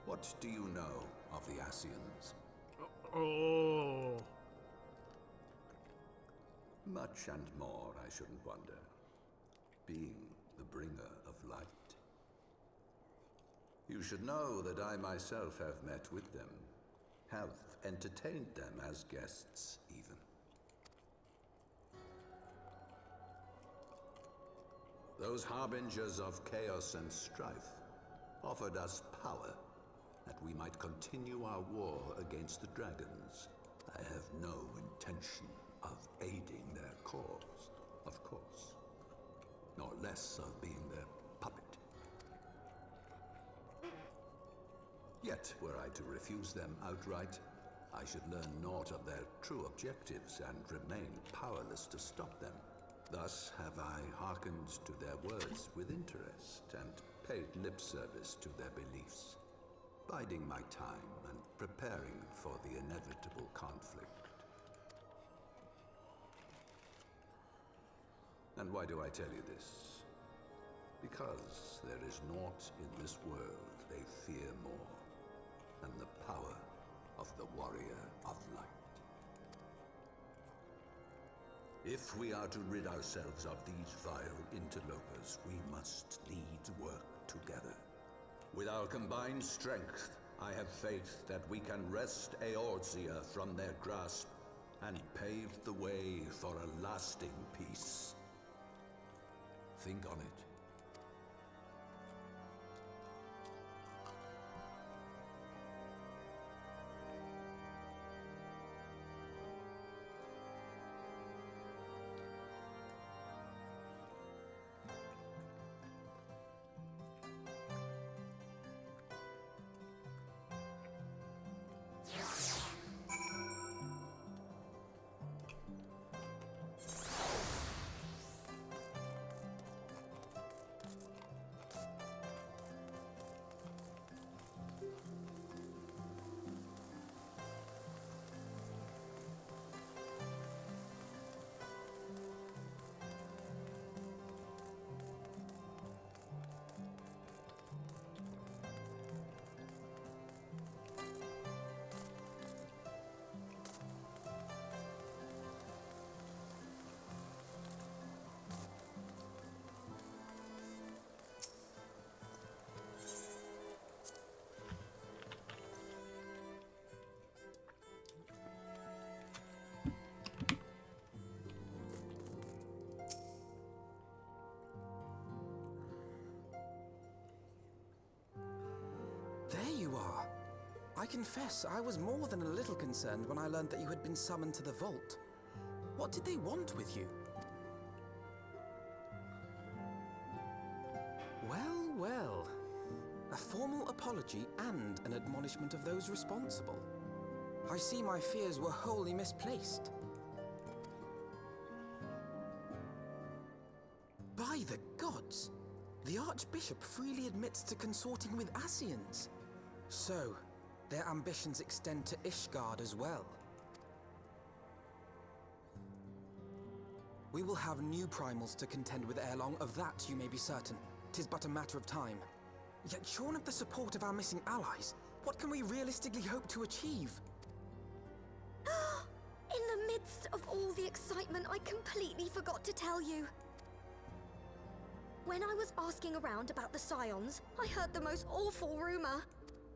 what do you know of the Ascians? Oh. Much and more, I shouldn't wonder. Being the bringer of light. You should know that I myself have met with them. Have entertained them as guests, even. Those harbingers of chaos and strife offered us power, that we might continue our war against the dragons. I have no intention of aiding their cause, of course, nor less of being their puppet. Yet, were I to refuse them outright, I should learn naught of their true objectives and remain powerless to stop them. Thus have I hearkened to their words with interest and paid lip service to their beliefs, biding my time and preparing for the inevitable conflict. And why do I tell you this? Because there is naught in this world they fear more than the power of the Warrior of Light. If we are to rid ourselves of these vile interlopers, we must lead work together. With our combined strength, I have faith that we can wrest Eorzea from their grasp and pave the way for a lasting peace. Think on it. There you are. I confess, I was more than a little concerned when I learned that you had been summoned to the vault. What did they want with you? Well, well. A formal apology and an admonishment of those responsible. I see my fears were wholly misplaced. By the gods! The Archbishop freely admits to consorting with Ascians. So, their ambitions extend to Ishgard as well. We will have new primals to contend with ere long, of that you may be certain. 'Tis but a matter of time. Yet shorn of the support of our missing allies, what can we realistically hope to achieve? In the midst of all the excitement, I completely forgot to tell you. When I was asking around about the Scions, I heard the most awful rumor.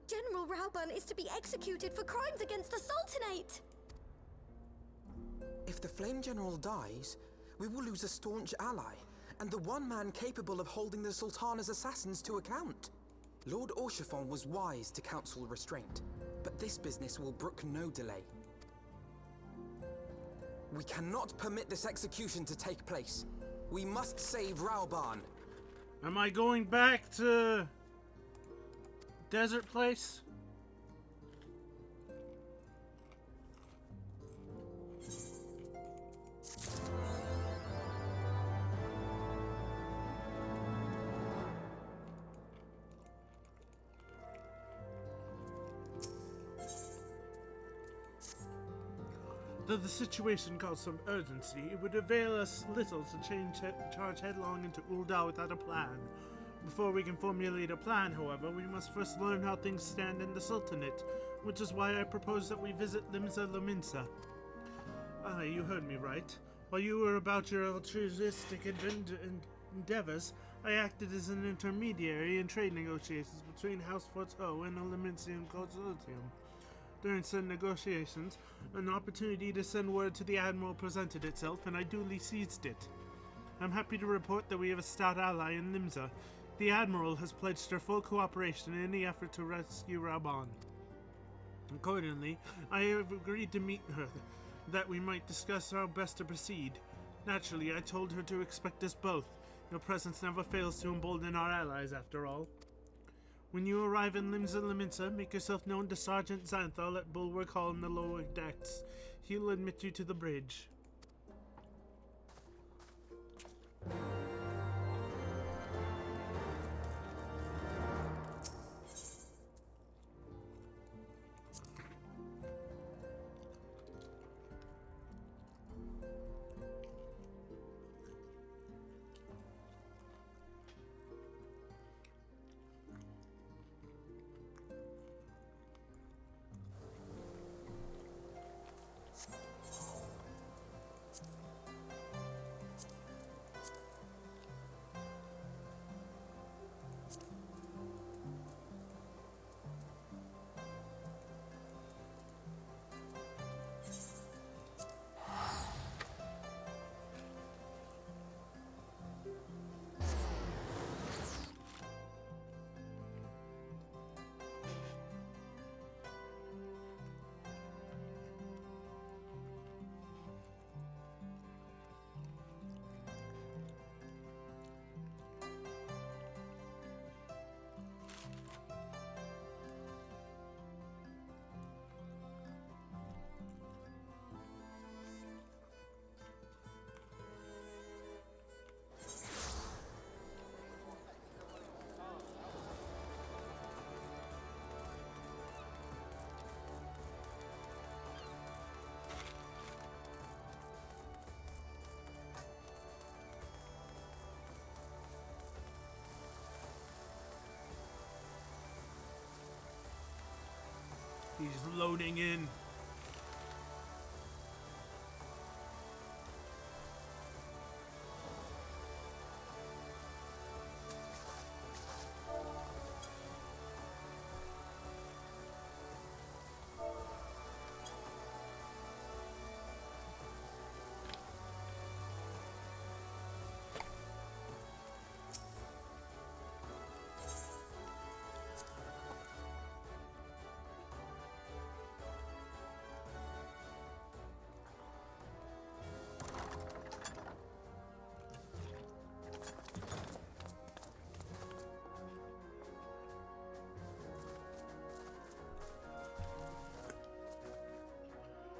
General Rauburn is to be executed for crimes against the Sultanate! If If the Flame General dies, we will lose a staunch ally, and the one man capable of holding the Sultana's assassins to account. Lord Orchefon was wise to counsel restraint, but this business will brook no delay. We cannot permit this execution to take place. We must save Rauban. Am I going back to Desert Place? Though the situation calls some urgency, it would avail us little to charge headlong into Ul'dah without a plan. Before we can formulate a plan, however, we must first learn how things stand in the Sultanate, which is why I propose that we visit Limsa Lominsa. Ah, you heard me right. While you were about your altruistic endeavors, I acted as an intermediary in trade negotiations between House Forteau and the Lominsian Consortium. During said negotiations, an opportunity to send word to the Admiral presented itself, and I duly seized it. I'm happy to report that we have a stout ally in Limsa. The Admiral has pledged her full cooperation in the effort to rescue Rauban. Accordingly, I have agreed to meet her, that we might discuss how best to proceed. Naturally, I told her to expect us both. Your presence never fails to embolden our allies, after all. When you arrive in Limsa Lominsa, make yourself known to Sergeant Xanthal at Bulwark Hall in the lower decks. He'll admit you to the bridge. He's loading in.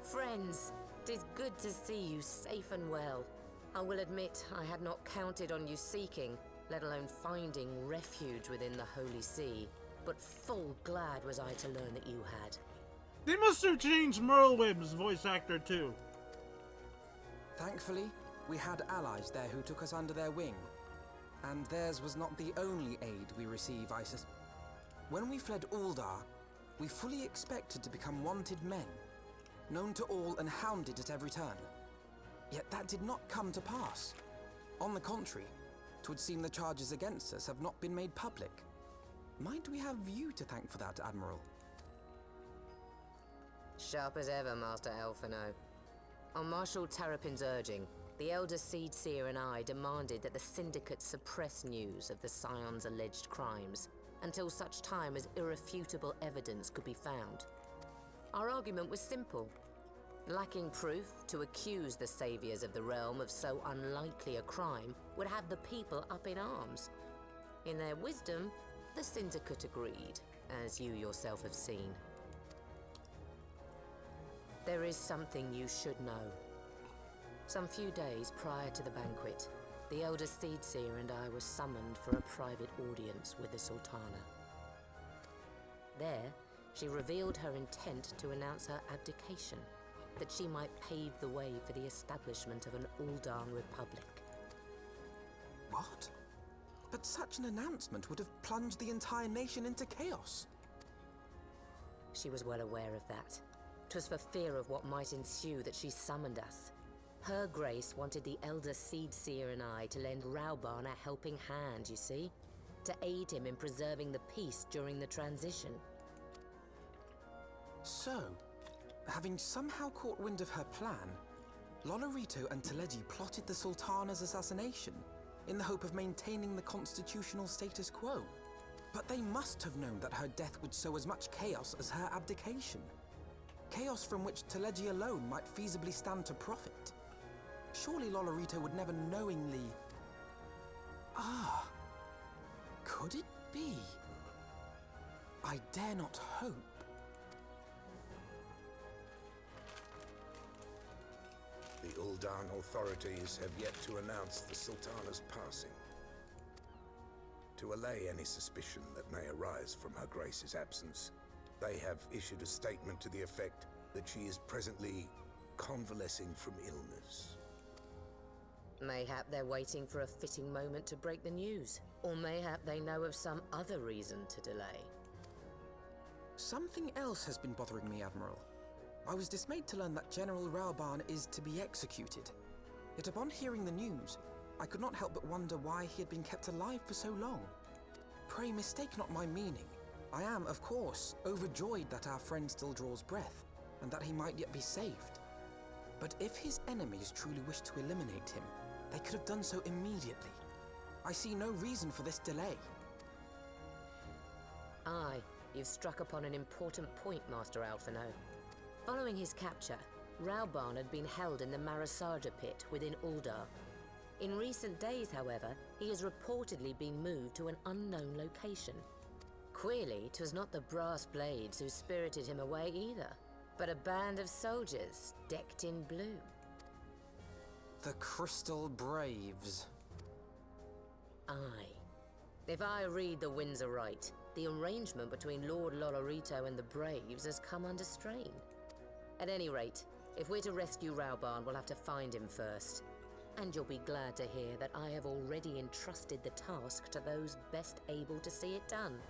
Friends, 'tis good to see you safe and well. I will admit I had not counted on you seeking, let alone finding refuge within the Holy See. But full glad was I to learn that you had. They must have changed Merlweb's voice actor too. Thankfully, we had allies there who took us under their wing. And theirs was not the only aid we receive, Isis. When we fled Ul'dah, we fully expected to become wanted men, known to all and hounded at every turn. Yet that did not come to pass. On the contrary, 'twould seem the charges against us have not been made public. Might we have you to thank for that, Admiral? Sharp as ever, Master Elfino. On Marshal Terrapin's urging, the Elder Seed Seer and I demanded that the Syndicate suppress news of the Scion's alleged crimes until such time as irrefutable evidence could be found. Our argument was simple. Lacking proof, to accuse the saviors of the realm of so unlikely a crime would have the people up in arms. In their wisdom, the Syndicate agreed, as you yourself have seen. There is something you should know. Some few days prior to the banquet, the Elder Seedseer and I were summoned for a private audience with the Sultana. There, she revealed her intent to announce her abdication, that she might pave the way for the establishment of an Uldan Republic. What? But such an announcement would have plunged the entire nation into chaos. She was well aware of that. 'Twas for fear of what might ensue that she summoned us. Her Grace wanted the Elder Seedseer and I to lend Rauban a helping hand, you see? To aid him in preserving the peace during the transition. So, having somehow caught wind of her plan, Lolorito and Teleji plotted the Sultana's assassination in the hope of maintaining the constitutional status quo. But they must have known that her death would sow as much chaos as her abdication. Chaos from which Teleji alone might feasibly stand to profit. Surely Lolorito would never knowingly... Could it be? I dare not hope. The Uldan authorities have yet to announce the Sultana's passing. To allay any suspicion that may arise from Her Grace's absence, they have issued a statement to the effect that she is presently convalescing from illness. Mayhap they're waiting for a fitting moment to break the news. Or mayhap they know of some other reason to delay. Something else has been bothering me, Admiral. I was dismayed to learn that General Rauban is to be executed. Yet upon hearing the news, I could not help but wonder why he had been kept alive for so long. Pray mistake not my meaning. I am, of course, overjoyed that our friend still draws breath, and that he might yet be saved. But if his enemies truly wished to eliminate him, they could have done so immediately. I see no reason for this delay. Aye, you've struck upon an important point, Master Alphino. Following his capture, Rauban had been held in the Marasaja pit within Uldar. In recent days, however, he has reportedly been moved to an unknown location. Queerly, 'twas not the Brass Blades who spirited him away either, but a band of soldiers decked in blue. The Crystal Braves. Aye. If I read the winds aright, the arrangement between Lord Lolorito and the Braves has come under strain. At any rate, if we're to rescue Rauban, we'll have to find him first. And you'll be glad to hear that I have already entrusted the task to those best able to see it done.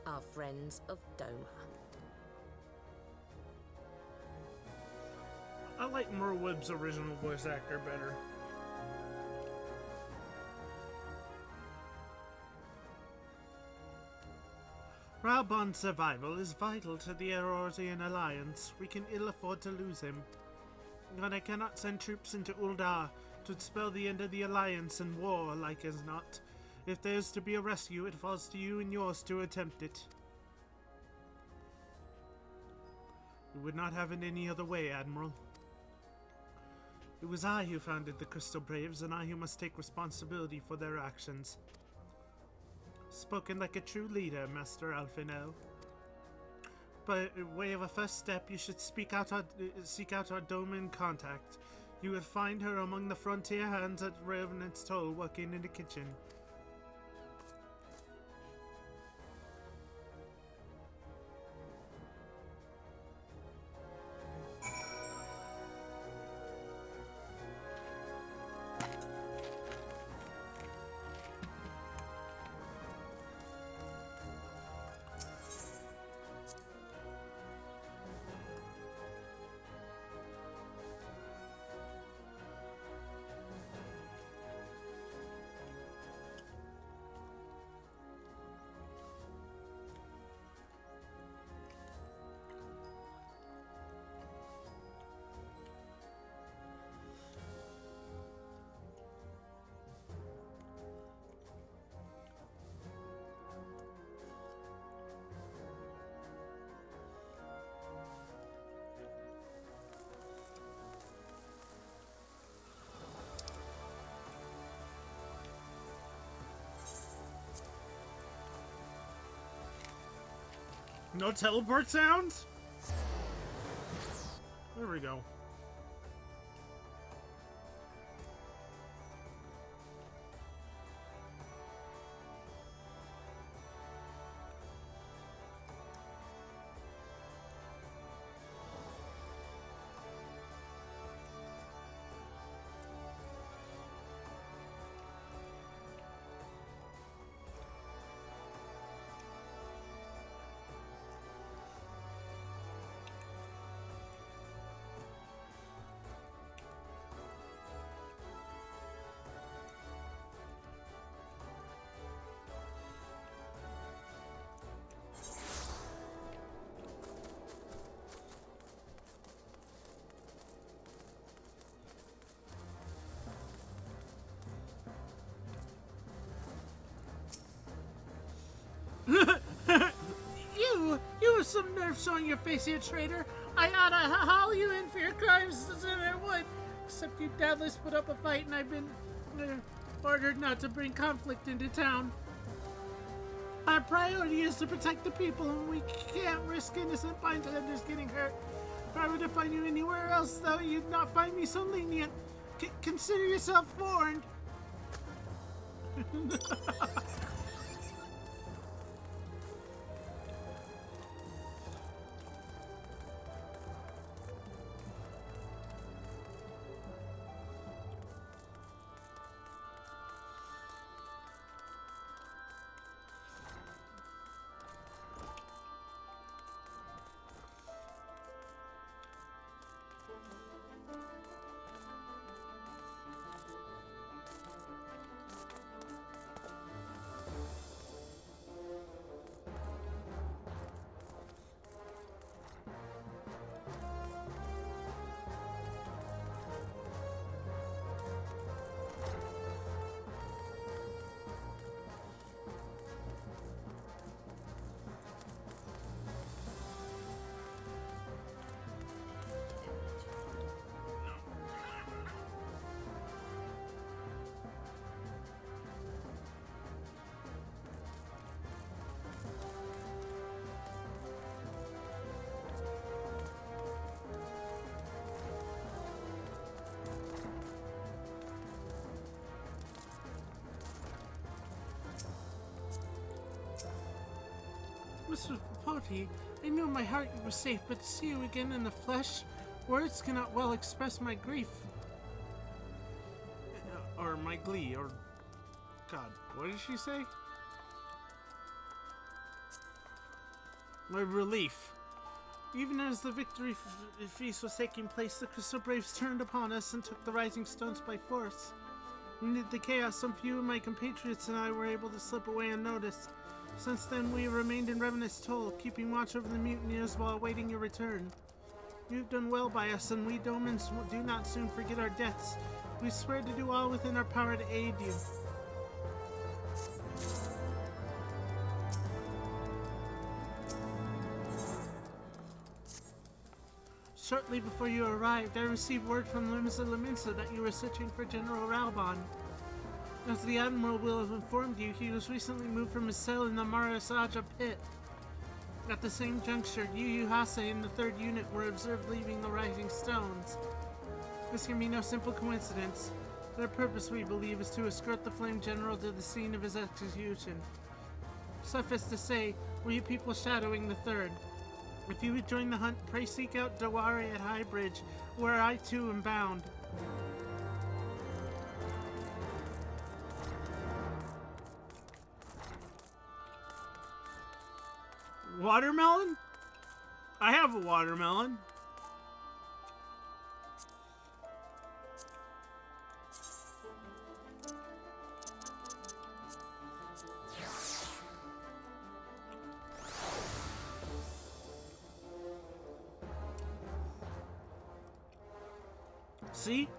Our friends of Doma. I like Merweb's original voice actor better. Rauban's survival is vital to the Erordian Alliance. We can ill afford to lose him. But I cannot send troops into Uldar to spell the end of the Alliance and war, like as not. If there's to be a rescue, it falls to you and yours to attempt it. We would not have it any other way, Admiral. It was I who founded the Crystal Braves, and I who must take responsibility for their actions. Spoken like a true leader, Master Alphino. By way of a first step, you should seek out our Doman contact. You will find her among the frontier hands at Revenant's Toll, working in the kitchen. No teleport sounds? There we go. You have some nerve showing your face here, traitor. I oughta haul you in for your crimes as I would. Except you doubtless put up a fight and I've been ordered not to bring conflict into town. Our priority is to protect the people and we can't risk innocent bystanders getting hurt. If I were to find you anywhere else, though, you'd not find me so lenient. Consider yourself warned. Mr. Potty, I knew in my heart you were safe, but to see you again in the flesh, words cannot well express my grief. Or my glee, or... God, what did she say? My relief. Even as the victory feast was taking place, the Crystal Braves turned upon us and took the Rising Stones by force. Amid the chaos, some few of my compatriots and I were able to slip away unnoticed. Since then, we have remained in Revenant's toll, keeping watch over the mutineers while awaiting your return. You've done well by us, and we Domans do not soon forget our debts. We swear to do all within our power to aid you. Shortly before you arrived, I received word from Liminsa that you were searching for General Raubon. As the Admiral will have informed you, he was recently moved from his cell in the Marasaja pit. At the same juncture, Yu Hase and the 3rd Unit were observed leaving the Rising Stones. This can be no simple coincidence. Their purpose, we believe, is to escort the Flame General to the scene of his execution. Suffice to say, were you people shadowing the 3rd? If you would join the hunt, pray seek out Dawari at High Bridge, where I too am bound. Watermelon? I have a watermelon. See?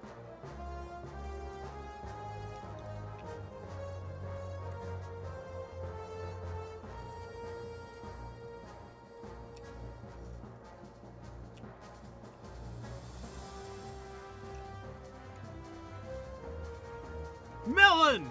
Melon!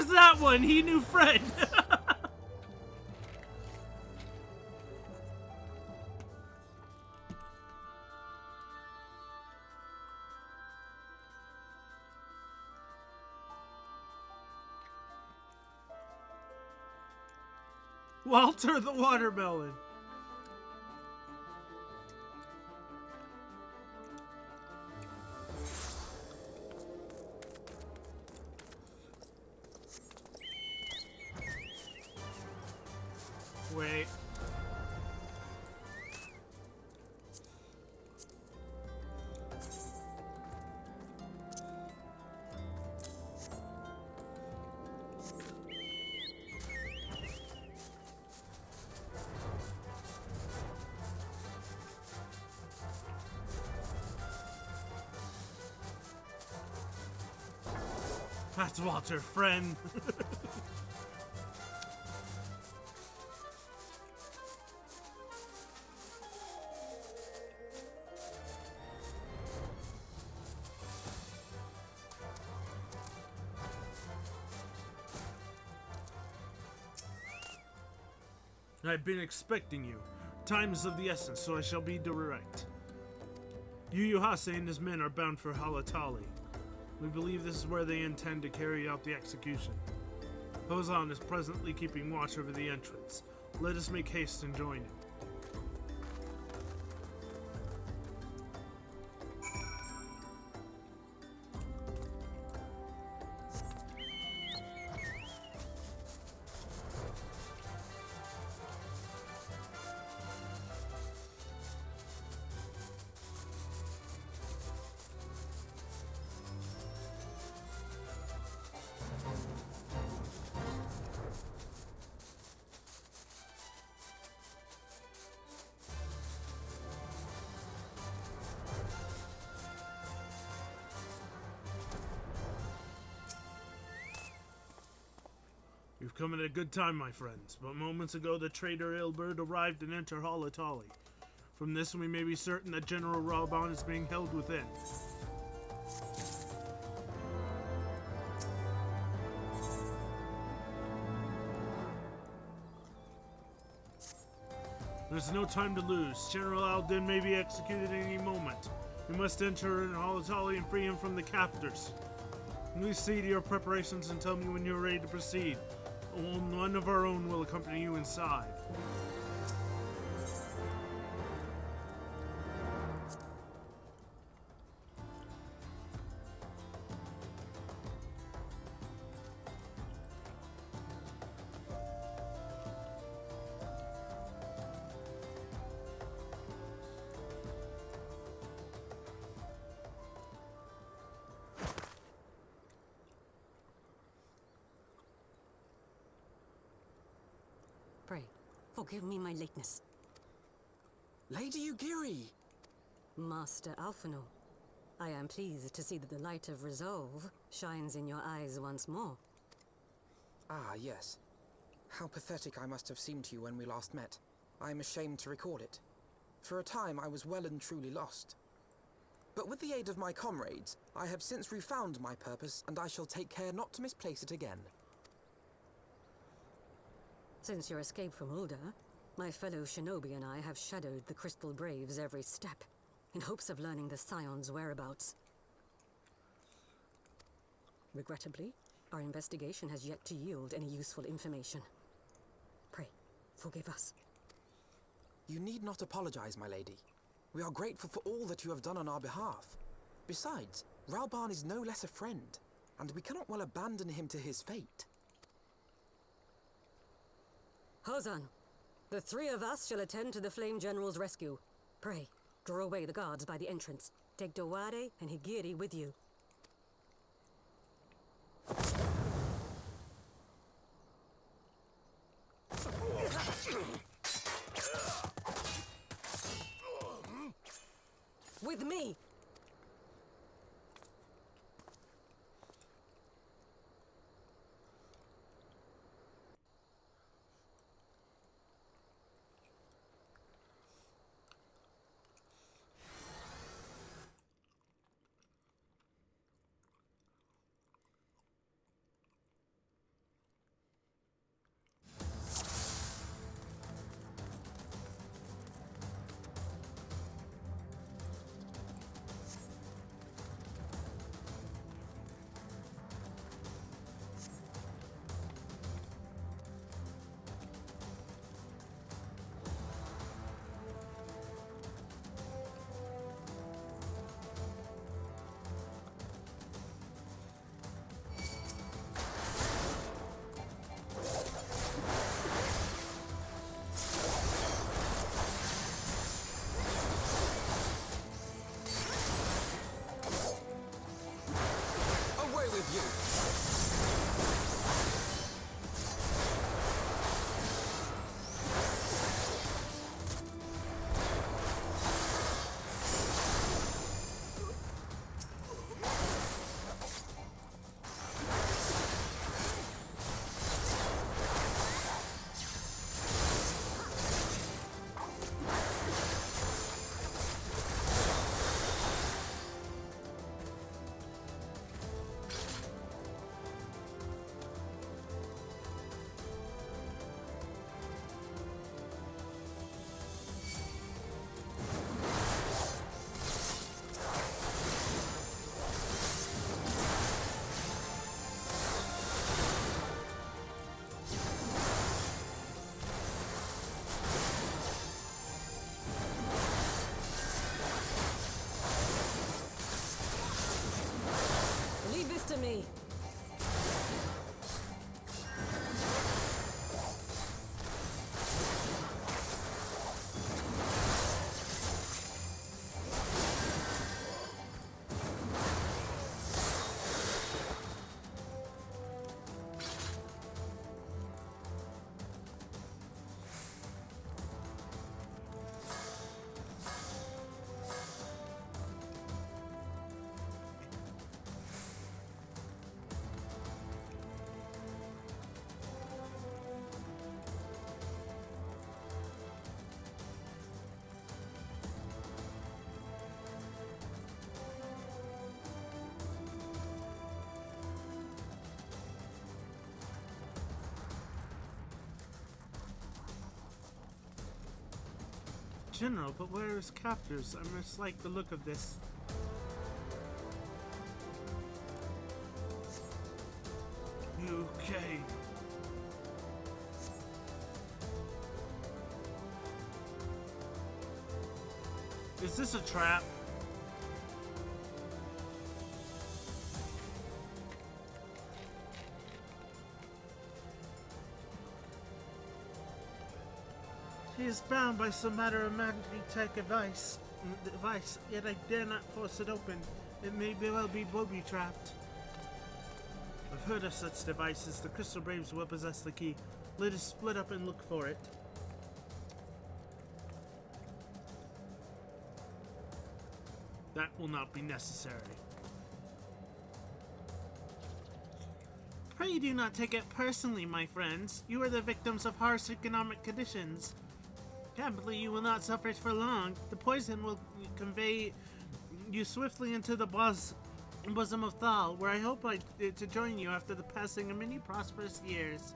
was that one? He knew Fred. Walter the watermelon. Wait. That's Walter, friend. I've been expecting you. Time is of the essence, so I shall be direct. Yu Hase and his men are bound for Halatali. We believe this is where they intend to carry out the execution. Hozan is presently keeping watch over the entrance. Let us make haste and join him. You've come at a good time, my friends, but moments ago the traitor Ilberd arrived and entered Halatali. From this we may be certain that General Ralban is being held within. There's no time to lose. General Aldin may be executed at any moment. We must enter in Halatali and free him from the captors. Please see to your preparations and tell me when you're ready to proceed. One of our own will accompany you inside. Pray, forgive me my lateness. Lady Ugiri! Master Alphino, I am pleased to see that the light of resolve shines in your eyes once more. Ah, yes. How pathetic I must have seemed to you when we last met. I am ashamed to recall it. For a time I was well and truly lost. But with the aid of my comrades, I have since refound my purpose, and I shall take care not to misplace it again. Since your escape from Ulda, my fellow shinobi and I have shadowed the Crystal Braves every step, in hopes of learning the Scion's whereabouts. Regrettably, our investigation has yet to yield any useful information. Pray, forgive us. You need not apologize, my lady. We are grateful for all that you have done on our behalf. Besides, Ralban is no less a friend, and we cannot well abandon him to his fate. Hozan, the three of us shall attend to the Flame General's rescue. Pray, draw away the guards by the entrance. Take Dowade and Higiri with you. With me! General, but where are his captors? I must like the look of this. Okay. Is this a trap? He is bound by some matter of magic device, yet I dare not force it open. It may well be booby-trapped. I've heard of such devices. The Crystal Braves will possess the key. Let us split up and look for it. That will not be necessary. Pray do not take it personally, my friends. You are the victims of harsh economic conditions. Happily, you will not suffer for long. The poison will convey you swiftly into the bosom of Thal, where I hope to join you after the passing of many prosperous years.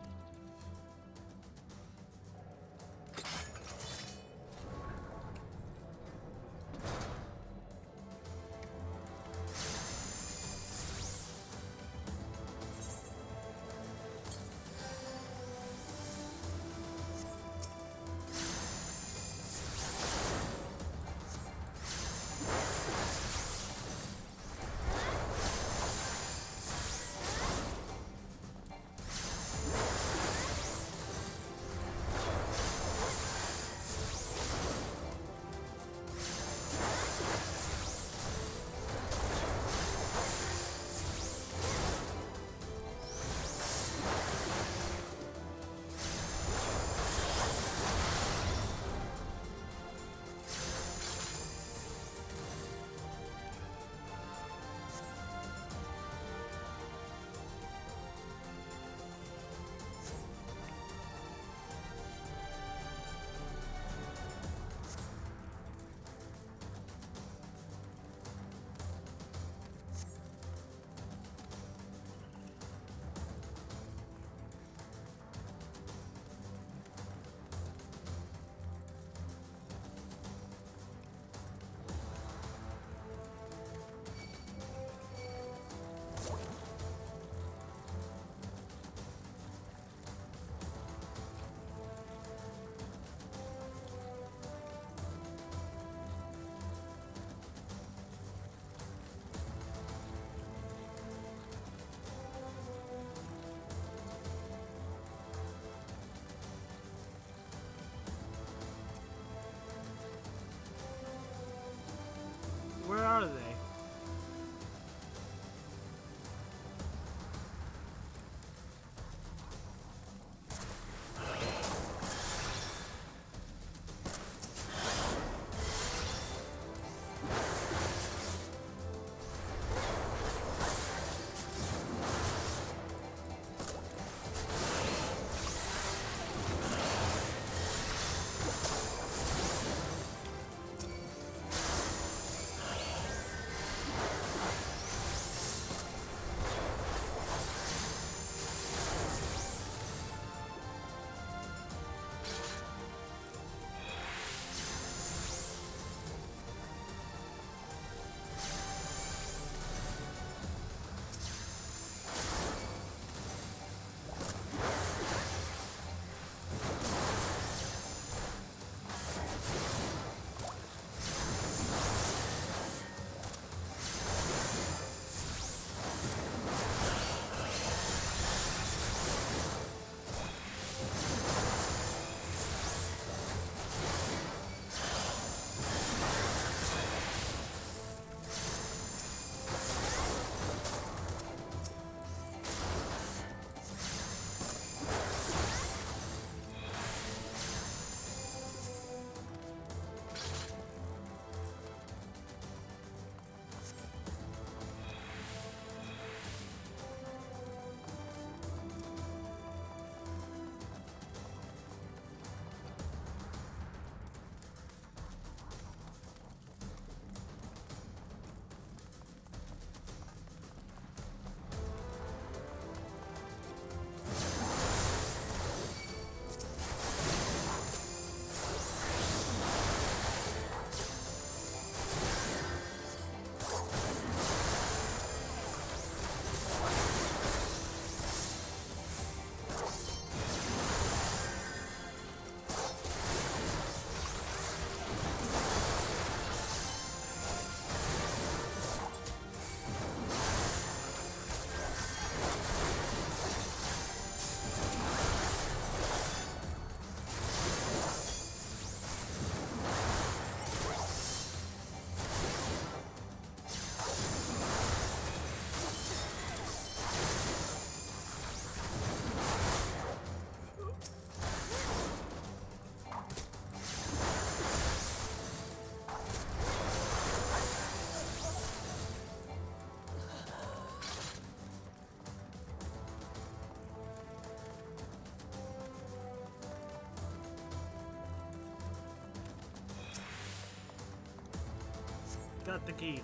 Got the key.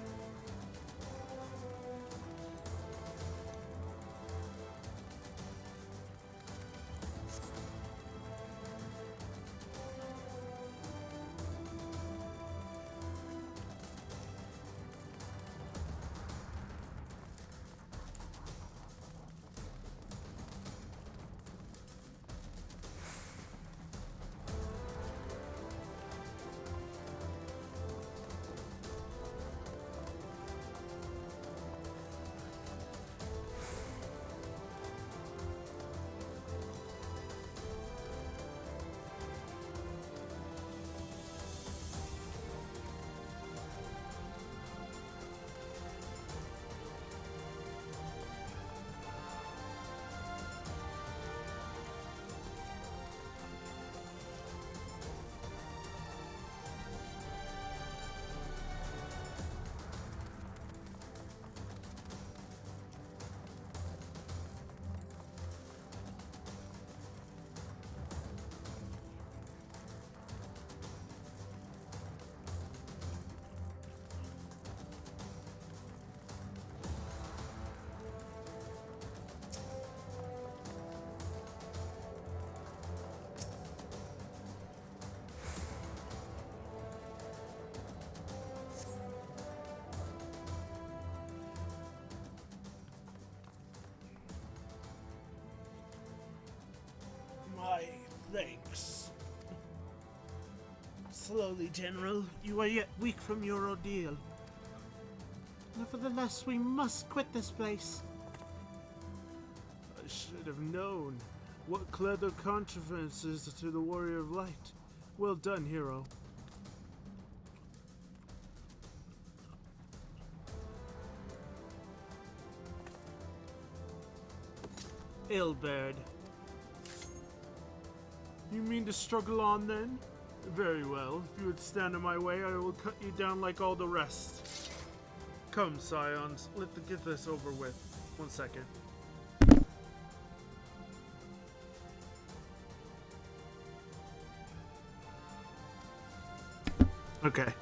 My thanks. Slowly, General. You are yet weak from your ordeal. Nevertheless, we must quit this place. I should have known. What clever contrivances to the Warrior of Light. Well done, hero. Ilberd. You mean to struggle on then? Very well. If you would stand in my way, I will cut you down like all the rest. Come, Scions. Let's get this over with. 1 second. Okay.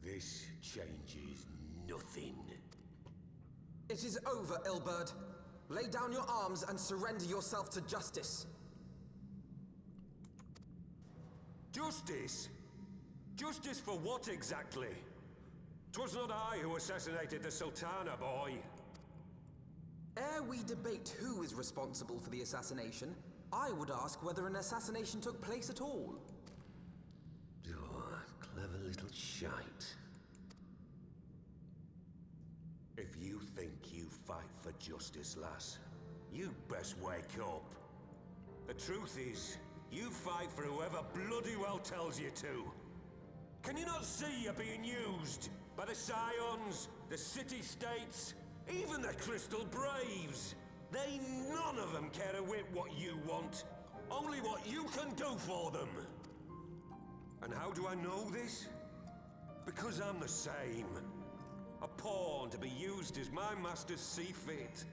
This changes nothing. It is over, Ilberd. Lay down your arms and surrender yourself to justice. Justice? Justice for what exactly? 'Twas not I who assassinated the Sultana, boy. Ere we debate who is responsible for the assassination, I would ask whether an assassination took place at all. Oh, clever little shite. If you think you fight for justice, lass, you best wake up. The truth is, you fight for whoever bloody well tells you to. Can you not see you're being used? By the Scions, the City-States, even the Crystal Braves. They none of them care a whit what you want. Only what you can do for them. And how do I know this? Because I'm the same. A pawn to be used as my masters see fit.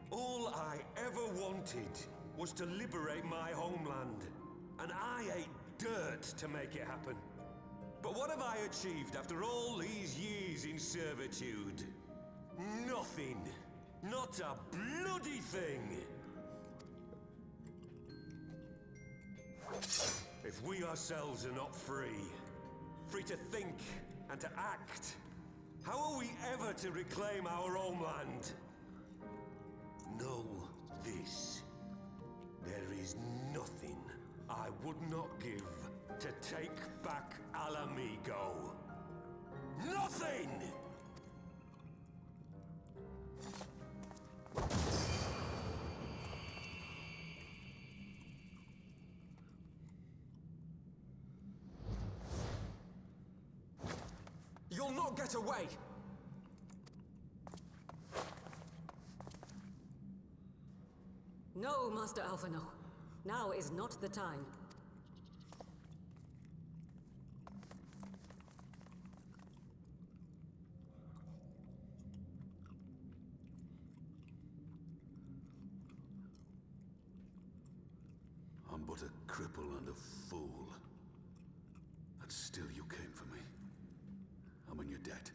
All I ever wanted was to liberate my homeland. And I ate dirt to make it happen. But what have I achieved after all these years in servitude? Nothing. Not a bloody thing. If we ourselves are not free to think and to act, how are we ever to reclaim our homeland? Know this. There is nothing I would not give to take back Alamigo. Nothing! You'll not get away! No, Master Alphino. Now is not the time. I'm but a cripple and a fool. And still you came for me. I'm in your debt.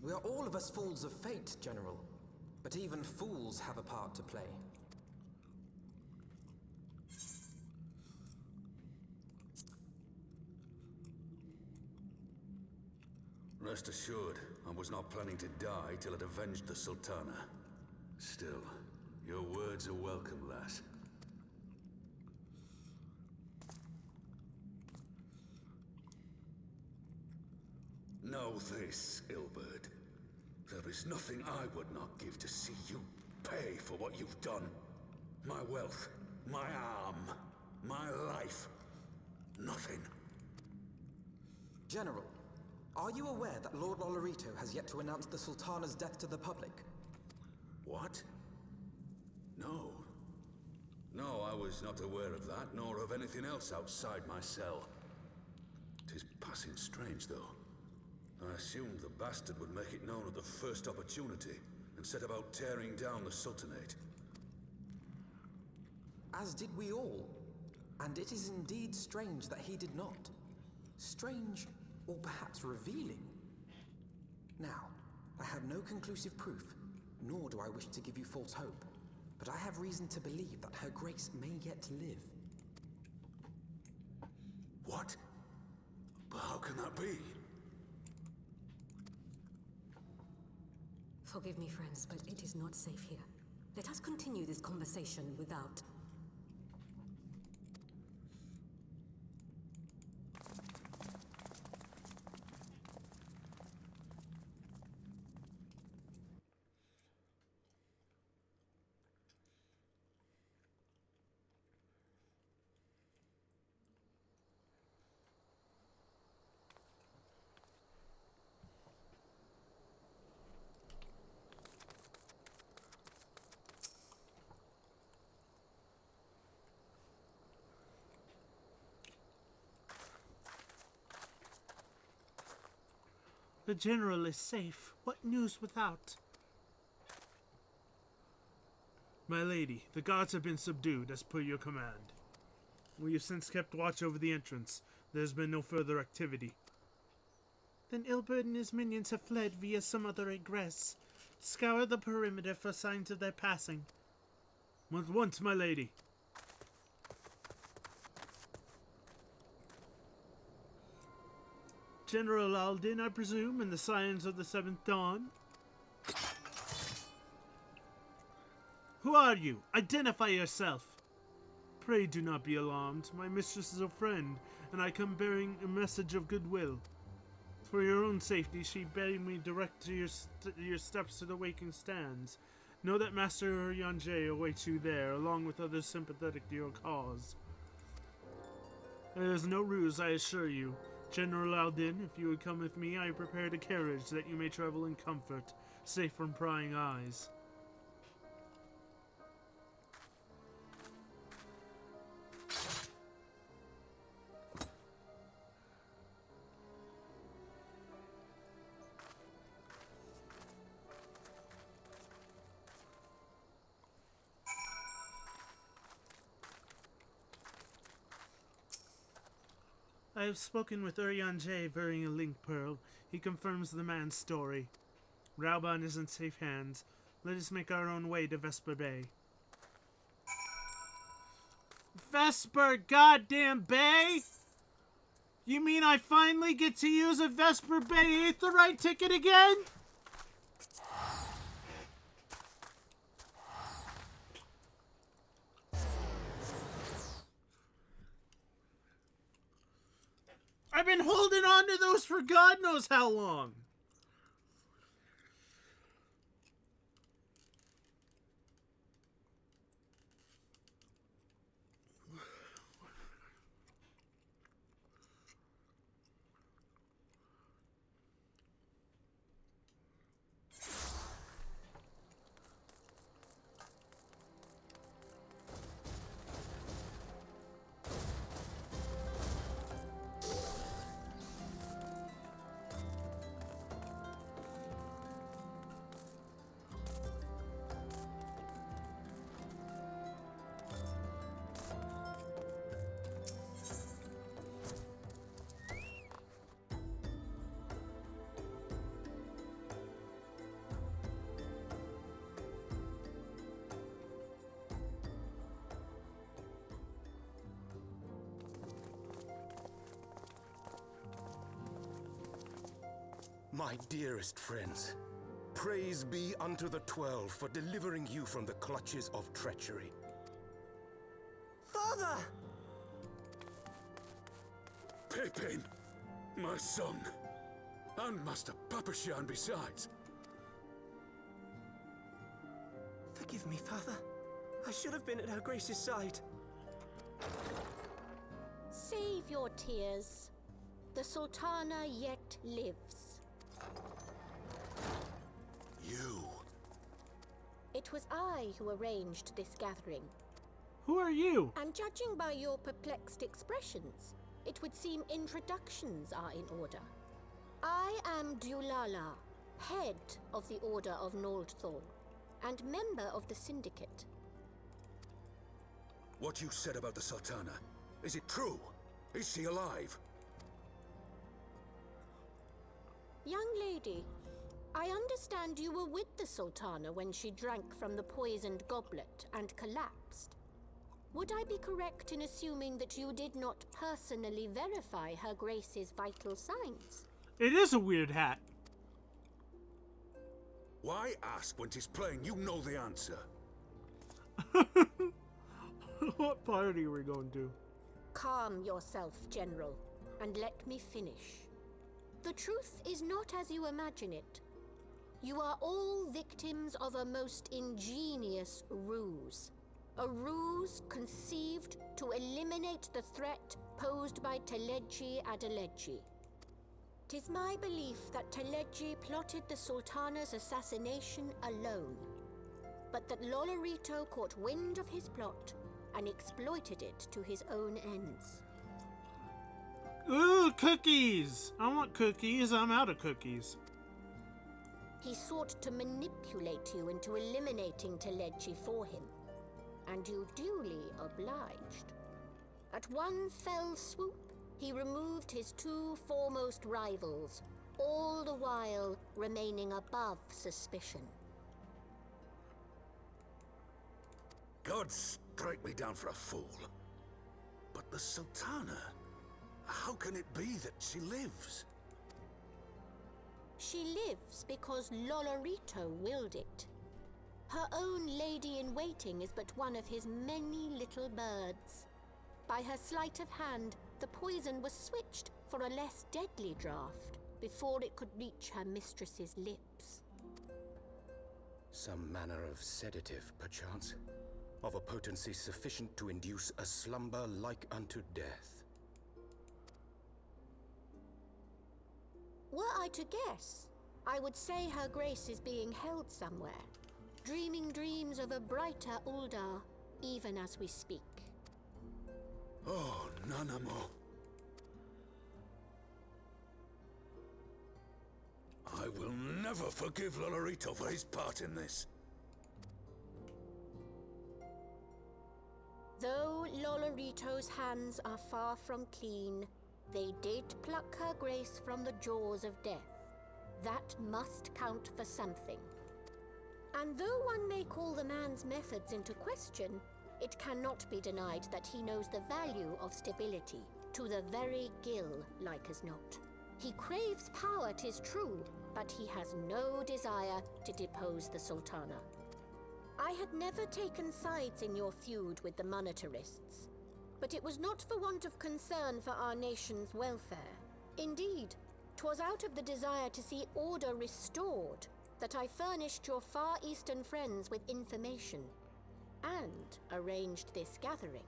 We are all of us fools of fate, General. But even fools have a part to play. Rest assured, I was not planning to die till I'd avenged the Sultana. Still, your words are welcome, lass. Know this, Ilberd. There is nothing I would not give to see you pay for what you've done. My wealth, my arm, my life. Nothing. General, are you aware that Lord Olorito has yet to announce the Sultana's death to the public? What? No. No, I was not aware of that, nor of anything else outside my cell. 'Tis passing strange, though. I assumed the bastard would make it known at the first opportunity, and set about tearing down the Sultanate. As did we all. And it is indeed strange that he did not. Strange, or perhaps revealing. Now, I have no conclusive proof, nor do I wish to give you false hope, but I have reason to believe that Her Grace may yet live. What? But how can that be? Forgive me, friends, but it is not safe here. Let us continue this conversation without. The General is safe. What news without? My lady, the guards have been subdued as per your command. We have since kept watch over the entrance. There has been no further activity. Then Ilberd and his minions have fled via some other egress. Scour the perimeter for signs of their passing. At once, my lady. General Aldin, I presume, and the Scions of the Seventh Dawn? Who are you? Identify yourself. Pray do not be alarmed. My mistress is a friend, and I come bearing a message of goodwill. For your own safety, she bade me direct to your steps to the Waking Stands. Know that Master Yanje awaits you there, along with others sympathetic to your cause. There is no ruse, I assure you. General Aldin, if you would come with me, I have prepared a carriage that you may travel in comfort, safe from prying eyes. I have spoken with Urianger bearing a link pearl. He confirms the man's story. Rauban is in safe hands. Let us make our own way to Vesper Bay. Vesper goddamn Bay? You mean I finally get to use a Vesper Bay Aetheryte ticket again? I've been holding on to those for God knows how long. My dearest friends, praise be unto the 12 for delivering you from the clutches of treachery. Father! Pippin, my son, and Master Papashan besides. Forgive me, Father. I should have been at Her Grace's side. Save your tears. The Sultana yet lives. You? It was I who arranged this gathering. Who are you? And judging by your perplexed expressions, it would seem introductions are in order. I am Dulala, head of the Order of Noldthor, and member of the Syndicate. What you said about the Sultana, is it true? Is she alive? Young lady, I understand you were with the Sultana when she drank from the poisoned goblet and collapsed. Would I be correct in assuming that you did not personally verify Her Grace's vital signs? It is a weird hat. Why ask when 'tis plain you know the answer? What party are we going to? Calm yourself, General, and let me finish. The truth is not as you imagine it. You are all victims of a most ingenious ruse. A ruse conceived to eliminate the threat posed by Teleji Adeleji. 'Tis my belief that Teleji plotted the Sultana's assassination alone, but that Lolorito caught wind of his plot and exploited it to his own ends. Ooh, cookies! I want cookies. I'm out of cookies. He sought to manipulate you into eliminating Teleji for him, and you duly obliged. At one fell swoop, he removed his two foremost rivals, all the while remaining above suspicion. God strike me down for a fool. But the Sultana, how can it be that she lives? she lives because Lolorito willed it. Her own lady-in-waiting is but one of his many little birds. By her sleight of hand, the poison was switched for a less deadly draught before it could reach her mistress's lips. Some manner of sedative, perchance, of a potency sufficient to induce a slumber like unto death. Were I to guess, I would say her grace is being held somewhere, dreaming dreams of a brighter Uldar, even as we speak. Oh, Nanamo. I will never forgive Lolorito for his part in this. Though Lolorito's hands are far from clean, they did pluck her grace from the jaws of death. That must count for something. And though one may call the man's methods into question, it cannot be denied that he knows the value of stability, to the very gill, like as not. He craves power, 'tis true, but he has no desire to depose the Sultana. I had never taken sides in your feud with the monetarists, but it was not for want of concern for our nation's welfare. Indeed, 'twas out of the desire to see order restored that I furnished your Far Eastern friends with information and arranged this gathering.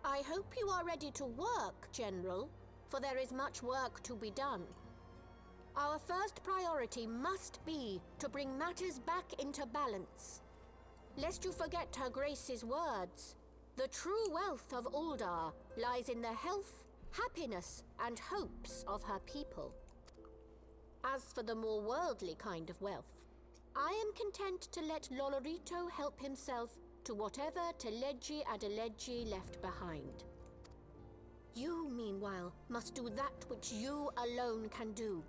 I hope you are ready to work, General, for there is much work to be done. Our first priority must be to bring matters back into balance. Lest you forget Her Grace's words, the true wealth of Uldar lies in the health, happiness, and hopes of her people. As for the more worldly kind of wealth, I am content to let Lolorito help himself to whatever Teleji Adeleji left behind. You, meanwhile, must do that which you alone can do.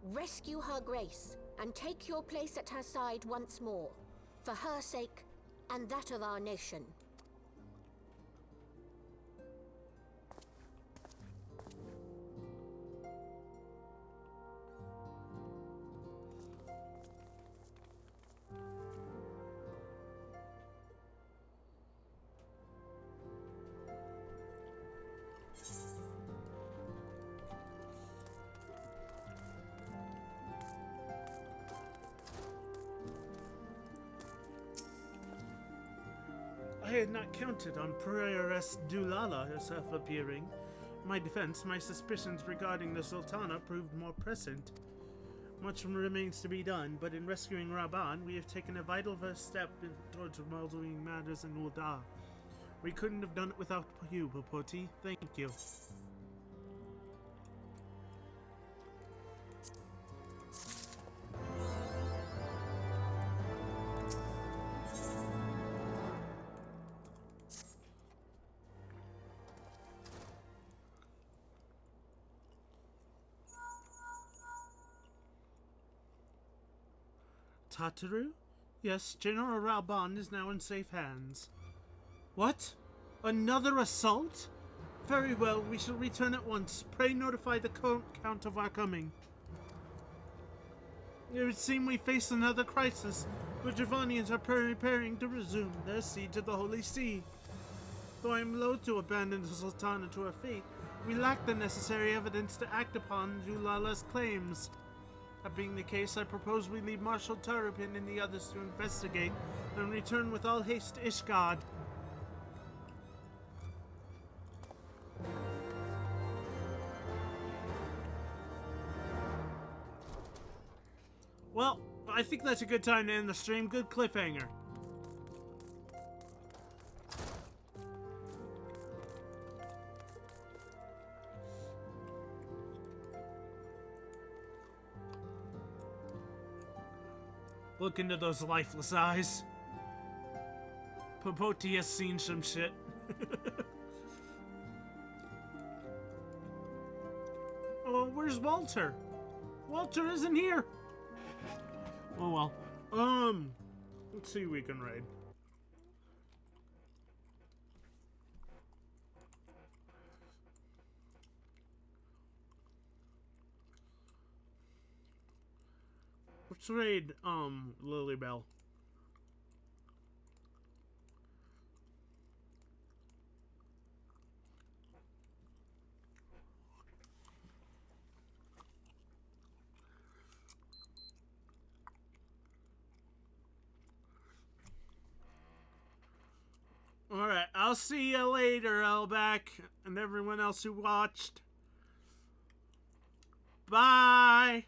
Rescue Her Grace and take your place at her side once more, for her sake and that of our nation. I had not counted on Prioress Dulala herself appearing. In my defense, my suspicions regarding the Sultana proved more prescient. Much remains to be done, but in rescuing Raban, we have taken a vital first step towards resolving matters in Uldar. We couldn't have done it without you, Popoti. Thank you. Tataru? Yes, General Raban is now in safe hands. What? Another assault? Very well, we shall return at once. Pray notify the Count of our coming. It would seem we face another crisis. The Javanians are preparing to resume their siege of the Holy See. Though I am loath to abandon the Sultana to her fate, we lack the necessary evidence to act upon Julala's claims. That being the case, I propose we leave Marshal Turpin and the others to investigate, and return with all haste to Ishgard. Well, I think that's a good time to end the stream. Good cliffhanger. Look into those lifeless eyes. Popoti has seen some shit. Oh, where's Walter? Walter isn't here. Oh well. Let's see who we can raid. Let's raid, Lilybell. Alright, I'll see you later, Elback, and everyone else who watched. Bye!